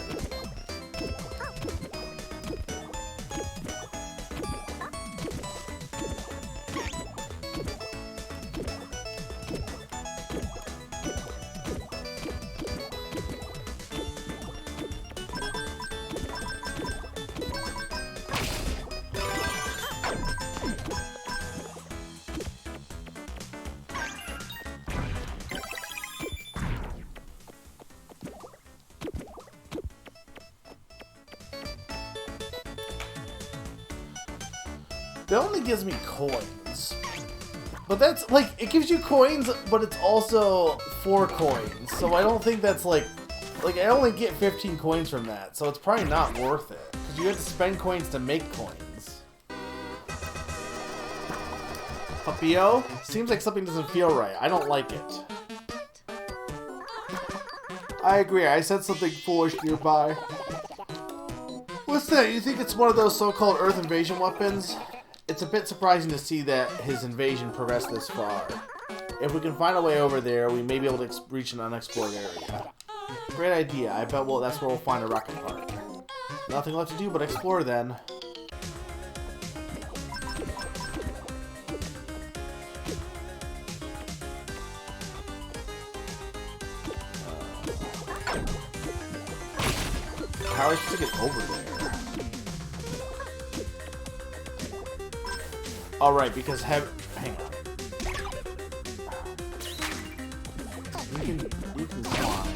That only gives me coins. But that's, like, it gives you coins, but it's also 4 coins. So I don't think that's, like, I only get 15 coins from that. So it's probably not worth it. Because you have to spend coins to make coins. Puppyo? Seems like something doesn't feel right. I don't like it. I agree. I said something foolish nearby. What's that? You think it's one of those so-called Earth invasion weapons? It's a bit surprising to see that his invasion progressed this far. If we can find a way over there, we may be able to reach an unexplored area. Great idea. I bet that's where we'll find a rocket park. Nothing left to do but explore then. How are we supposed to get over there? Alright, because hang on. You can climb.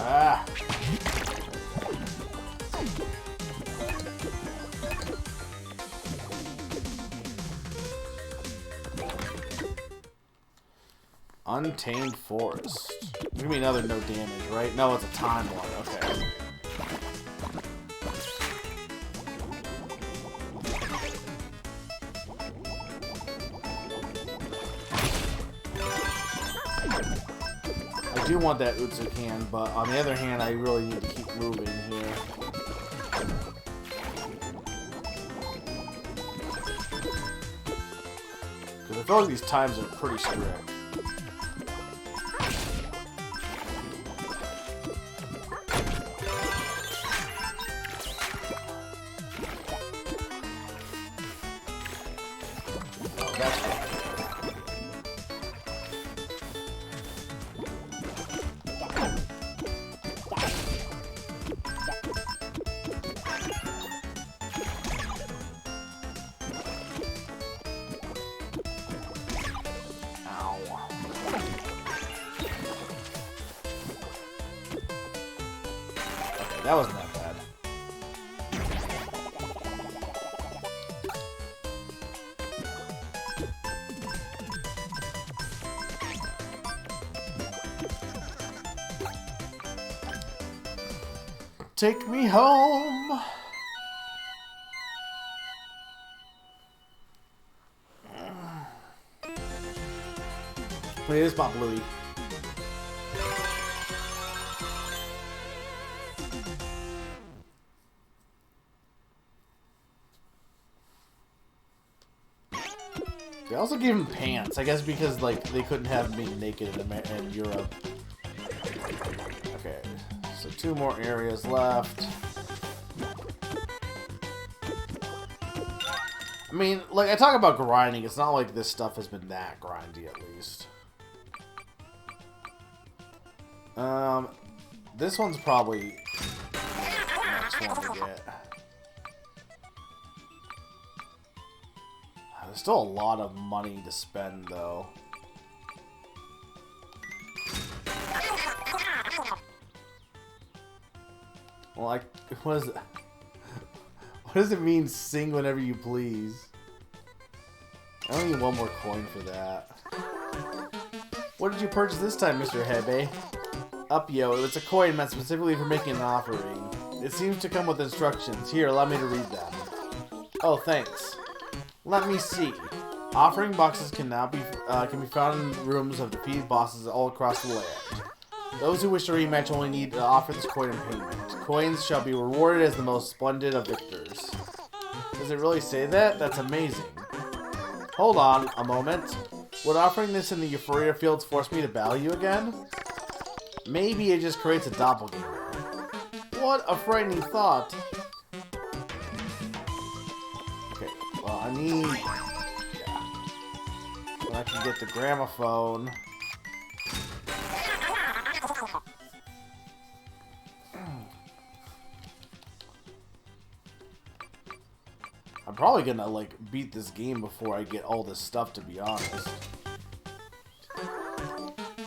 Ah. Untamed Forest. Give me another no damage, right? No, it's a time one. Okay. I do want that Utsukan, but on the other hand, I really need to keep moving here. Because I feel like these times are pretty strict. Oh, that's right. That wasn't that bad. Take me home. Wait, it is Bob Louie. They also gave him pants, I guess because like they couldn't have me naked in Europe. Okay, so 2 more areas left. I mean, like I talk about grinding, it's not like this stuff has been that grindy at least. This one's probably the next one to get. There's still a lot of money to spend, though. Well, like, what is it? What does it mean, sing whenever you please? I only need 1 more coin for that. What did you purchase this time, Mr. Hebe? Up, yo. It's a coin meant specifically for making an offering. It seems to come with instructions. Here, allow me to read them. Oh, thanks. Let me see. Offering boxes can now be found in rooms of defeated bosses all across the land. Those who wish to rematch only need to offer this coin in payment. Coins shall be rewarded as the most splendid of victors. Does it really say that? That's amazing. Hold on a moment. Would offering this in the Ufouria fields force me to battle you again? Maybe it just creates a doppelganger. What a frightening thought. Okay, well, I need... Yeah. When I can get the gramophone... I'm probably gonna, like, beat this game before I get all this stuff, to be honest.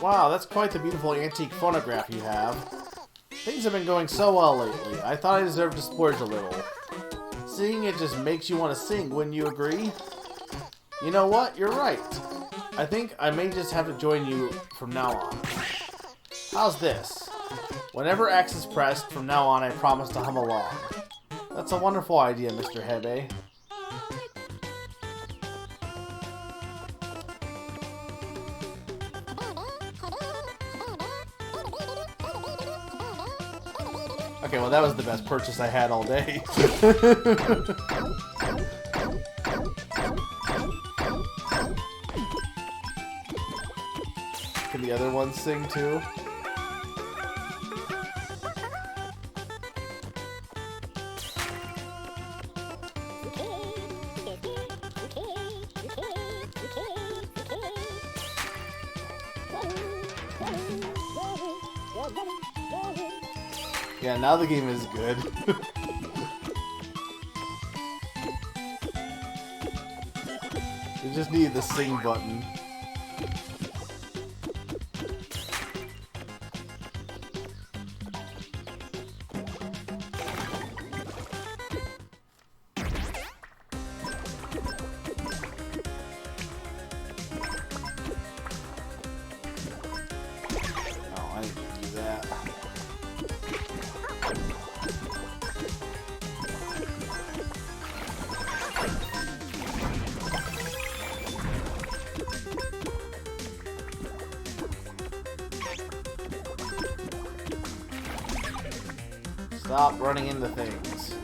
Wow, that's quite the beautiful antique phonograph you have. Things have been going so well lately. I thought I deserved to splurge a little. Seeing it just makes you want to sing, wouldn't you agree? You know what? You're right. I think I may just have to join you from now on. How's this? Whenever X is pressed, from now on I promise to hum along. That's a wonderful idea, Mr. Hebe. Okay, well that was the best purchase I had all day. Can the other ones sing too? Yeah, now the game is good. You just need the sing button. Oh, I didn't do that. Stop running into things.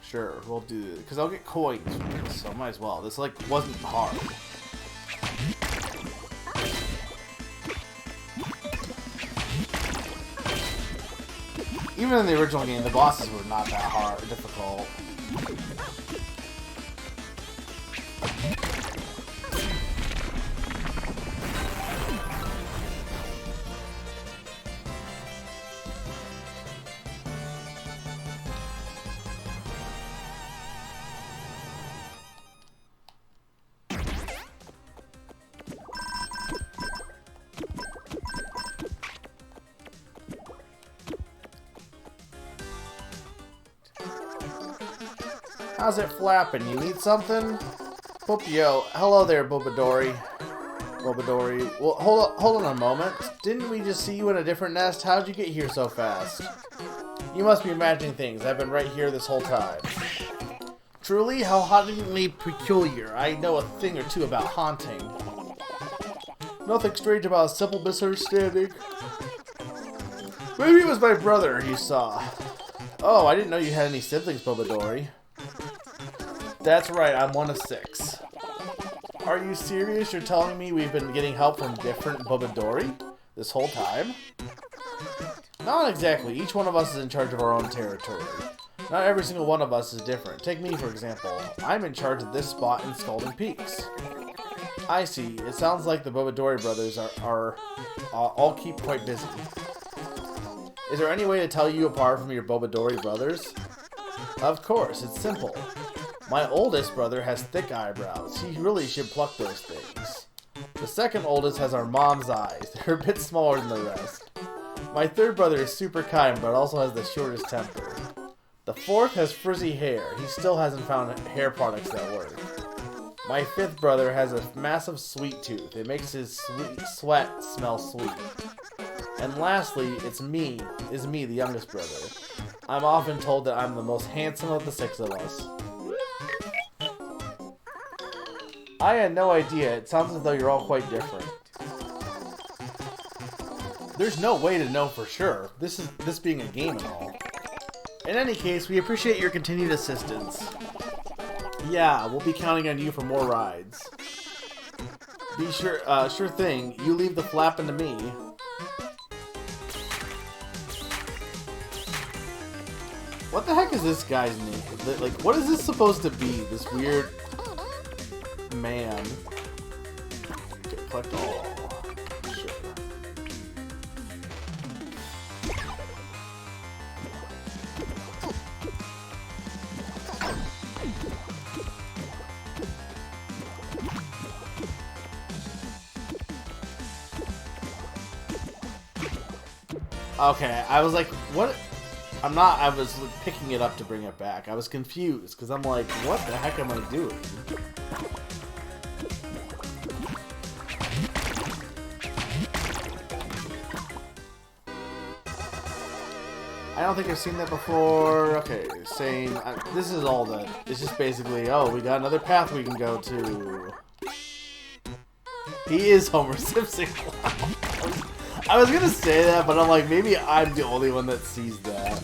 Sure, we'll do it. Because I'll get coins from this, so might as well. This, like, wasn't hard. Even in the original game, the bosses were not that hard, difficult. How's it flapping? You need something? Yo, hello there, Bobadori. Well, hold on a moment. Didn't we just see you in a different nest? How'd you get here so fast? You must be imagining things. I've been right here this whole time. Truly? How hauntingly peculiar. I know a thing or two about haunting. Nothing strange about a simple misunderstanding. Maybe it was my brother you saw. Oh, I didn't know you had any siblings, Bobadori. That's right, I'm one of 6. Are you serious? You're telling me we've been getting help from different Bobadori this whole time? Not exactly. Each one of us is in charge of our own territory. Not every single one of us is different. Take me, for example. I'm in charge of this spot in Scalding Peaks. I see. It sounds like the Bobadori brothers are all keep quite busy. Is there any way to tell you apart from your Bobadori brothers? Of course, it's simple. My oldest brother has thick eyebrows. He really should pluck those things. The second oldest has our mom's eyes. They're a bit smaller than the rest. My third brother is super kind, but also has the shortest temper. The fourth has frizzy hair. He still hasn't found hair products that work. My fifth brother has a massive sweet tooth. It makes his sweat smell sweet. And lastly, it's me, the youngest brother. I'm often told that I'm the most handsome of the six of us. I had no idea. It sounds as though you're all quite different. There's no way to know for sure, this being a game and all. In any case, we appreciate your continued assistance. Yeah, we'll be counting on you for more rides. Be sure, sure thing, you leave the flapping to me. What the heck is this guy's name? Like, what is this supposed to be? This weird man. Okay, collect all. Sure. Okay, I was like, what? I was picking it up to bring it back. I was confused, because I'm like, what the heck am I doing? I don't think I've seen that before. Okay, same. This is all that. It's just basically, oh, we got another path we can go to. He is Homer Simpson. I was gonna say that, but I'm like, maybe I'm the only one that sees that.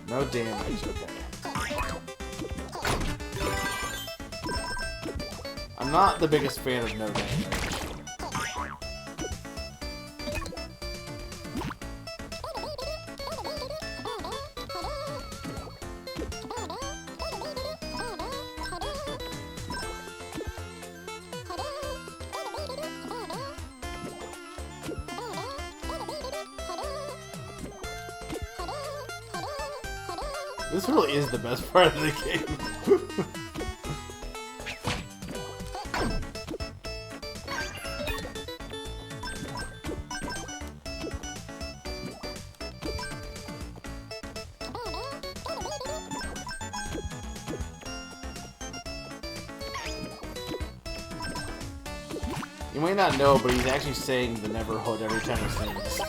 No damage, okay. I'm not the biggest fan of no damage. This really is the best part of the game. You might not know, but he's actually saying the Neverhood every time he sings.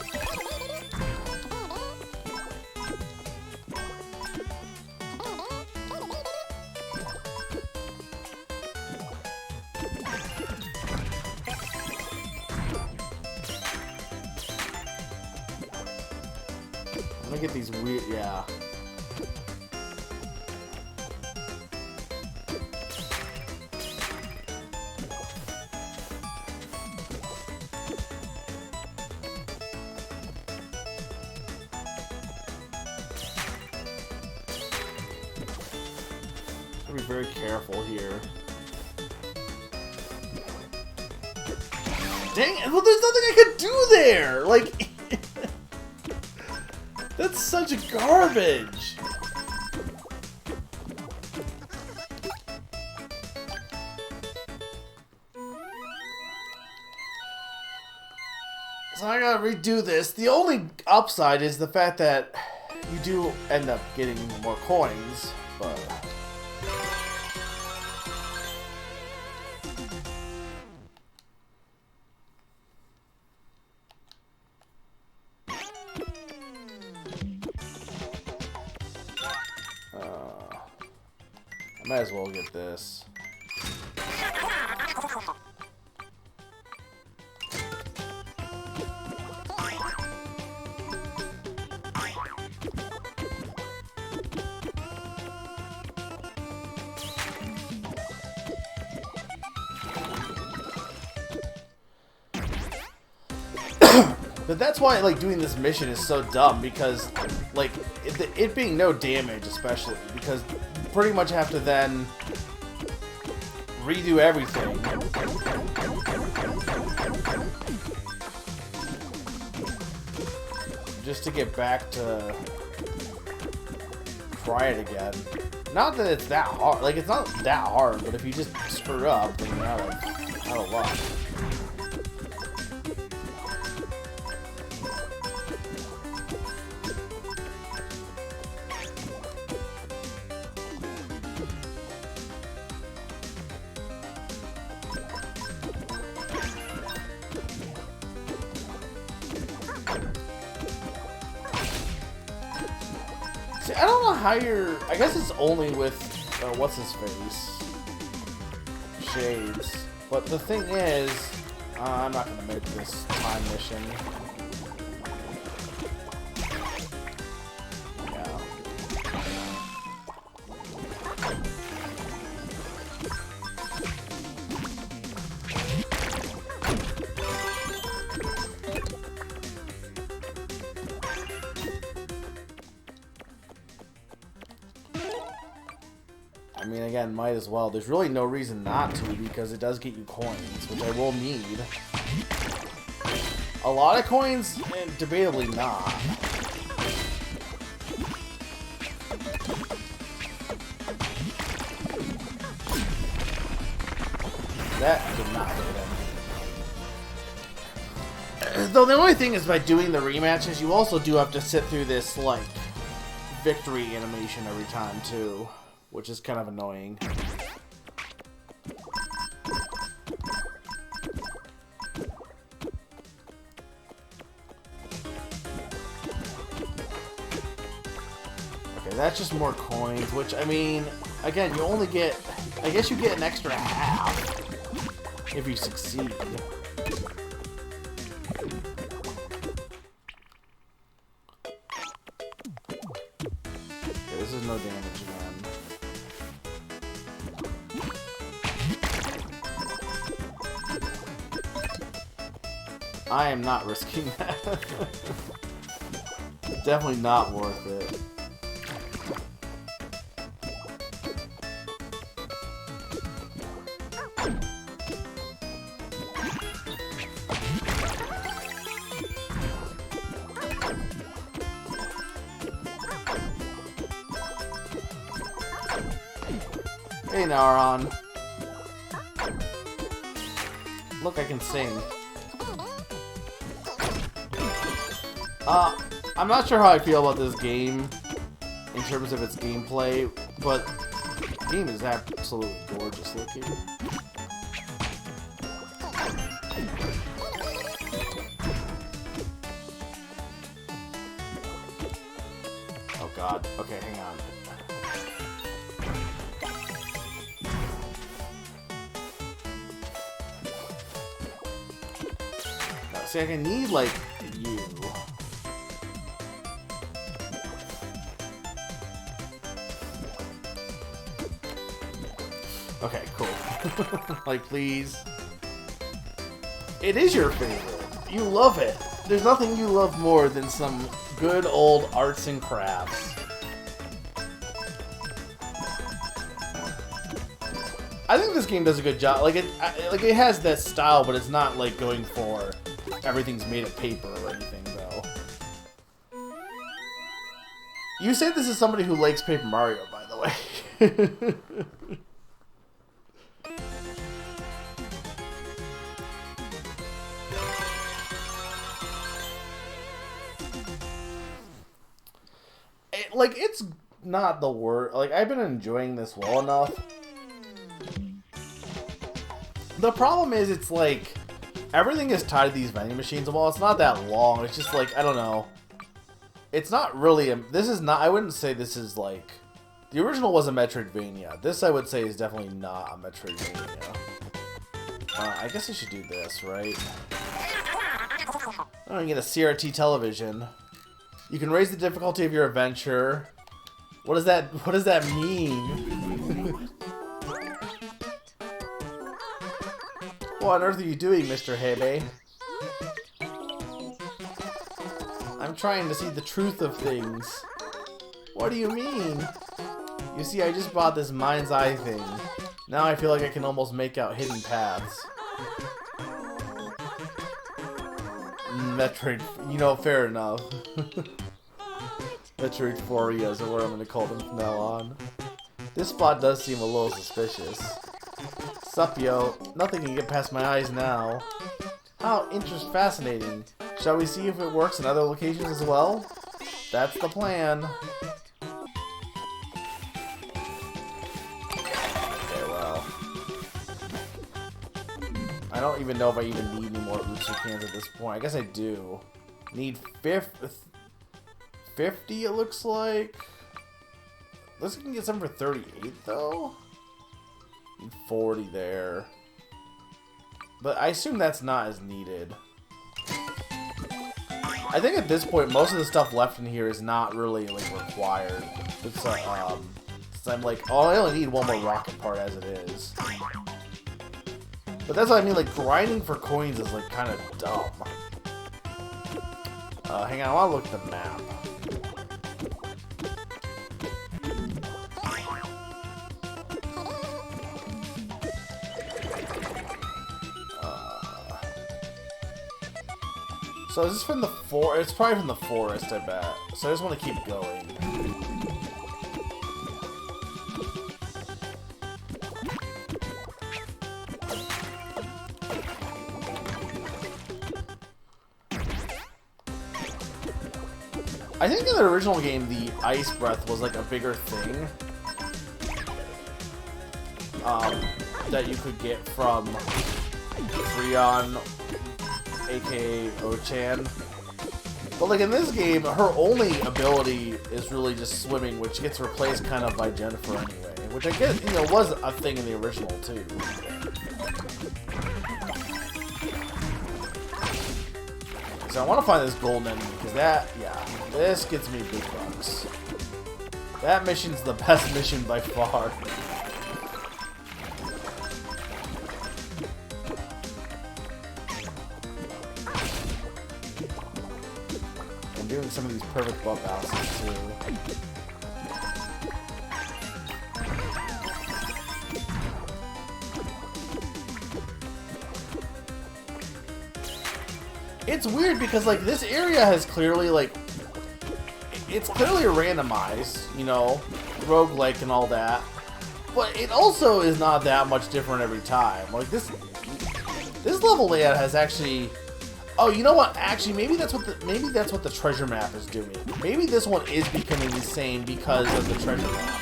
I'm gonna get these weird, yeah. Be very careful here. Dang it! Well, there's nothing I could do there! Like, that's such garbage! So I gotta redo this. The only upside is the fact that you do end up getting more coins, but... I might as well get this. But that's why, like, doing this mission is so dumb, because, like, it being no damage, especially, because you pretty much have to then redo everything. Just to get back to try it again. Not that it's that hard. Like, it's not that hard, but if you just screw up, then you're out of luck. See, I don't know how you're... I guess it's only with... what's his face? Shades. But the thing is... I'm not going to make this time mission. Yeah. I mean, again, might as well. There's really no reason not to, because it does get you coins, which I will need. A lot of coins? Debatably not. That did not hit him. Though the only thing is, by doing the rematches, you also do have to sit through this, like, victory animation every time, too. Which is kind of annoying. Okay, that's just more coins, which, I mean, again, you only get... I guess you get an extra half if you succeed. Okay, this is no damage again. I am not risking that. Definitely not worth it. Hey, Naron. Look, I can sing. I'm not sure how I feel about this game in terms of its gameplay, but the game is absolutely gorgeous looking. Oh god. Okay, hang on. No, see, I need, like, you. Okay, cool. Like, please. It is your favorite. You love it. There's nothing you love more than some good old arts and crafts. I think this game does a good job. Like it has that style, but it's not like going for everything's made of paper or anything, though. You say this is somebody who likes Paper Mario, by the way. Like, it's not the worst. Like, I've been enjoying this well enough. The problem is, it's like, everything is tied to these vending machines. Well, it's not that long. It's just like, I don't know. It's not really this is not, I wouldn't say this is like, the original was a Metroidvania. This, I would say, is definitely not a Metroidvania. I guess I should do this, right? I'm gonna get a CRT television. You can raise the difficulty of your adventure. What does that mean? What on earth are you doing, Mr. Hebe? I'm trying to see the truth of things. What do you mean? You see, I just bought this mind's eye thing. Now I feel like I can almost make out hidden paths. Metroid, you know, fair enough. Metroid Ufouria is what I'm going to call them from now on. This spot does seem a little suspicious. Sup, yo. Nothing can get past my eyes now. How fascinating. Shall we see if it works in other locations as well? That's the plan. Okay, well. I don't even know if I even need any more Utsu cans at this point. I guess I do. Need 50, it looks like. This can get some for 38, though. Need 40 there. But I assume that's not as needed. I think at this point, most of the stuff left in here is not really, like, required. It's, so I'm like, oh, I only need one more rocket part as it is. But that's what I mean, like, grinding for coins is, like, kind of dumb. Hang on, I want to look at the map. So is this from the forest? It's probably from the forest, I bet. So I just want to keep going. I think in the original game, the ice breath was like a bigger thing that you could get from Freon, aka Ochan. But like in this game, her only ability is really just swimming, which gets replaced kind of by Jennifer anyway. Which I guess, you know, was a thing in the original too. So I want to find this golden enemy, because that, yeah, this gets me big bucks. That mission's the best mission by far. I'm doing some of these perfect buff bounces too. It's weird because, like, this area has clearly, like, it's clearly randomized, you know, roguelike and all that, but it also is not that much different every time. Like, this level layout has actually, oh, you know what, actually, maybe that's what the treasure map is doing. Maybe this one is becoming insane because of the treasure map.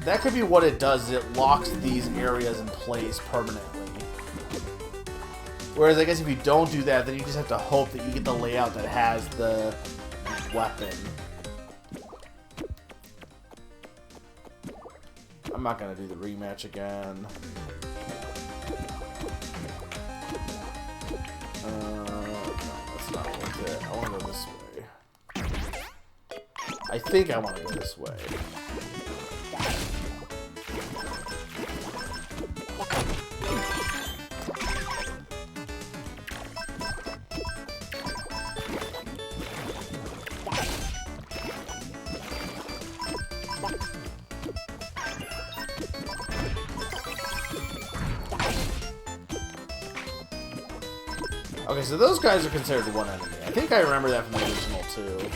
That could be what it does, it locks these areas in place permanently. Whereas I guess if you don't do that, then you just have to hope that you get the layout that has the weapon. I'm not gonna do the rematch again. No, that's not worth it. I wanna go this way. I think I wanna go this way. Okay, so those guys are considered one enemy. I think I remember that from the original, too.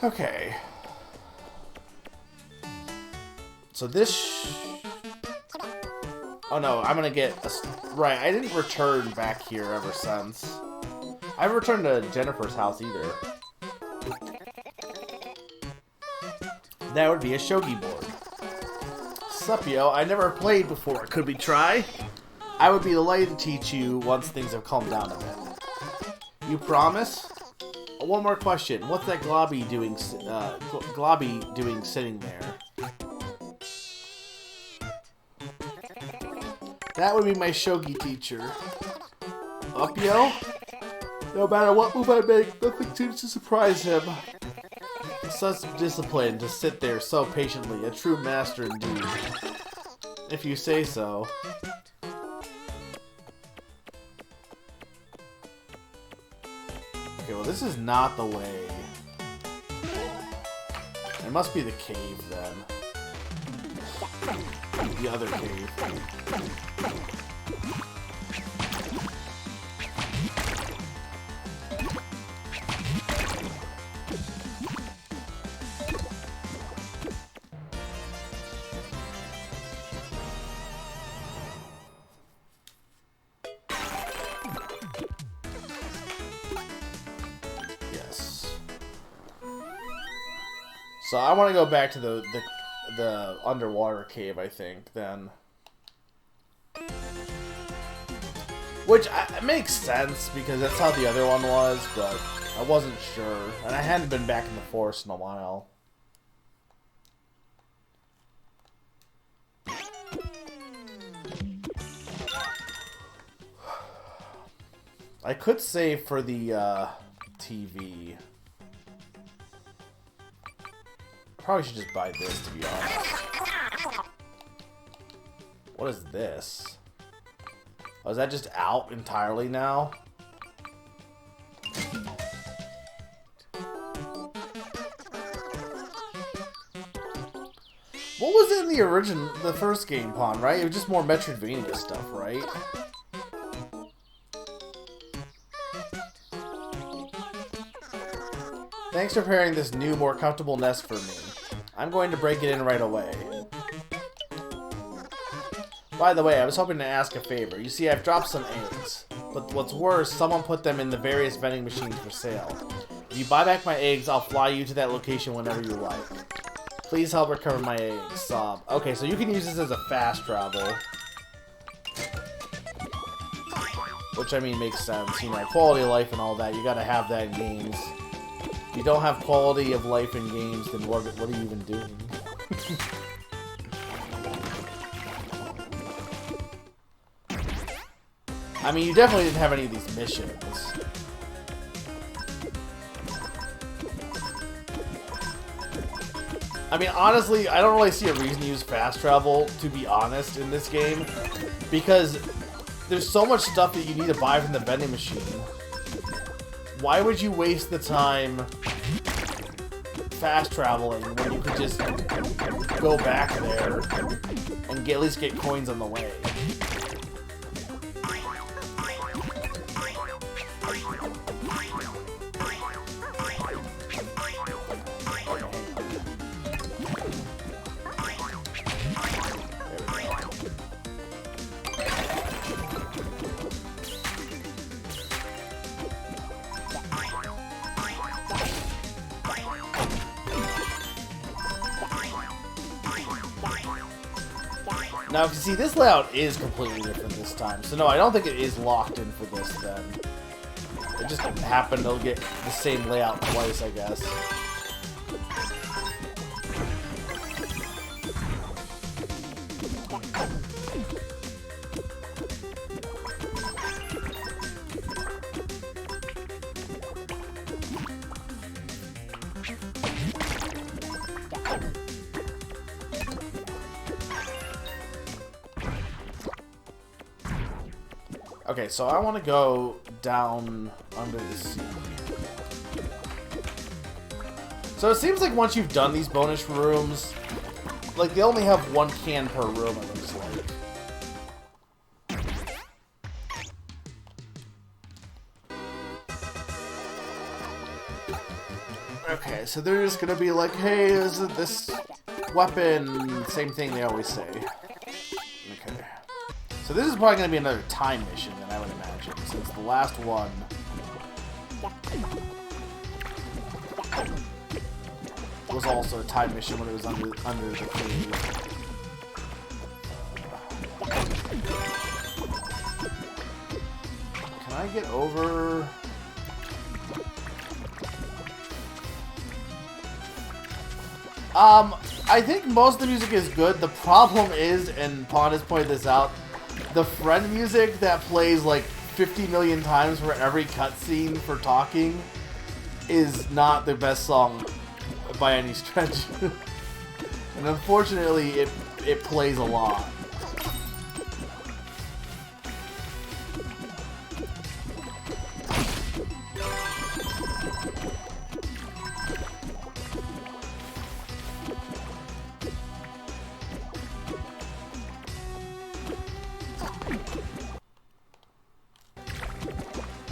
Okay. So this... Oh no, I'm gonna get... Right, I didn't return back here ever since. I haven't returned to Jennifer's house either. That would be a shogi board. Sup, yo, I never played before. Could we try? I would be delighted to teach you once things have calmed down a bit. You promise? One more question. What's that Globby doing sitting there? That would be my shogi teacher. Up, yo? No matter what move I make, nothing seems to surprise him. such discipline to sit there so patiently. A true master indeed. If you say so. Okay, well this is not the way. It must be the cave then. The other cave. So I want to go back to the underwater cave, I think, then. Which makes sense, because that's how the other one was, but I wasn't sure. And I hadn't been back in the forest in a while. I could save for the TV. Probably should just buy this, to be honest. What is this? Oh, is that just out entirely now? What was in the first game, Pon, right? It was just more Metroidvania stuff, right? Thanks for preparing this new, more comfortable nest for me. I'm going to break it in right away. By the way, I was hoping to ask a favor. You see, I've dropped some eggs. But what's worse, someone put them in the various vending machines for sale. If you buy back my eggs, I'll fly you to that location whenever you like. Please help recover my eggs. Sob. Okay, so you can use this as a fast travel. Which, I mean, makes sense. You know, quality of life and all that. You gotta have that in games. If you don't have quality of life in games, then what are you even doing? I mean, you definitely didn't have any of these missions. I mean, honestly, I don't really see a reason to use fast travel, to be honest, in this game. Because there's so much stuff that you need to buy from the vending machine. Why would you waste the time fast traveling when you could just go back there and at least get coins on the way? Now, you see, this layout is completely different this time. So, no, I don't think it is locked in for this, then. It just happened to get the same layout twice, I guess. Okay, so I want to go down under the sea. So it seems like once you've done these bonus rooms, like they only have one can per room, it looks like. Okay, so they're just gonna be like, hey, isn't this weapon? Same thing they always say. Okay. So this is probably going to be another time mission, then I would imagine, since the last one was also a time mission when it was under the cave. Can I get over? I think most of the music is good. The problem is, and Pon has pointed this out, the friend music that plays like 50 million times for every cutscene for talking is not the best song by any stretch. And unfortunately, it plays a lot.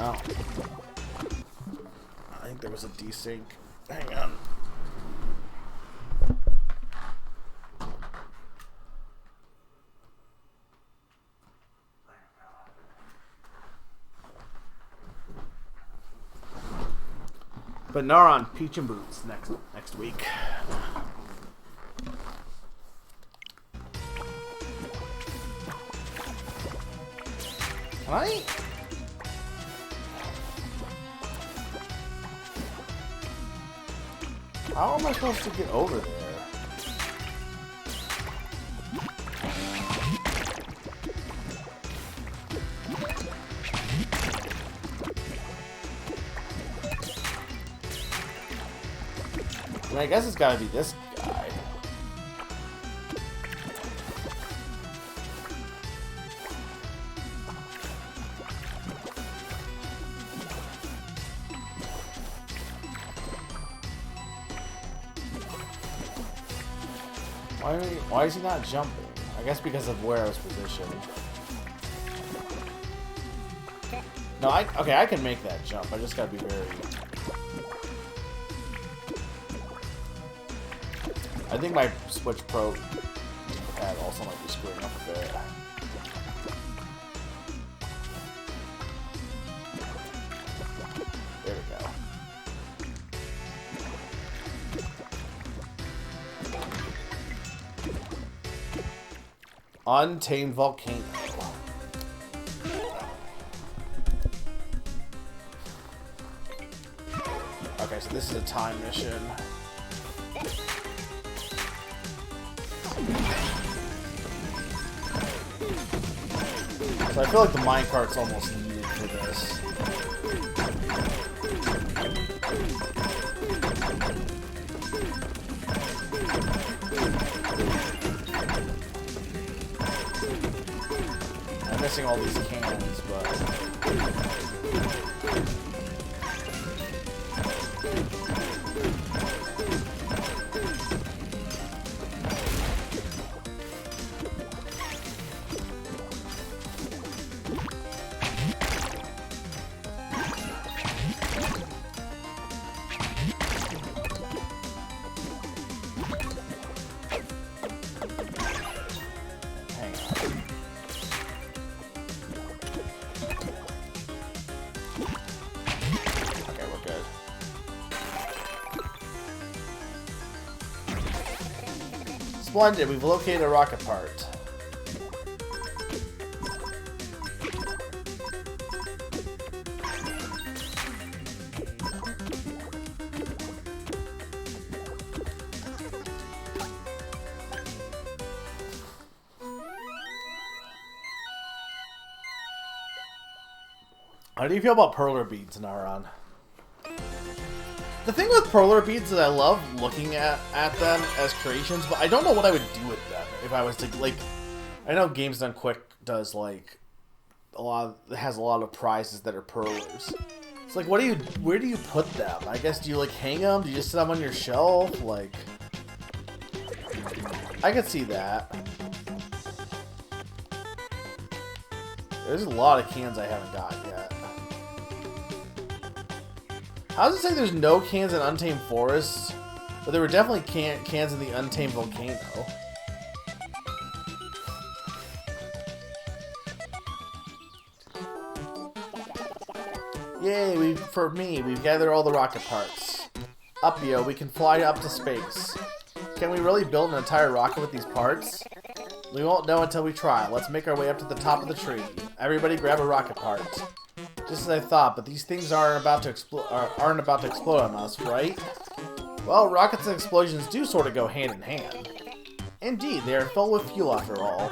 Oh. I think there was a desync. Hang on. But Nara on Peach and Boots next week. Can I? How am I supposed to get over there? I mean, I guess it's gotta be this guy. Why is he not jumping? I guess because of where I was positioned. No, okay, I can make that jump. I just gotta be very... I think my Switch Pro pad also might be screwing up a bit. There we go. Untamed Volcano. Okay, so this is a time mission. So I feel like the minecart's almost needed for this. I'm missing all these cannons, but... Splendid, we've located a rocket part. How do you feel about perler beads, Naran? The thing with perler beads is I love looking at them as creations, but I don't know what I would do with them if I was to, like... I know Games Done Quick does, like, has a lot of prizes that are perlers. It's like, where do you put them? I guess, do you, like, hang them? Do you just set them on your shelf? Like... I could see that. There's a lot of cans I haven't got yet. How does it say there's no cans in Untamed Forests? But there were definitely cans in the Untamed Volcano. Yay, we've gathered all the rocket parts. Up, yo, we can fly up to space. Can we really build an entire rocket with these parts? We won't know until we try. Let's make our way up to the top of the tree. Everybody grab a rocket part. Just as I thought, but these things aren't about to explode on us, right? Well, rockets and explosions do sort of go hand in hand. Indeed, they are filled with fuel after all.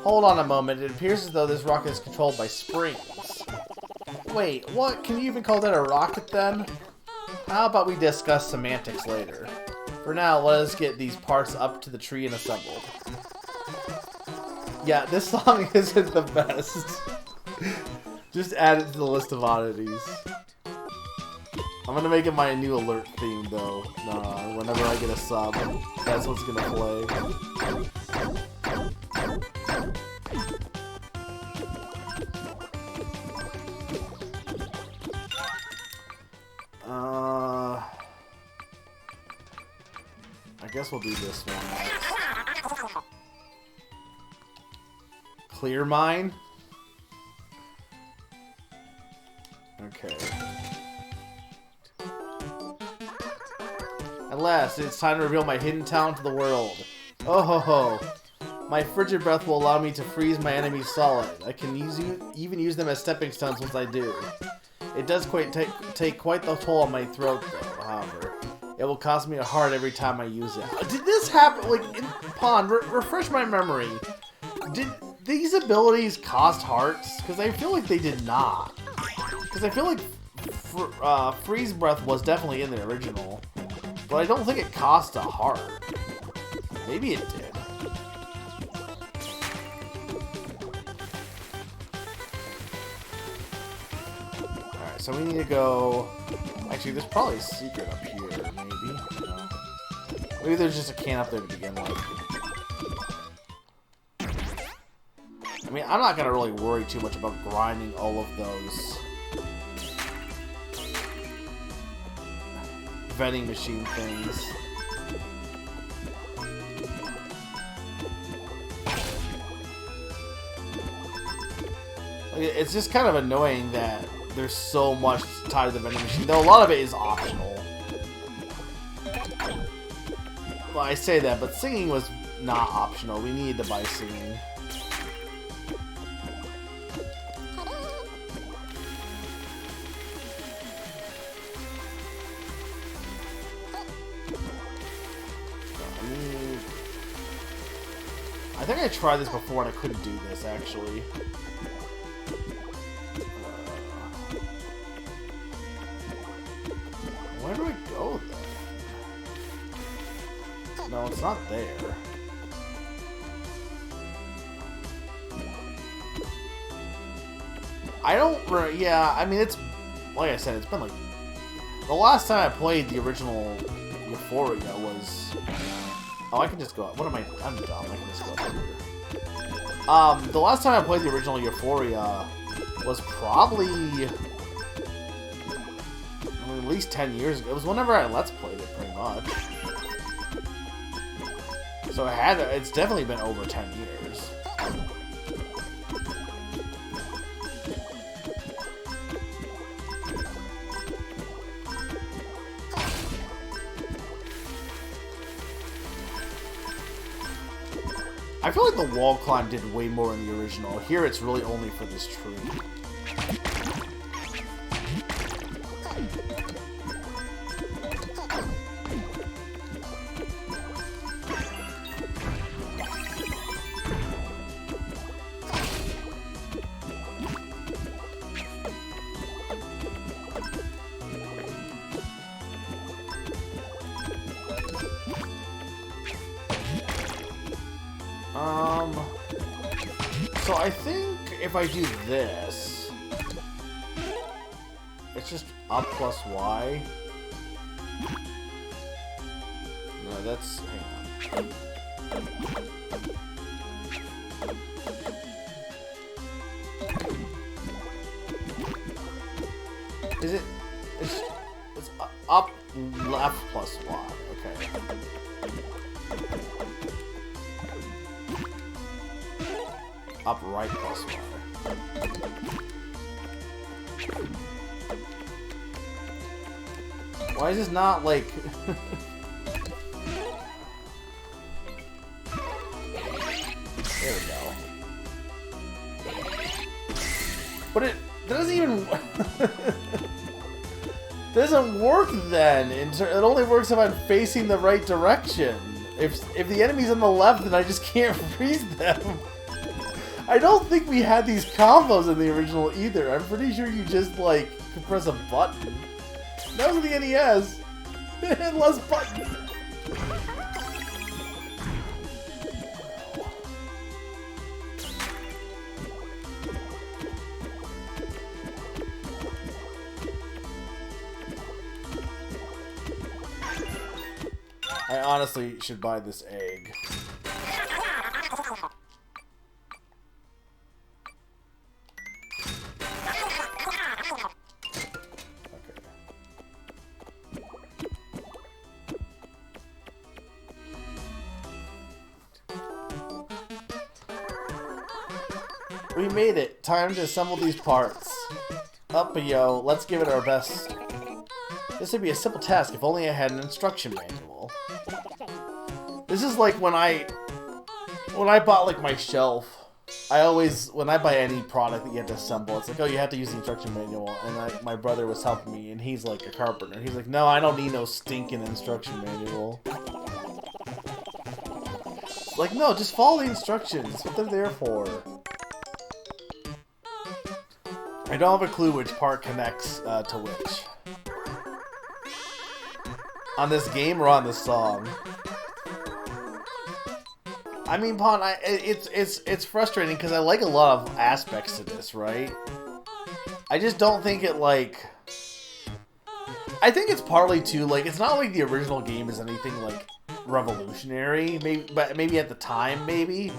Hold on a moment, it appears as though this rocket is controlled by springs. Wait, what? Can you even call that a rocket then? How about we discuss semantics later? For now, let us get these parts up to the tree and assembled. Yeah, this song isn't the best. Just add it to the list of oddities. I'm gonna make it my new alert theme, though. Nah, whenever I get a sub, that's what's gonna play. I guess we'll do this one next. Clear mine? Okay. At last, it's time to reveal my hidden talent to the world. Oh ho ho. My frigid breath will allow me to freeze my enemies solid. I can even use them as stepping stones once I do. It does take quite the toll on my throat, though, however. It will cost me a heart every time I use it. Did this happen, like, in Pond, refresh my memory. Did these abilities cost hearts? Because I feel like they did not. Because I feel like Freeze Breath was definitely in the original. But I don't think it cost a heart. Maybe it did. Alright, so we need to go... Actually, there's probably a secret up here, maybe. No. Maybe there's just a can up there to begin with. I mean, I'm not going to really worry too much about grinding all of those vending machine things. It's just kind of annoying that there's so much tied to the vending machine, though a lot of it is optional. Well, I say that, but singing was not optional. We needed to buy singing. I think I tried this before and I couldn't do this, actually. Where do I go, then? No, it's not there. I don't... Yeah, I mean, it's... Like I said, it's been like... The last time I played the original Ufouria was... Oh, I can just go up. What am I... I'm dumb. I can just go up here. The last time I played the original Ufouria was probably... I mean, at least 10 years ago. It was whenever I Let's Played it, pretty much. So it's definitely been over 10 years. I feel like the wall climb did way more in the original. Here it's really only for this tree. So I think if I do this, it's just up plus Y. No, that's... hang on. Is it... It's up left plus Y, okay. Up right plus Y. Why is this not like... There we go. But it doesn't even... doesn't work then. It only works if I'm facing the right direction. If the enemy's on the left, then I just can't freeze them. I don't think we had these combos in the original either. I'm pretty sure you just, like, could press a button. That was the NES. It had less buttons. I honestly should buy this egg. We made it. Time to assemble these parts. Up a yo, let's give it our best. This would be a simple task if only I had an instruction manual. This is like when I bought like my shelf. I always, when I buy any product that you have to assemble, it's like, oh, you have to use the instruction manual. And my brother was helping me, and he's like a carpenter. He's like, no, I don't need no stinking instruction manual. Like, no, just follow the instructions. That's what they're there for. I don't have a clue which part connects to which. On this game or on this song? I mean, Pon, it's frustrating because I like a lot of aspects to this, right? I just don't think it, like... I think it's partly, too, like, it's not like the original game is anything, like, revolutionary, maybe, but maybe at the time, maybe.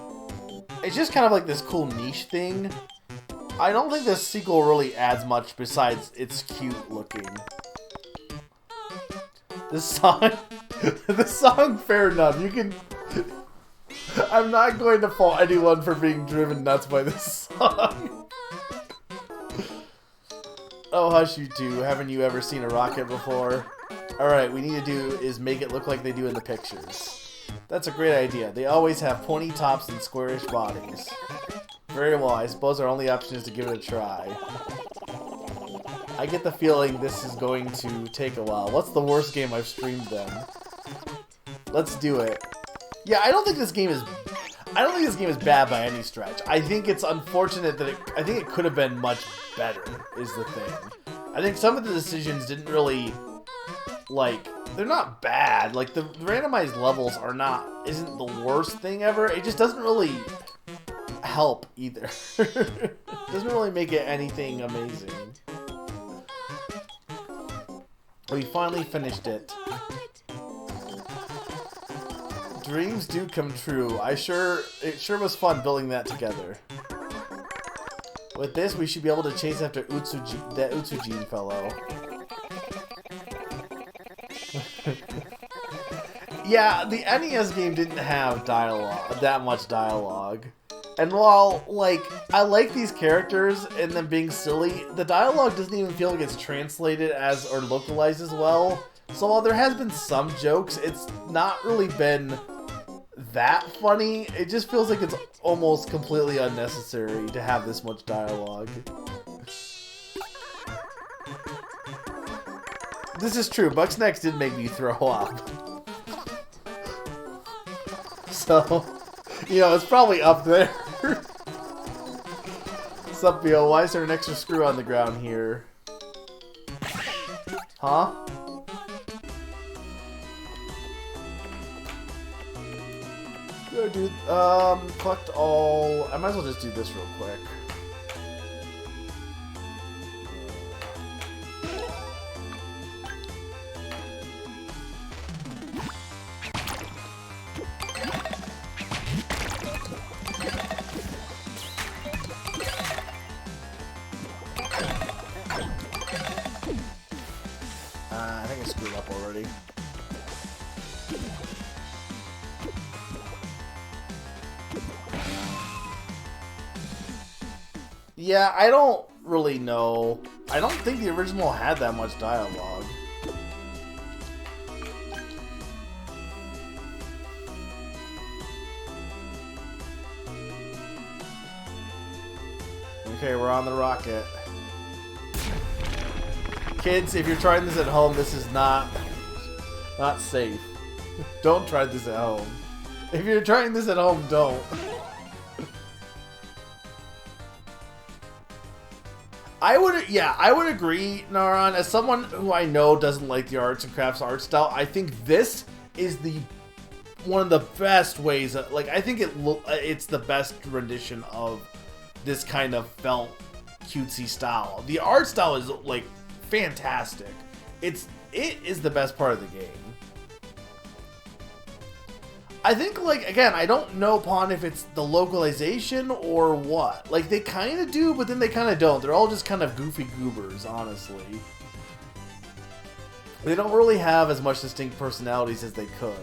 It's just kind of like this cool niche thing. I don't think this sequel really adds much besides it's cute looking. This song... this song, fair enough, you can... I'm not going to fault anyone for being driven nuts by this song. Oh, hush you two. Haven't you ever seen a rocket before? Alright, we need to do is make it look like they do in the pictures. That's a great idea. They always have pointy tops and squarish bodies. Very well, I suppose our only option is to give it a try. I get the feeling this is going to take a while. What's the worst game I've streamed then? Let's do it. Yeah, I don't think this game is bad by any stretch. I think it's unfortunate that I think it could have been much better, is the thing. I think some of the decisions didn't really, like, they're not bad. Like, the randomized levels isn't the worst thing ever. It just doesn't really help either. It doesn't really make it anything amazing. We finally finished it. Dreams do come true. It sure was fun building that together. With this, we should be able to chase after that Utsujin fellow. Yeah, the NES game didn't have that much dialogue. And while, like, I like these characters and them being silly, the dialogue doesn't even feel like it's translated or localized as well. So while there has been some jokes, it's not really been that funny. It just feels like it's almost completely unnecessary to have this much dialogue. This is true. Bugsnax did make me throw up. So, you know, it's probably up there. What's up, Bill? Why is there an extra screw on the ground here? Huh? Good, dude. Collect all... I might as well just do this real quick. I think I screwed up already. Yeah, I don't really know. I don't think the original had that much dialogue. Okay, we're on the rocket. Kids, if you're trying this at home, this is not safe. Don't try this at home. If you're trying this at home, don't. I would agree, Naran. As someone who I know doesn't like the arts and crafts art style, I think this is one of the best ways. Like, I think it's the best rendition of this kind of felt cutesy style. The art style is like fantastic. It is the best part of the game. I think, like, again, I don't know upon if it's the localization or what. Like, they kind of do, but then they kind of don't. They're all just kind of goofy goobers, honestly. They don't really have as much distinct personalities as they could.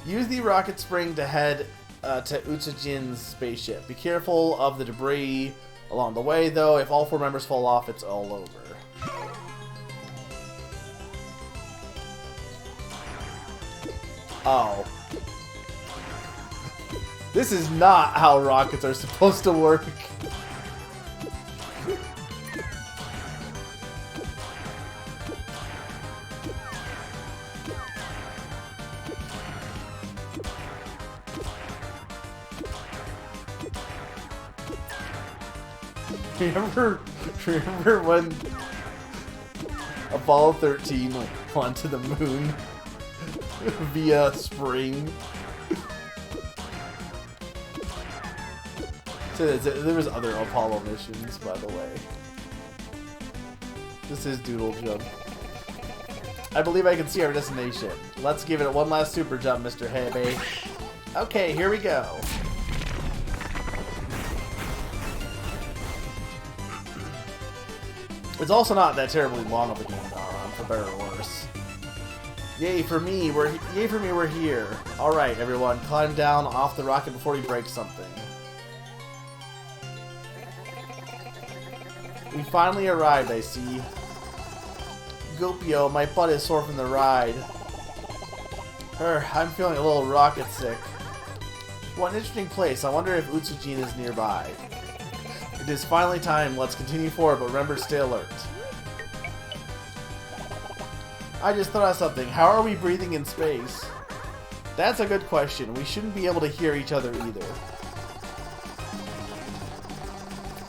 Use the rocket spring to head to Utsujin's spaceship. Be careful of the debris along the way, though. If all 4 members fall off, it's all over. Oh. This is not how rockets are supposed to work. Remember when Apollo 13 went to the moon via spring? So there was other Apollo missions, by the way. This is Doodle Jump. I believe I can see our destination. Let's give it one last super jump, Mr. Hebe. Okay, here we go. It's also not that terribly long of a game, for better or worse. Yay for me, we're here. All right, everyone, climb down off the rocket before we break something. We finally arrived, I see. Gopio, my butt is sore from the ride. I'm feeling a little rocket sick. What an interesting place. I wonder if Utsujin is nearby. It is finally time. Let's continue forward, but remember to stay alert. I just thought of something. How are we breathing in space? That's a good question. We shouldn't be able to hear each other either.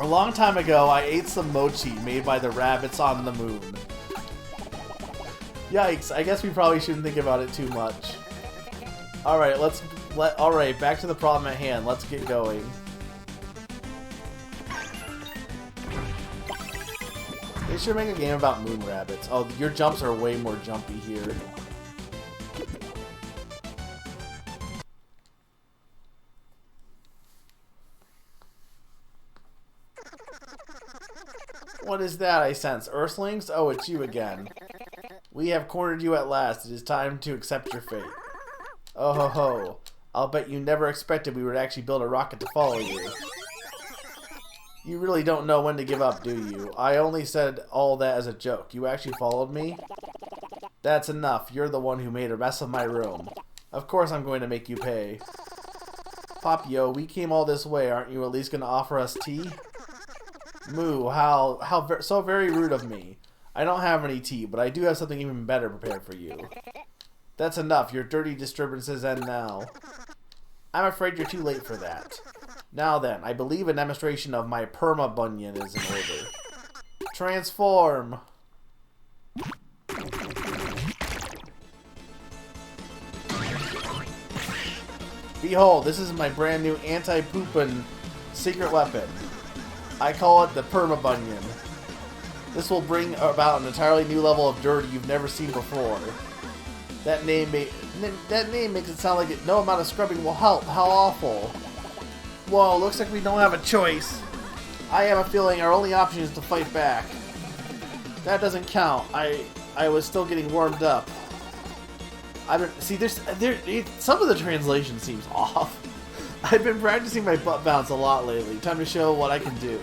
A long time ago, I ate some mochi made by the rabbits on the moon. Yikes, I guess we probably shouldn't think about it too much. Alright, alright, back to the problem at hand. Let's get going. They should make a game about moon rabbits. Oh, your jumps are way more jumpy here. What is that I sense? Earthlings? Oh, it's you again. We have cornered you at last. It is time to accept your fate. Oh ho ho. I'll bet you never expected we would actually build a rocket to follow you. You really don't know when to give up, do you? I only said all that as a joke. You actually followed me? That's enough. You're the one who made a mess of my room. Of course I'm going to make you pay. Papio, we came all this way. Aren't you at least going to offer us tea? Moo, so very rude of me. I don't have any tea, but I do have something even better prepared for you. That's enough. Your dirty disturbances end now. I'm afraid you're too late for that. Now then, I believe a demonstration of my perma-bunion is in order. Transform! Behold, this is my brand new anti-poopin' secret weapon. I call it the perma-bunion. This will bring about an entirely new level of dirty you've never seen before. That name makes it sound like no amount of scrubbing will help. How awful. Whoa, looks like we don't have a choice. I have a feeling our only option is to fight back. That doesn't count. I was still getting warmed up. Some of the translation seems off. I've been practicing my butt bounce a lot lately. Time to show what I can do.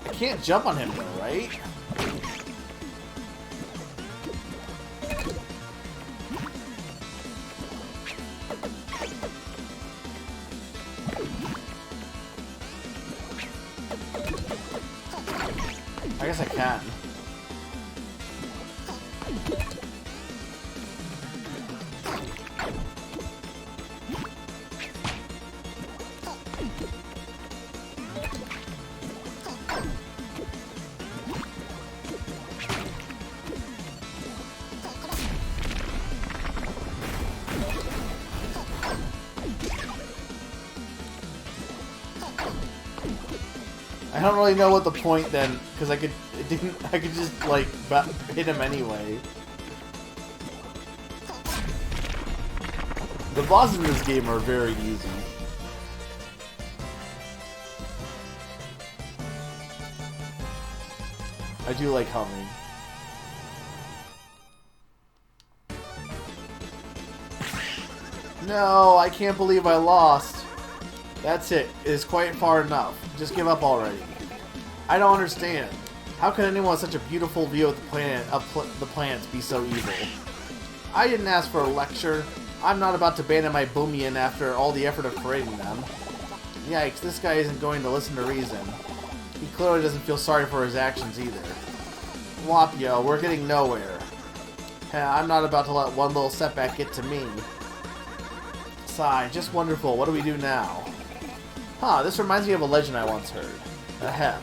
I can't jump on him though, right? I guess I can. I don't really know what the point then, because I could just like hit him anyway. The bosses in this game are very easy. I do like humming. No, I can't believe I lost. That's it. It's quite far enough. Just give up already. I don't understand. How can anyone with such a beautiful view of the planet, the planets, be so evil? I didn't ask for a lecture. I'm not about to abandon my Boomian after all the effort of creating them. Yikes, this guy isn't going to listen to reason. He clearly doesn't feel sorry for his actions either. Wapyo, we're getting nowhere. I'm not about to let one little setback get to me. Sigh, just wonderful. What do we do now? Huh, this reminds me of a legend I once heard. Ahem.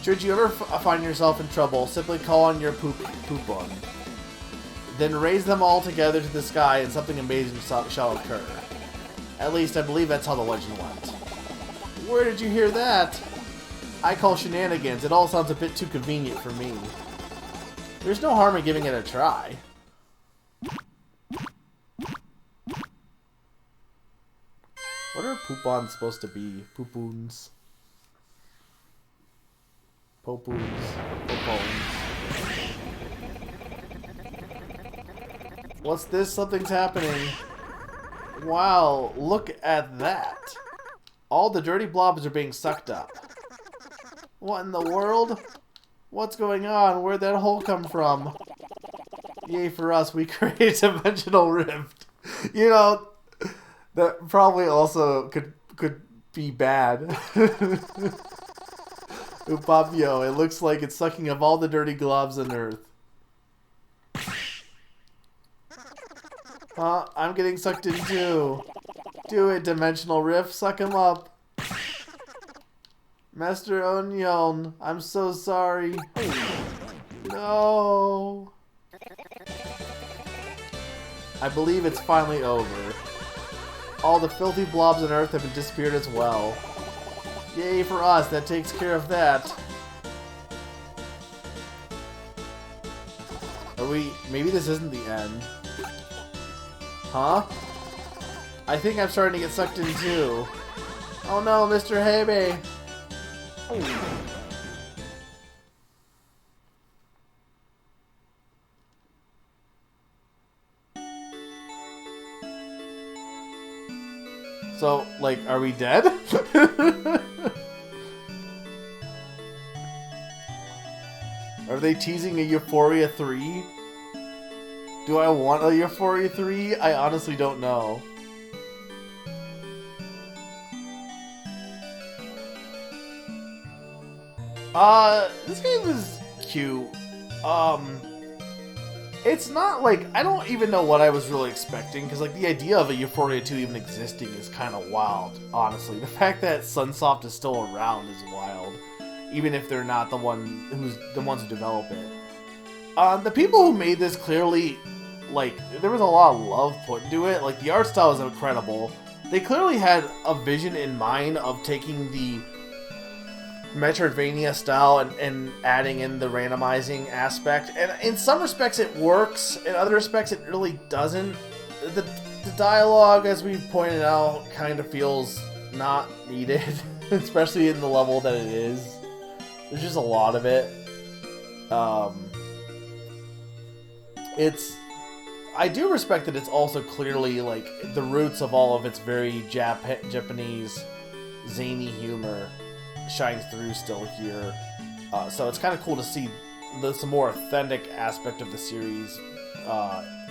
Should you ever find yourself in trouble, simply call on your poopon. Then raise them all together to the sky and something amazing shall occur. At least I believe that's how the legend went. Where did you hear that? I call shenanigans. It all sounds a bit too convenient for me. There's no harm in giving it a try. What are poopons supposed to be? Poopoons. Popoons. Popoons. What's this? Something's happening. Wow, look at that. All the dirty blobs are being sucked up. What in the world? What's going on? Where'd that hole come from? Yay for us, we created a dimensional rift. You know, that probably also could be bad. Upapio, it looks like it's sucking up all the dirty globs on Earth. I'm getting sucked in too. Do it, Dimensional Rift. Suck him up. Master Onion, I'm so sorry. No. I believe it's finally over. All the filthy blobs on Earth have been disappeared as well. Yay for us, that takes care of that. Are we... Maybe this isn't the end. Huh? I think I'm starting to get sucked in too. Oh no, Mr. Hebe. So, like, are we dead? Are they teasing a Ufouria 3? Do I want a Ufouria 3? I honestly don't know. This game is cute. It's not like, I don't even know what I was really expecting, because like the idea of a Ufouria 2 even existing is kind of wild, honestly. The fact that Sunsoft is still around is wild, even if they're not the ones who develop it. The people who made this clearly, like, there was a lot of love put into it. Like, the art style is incredible. They clearly had a vision in mind of taking the Metroidvania style and adding in the randomizing aspect. And in some respects it works, in other respects it really doesn't. The dialogue, as we've pointed out, kind of feels not needed, especially in the level that it is. There's just a lot of it. I do respect that it's also clearly, like, the roots of all of its very Japanese zany humor shines through still here. So it's kind of cool to see some more authentic aspect of the series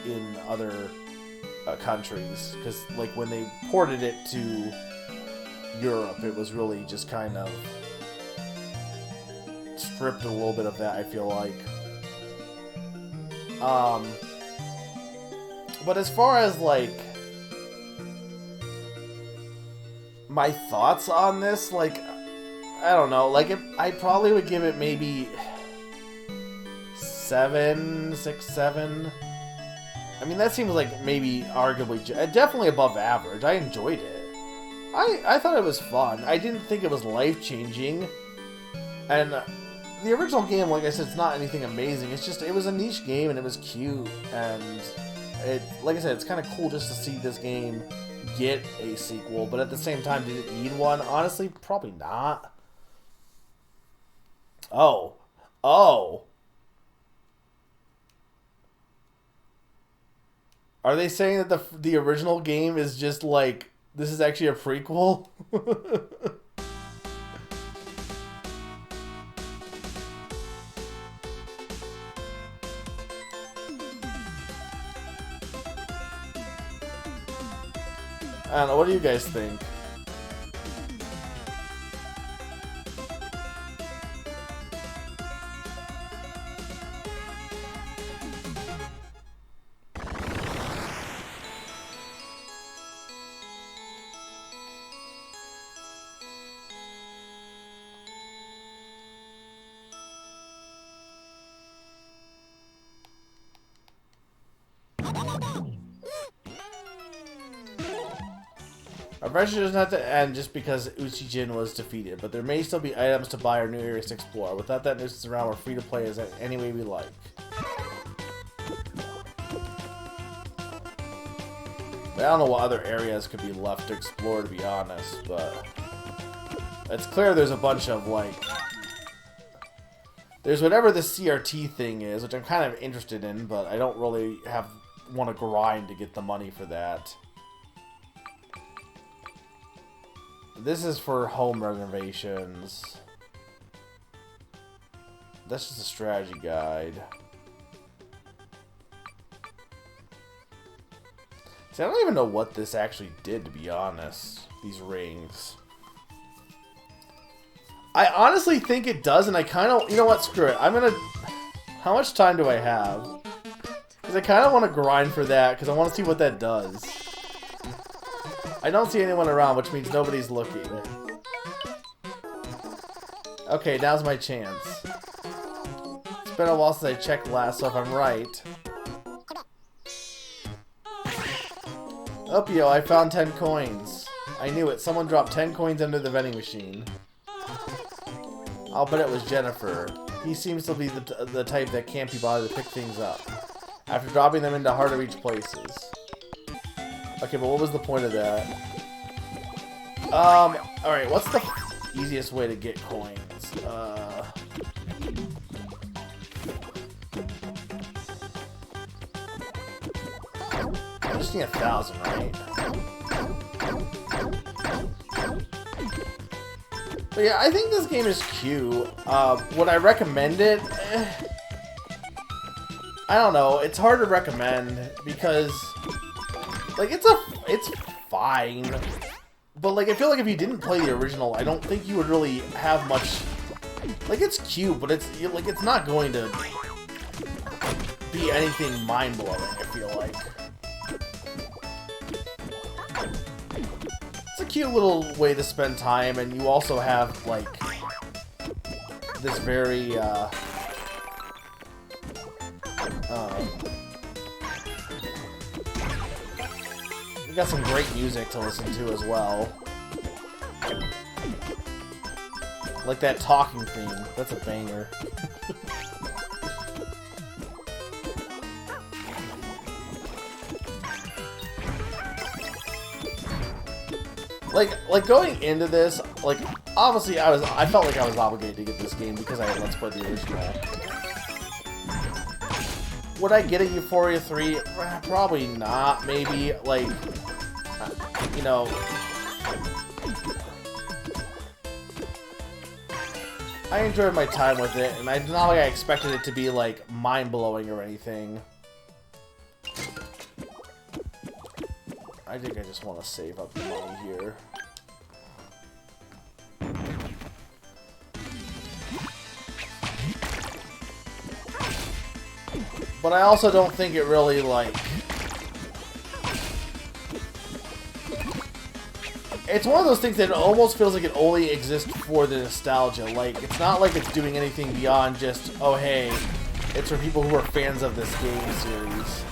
in other countries. Because, like, when they ported it to Europe, it was really just kind of stripped a little bit of that, I feel like. But as far as, like, my thoughts on this, like, I don't know. Like, I probably would give it maybe 7, 6, 7. I mean, that seems like maybe arguably, definitely above average. I enjoyed it. I thought it was fun. I didn't think it was life-changing. And the original game, like I said, it's not anything amazing. It's just, it was a niche game and it was cute. And it, like I said, it's kind of cool just to see this game get a sequel. But at the same time, did it need one? Honestly, probably not. Oh. Are they saying that the original game is just like, this is actually a prequel? I don't know, what do you guys think? Adventure doesn't have to end just because Uchi-Jin was defeated, but there may still be items to buy or new areas to explore. Without that nuisance around, we're free to play as any way we like. I don't know what other areas could be left to explore, to be honest, but it's clear there's a bunch of, like, there's whatever the CRT thing is, which I'm kind of interested in, but I don't really want to grind to get the money for that. This is for home renovations. That's just a strategy guide. See, I don't even know what this actually did, to be honest. These rings. I honestly think it does, and I kind of... You know what? Screw it. I'm gonna... How much time do I have? Because I kind of want to grind for that, because I want to see what that does. I don't see anyone around, which means nobody's looking. Okay, now's my chance. It's been a while since I checked last, so if I'm right... Opio, I found 10 coins. I knew it. Someone dropped 10 coins under the vending machine. I'll bet it was Jennifer. He seems to be the type that can't be bothered to pick things up, after dropping them into hard-to-reach places. Okay, but what was the point of that? Alright, what's the easiest way to get coins? I just need 1,000, right? But yeah, I think this game is cute. Would I recommend it? I don't know. It's hard to recommend because, like, it's fine. But, like, I feel like if you didn't play the original, I don't think you would really have much... Like, it's cute, but it's not going to be anything mind-blowing, I feel like. It's a cute little way to spend time, and you also have, like, this very, we got some great music to listen to as well. Like that talking theme. That's a banger. Like going into this, like, obviously I felt like I was obligated to get this game because I had Let's Play the original. Would I get a Ufouria 3? Probably not, maybe, like, you know... I enjoyed my time with it, and it's not like I expected it to be, like, mind-blowing or anything. I think I just want to save up the money here. But I also don't think it really, like... It's one of those things that almost feels like it only exists for the nostalgia. Like, it's not like it's doing anything beyond just, oh hey, it's for people who are fans of this game series.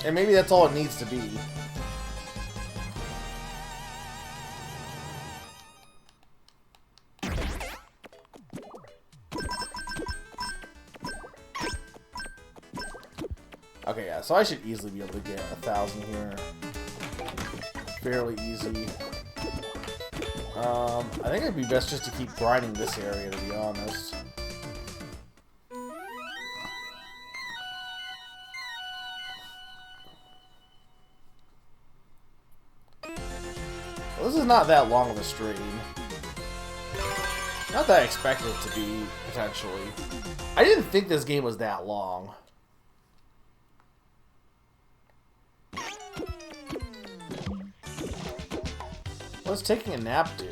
And maybe that's all it needs to be. Okay, yeah, so I should easily be able to get 1,000 here. Fairly easy. I think it'd be best just to keep grinding this area, to be honest. Well, this is not that long of a stream. Not that I expected it to be, potentially. I didn't think this game was that long. What's taking a nap do?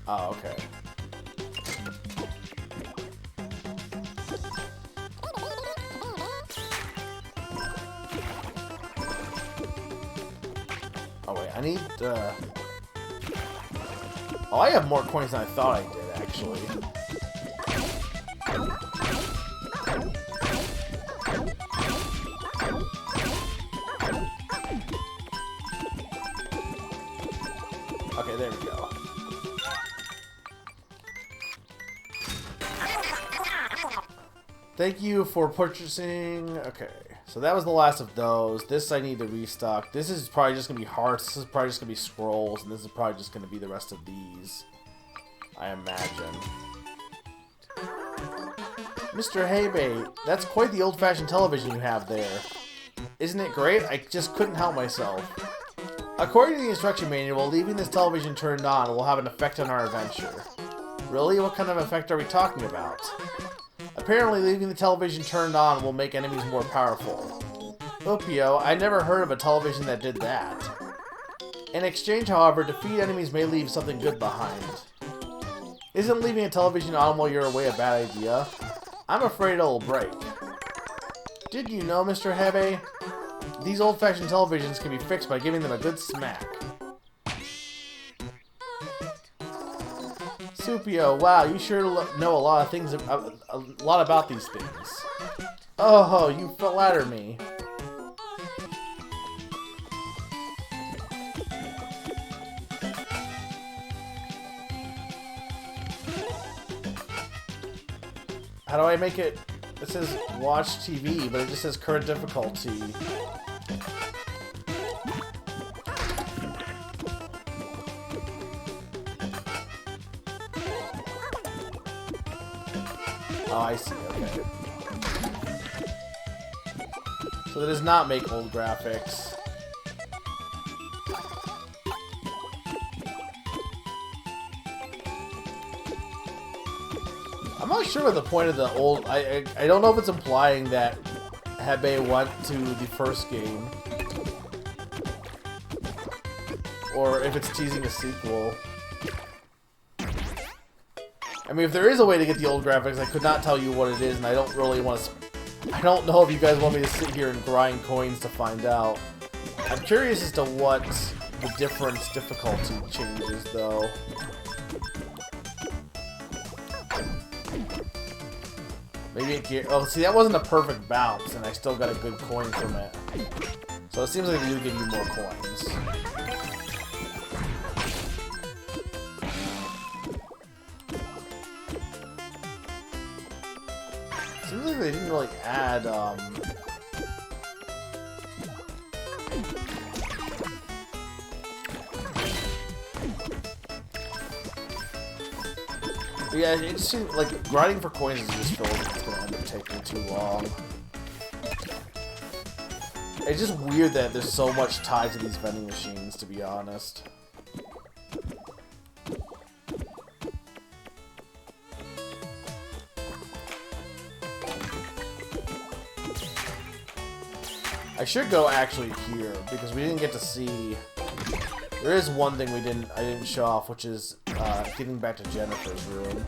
Oh, okay. Oh wait, I need Oh, I have more coins than I thought I did, actually. Okay, there we go. Thank you for purchasing. Okay, so that was the last of those. This I need to restock. This is probably just going to be hearts. This is probably just going to be scrolls. And this is probably just going to be the rest of these, I imagine. Mr. Haybay, that's quite the old-fashioned television you have there. Isn't it great? I just couldn't help myself. According to the instruction manual, leaving this television turned on will have an effect on our adventure. Really? What kind of effect are we talking about? Apparently, leaving the television turned on will make enemies more powerful. Opio, I never heard of a television that did that. In exchange, however, defeat enemies may leave something good behind. Isn't leaving a television on while you're away a bad idea? I'm afraid it'll break. Did you know, Mr. Hebe? These old-fashioned televisions can be fixed by giving them a good smack. Supio, wow, you sure know a lot of things, a lot about these things. Oh, you flatter me. How do I make it? It says watch TV, but it just says current difficulty. Oh, I see, okay. So that does not make old graphics. I'm not sure what the point of the old... I don't know if it's implying that Hebe went to the first game. Or if it's teasing a sequel. I mean, if there is a way to get the old graphics, I could not tell you what it is, and I don't really want to... I don't know if you guys want me to sit here and grind coins to find out. I'm curious as to what the difficulty changes, though. Maybe it... Oh, see, that wasn't a perfect bounce, and I still got a good coin from it. So it seems like they do give you more coins. Seems like they didn't really add, yeah, it just seems like grinding for coins is just feels like it's gonna end up taking too long. It's just weird that there's so much tied to these vending machines, to be honest. I should go actually here because we didn't get to see. There is one thing I didn't show off, which is getting back to Jennifer's room.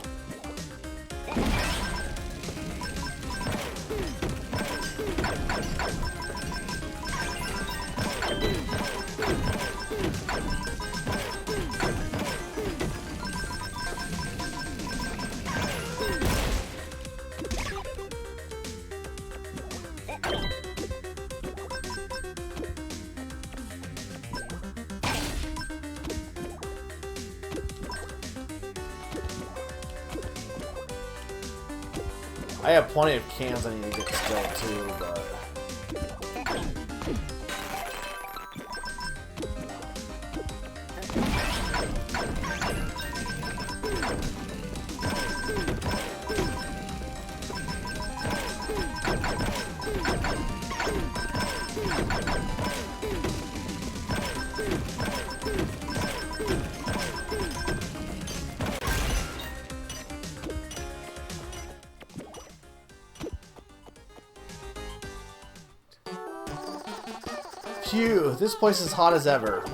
I have plenty of cans I need to get still too, but... Phew, this place is hot as ever.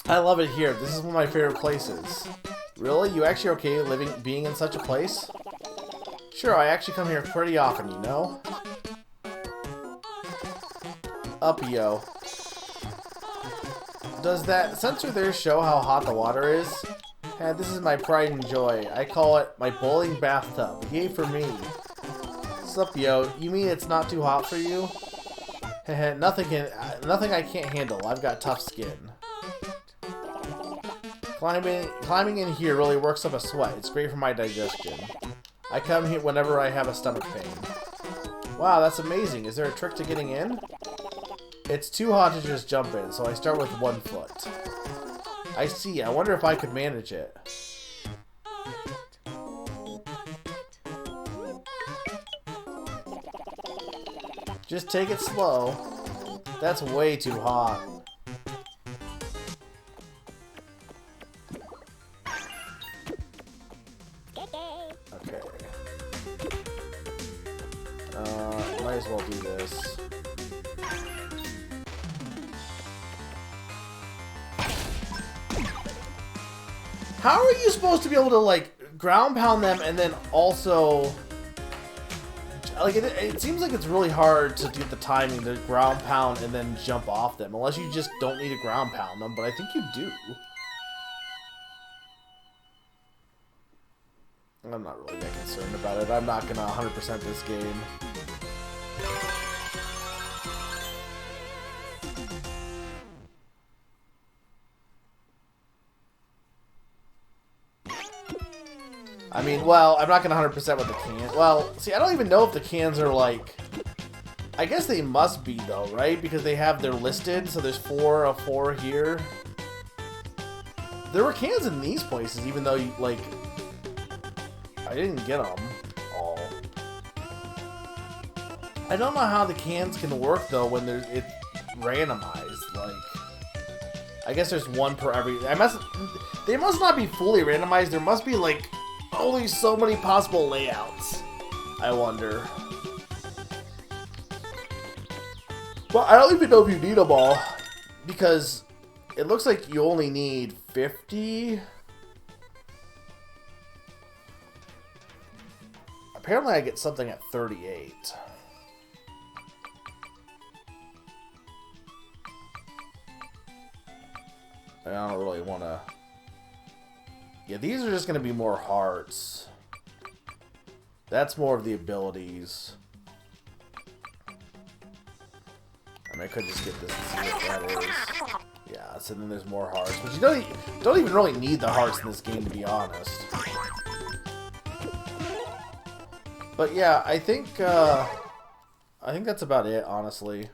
I love it here. This is one of my favorite places. Really? You actually okay being in such a place? Sure, I actually come here pretty often, you know? Up, yo. Does that sensor there show how hot the water is? Yeah, this is my pride and joy. I call it my bowling bathtub. Yay for me. Sup, yo? You mean it's not too hot for you? Nothing I can't handle. I've got tough skin. Climbing in here really works up a sweat. It's great for my digestion. I come here whenever I have a stomach pain. Wow, that's amazing. Is there a trick to getting in? It's too hot to just jump in, so I start with 1 foot. I see. I wonder if I could manage it. Just take it slow. That's way too hot. Okay. Might as well do this. How are you supposed to be able to, like, ground pound them and then also... Like, it seems like it's really hard to get the timing to ground pound and then jump off them. Unless you just don't need to ground pound them, but I think you do. I'm not really that concerned about it. I'm not going to 100% this game. I mean, well, I'm not going to 100% with the cans. Well, see, I don't even know if the cans are, like... I guess they must be, though, right? Because they're listed, so there's 4 of 4 here. There were cans in these places, even though, like... I didn't get them all. I don't know how the cans can work, though, when it's randomized, like... I guess there's 1 per every... They must not be fully randomized. There must be, like... only so many possible layouts, I wonder. Well, I don't even know if you need them all, because it looks like you only need 50. Apparently I get something at 38. I don't really want to... Yeah, these are just going to be more hearts. That's more of the abilities. I mean, I could just get this and see what that is. Yeah, so then there's more hearts. But you don't even really need the hearts in this game, to be honest. But yeah, I think that's about it, honestly.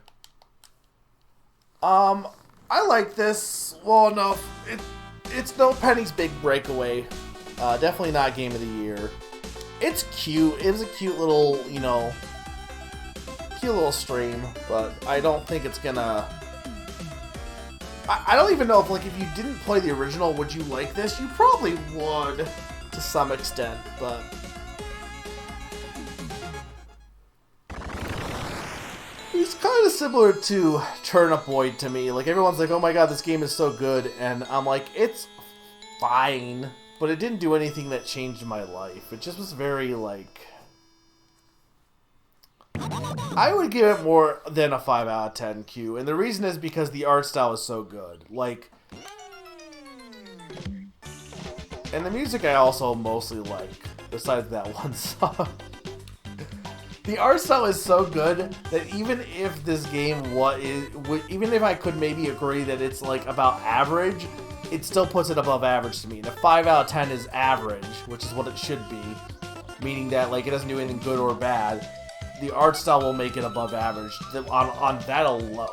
I like this well enough. It's no Penny's Big Breakaway. Definitely not Game of the Year. It's cute. It was a cute little, you know, cute little stream, but I don't think it's gonna... I don't even know if, like, if you didn't play the original, would you like this? You probably would, to some extent, but... It's kind of similar to Turnip Boy to me. Like, everyone's like, oh my god, this game is so good, and I'm like, it's fine, but it didn't do anything that changed my life. It just was very, like... I would give it more than a 5 out of 10, Q. And the reason is because the art style is so good. Like, and the music I also mostly like, besides that one song. The art style is so good that even if this game even if I could maybe agree that it's like about average, it still puts it above average to me. And a 5 out of 10 is average, which is what it should be, meaning that like it doesn't do anything good or bad. The art style will make it above average on that alone.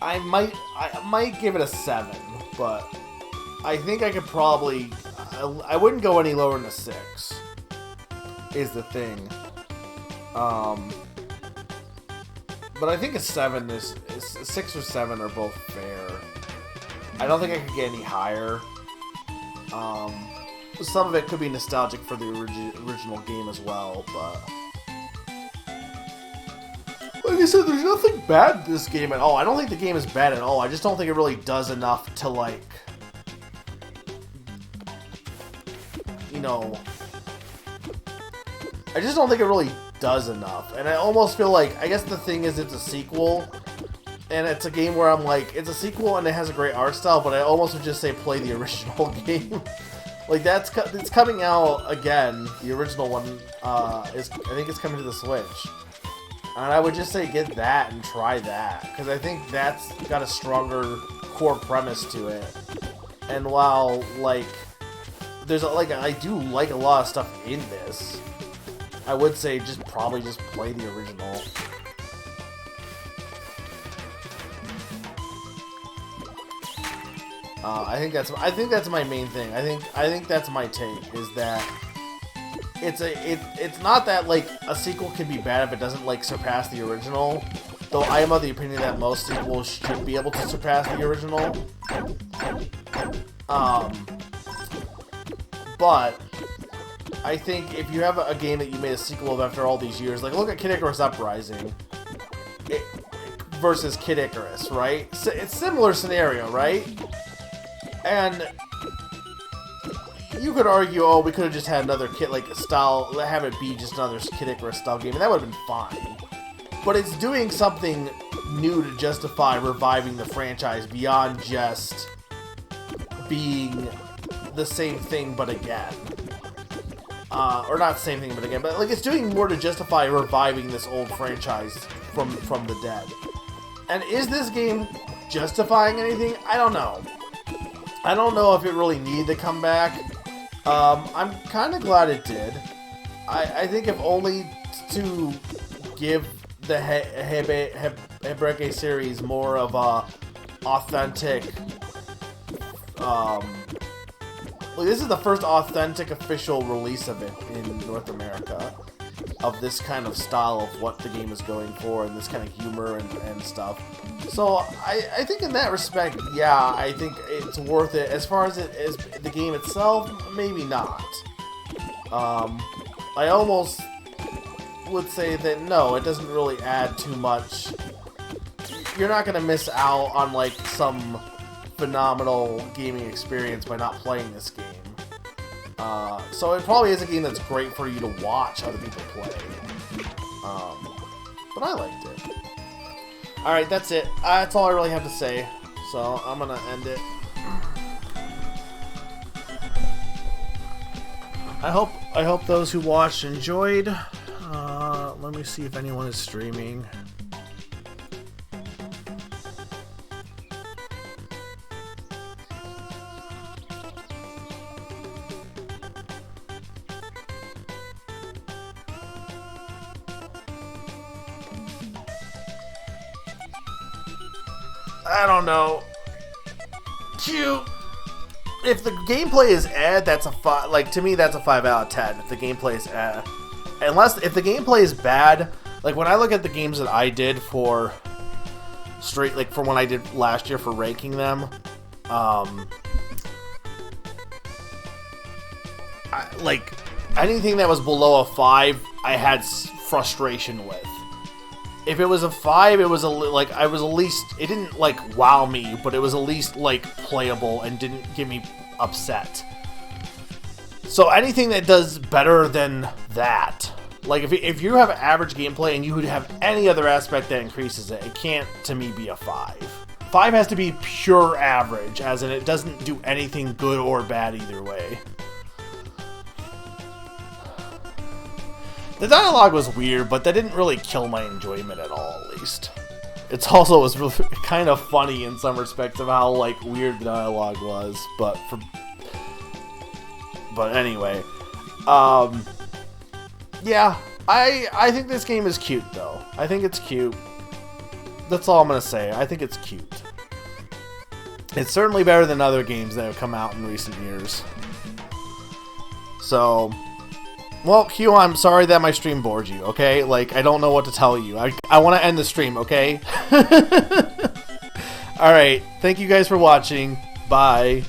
I might give it a 7, but I think I could probably I wouldn't go any lower than a 6. Is the thing. But I think a 7 is 6 or 7 are both fair. I don't think I could get any higher. Some of it could be nostalgic for the original game as well, but like I said, there's nothing bad in this game at all. I don't think the game is bad at all. I just don't think it really does enough to, like, you know, I just don't think it really does enough. And I almost feel like, I guess the thing is it's a sequel, and it's a game where I'm like, it's a sequel and it has a great art style, but I almost would just say play the original game. Like, it's coming out again. The original one I think it's coming to the Switch. And I would just say get that and try that, because I think that's got a stronger core premise to it. And while, like, I do like a lot of stuff in this, I would say probably just play the original. I think that's my main thing. I think that's my take, is that it's not that like a sequel can be bad if it doesn't like surpass the original. Though I am of the opinion that most sequels should be able to surpass the original. But I think if you have a game that you made a sequel of after all these years, like look at Kid Icarus Uprising versus Kid Icarus, right? It's similar scenario, right? And you could argue, oh, we could have just had another style, have it be just another Kid Icarus style game, and that would have been fine. But it's doing something new to justify reviving the franchise beyond just being the same thing but again. Or not same thing but again, but like it's doing more to justify reviving this old franchise from the dead. And is this game justifying anything? I don't know. I don't know if it really needed to come back. I'm kind of glad it did. I think if only to give the Hebreke series more of a authentic. Well, this is the first authentic official release of it in North America, of this kind of style of what the game is going for and this kind of humor and stuff. So I think in that respect, yeah, I think it's worth it. As far as the game itself, maybe not. I almost would say that no, it doesn't really add too much. You're not going to miss out on like some phenomenal gaming experience by not playing this game. So it probably is a game that's great for you to watch other people play. But I liked it. Alright, that's it. That's all I really have to say. So I'm gonna end it. I hope those who watched enjoyed. Let me see if anyone is streaming. I don't know. Cute. If the gameplay is that's a 5. Like to me, that's a 5 out of 10. If the gameplay is if the gameplay is bad, like when I look at the games that I did for from when I did last year for ranking them, like anything that was below a 5, I had frustration with. If it was a 5, it was it didn't like wow me, but it was at least like playable and didn't get me upset. So anything that does better than that Like, if you have average gameplay and you would have any other aspect that increases it, it can't, to me, be a 5. 5 has to be pure average, as in it doesn't do anything good or bad either way. The dialogue was weird, but that didn't really kill my enjoyment at all, at least. It also was really kind of funny in some respects of how, like, weird the dialogue was, but anyway. Yeah, I think this game is cute, though. I think it's cute. That's all I'm going to say. I think it's cute. It's certainly better than other games that have come out in recent years. So, well, Q, I'm sorry that my stream bored you, okay? Like, I don't know what to tell you. I want to end the stream, okay? Alright, thank you guys for watching. Bye.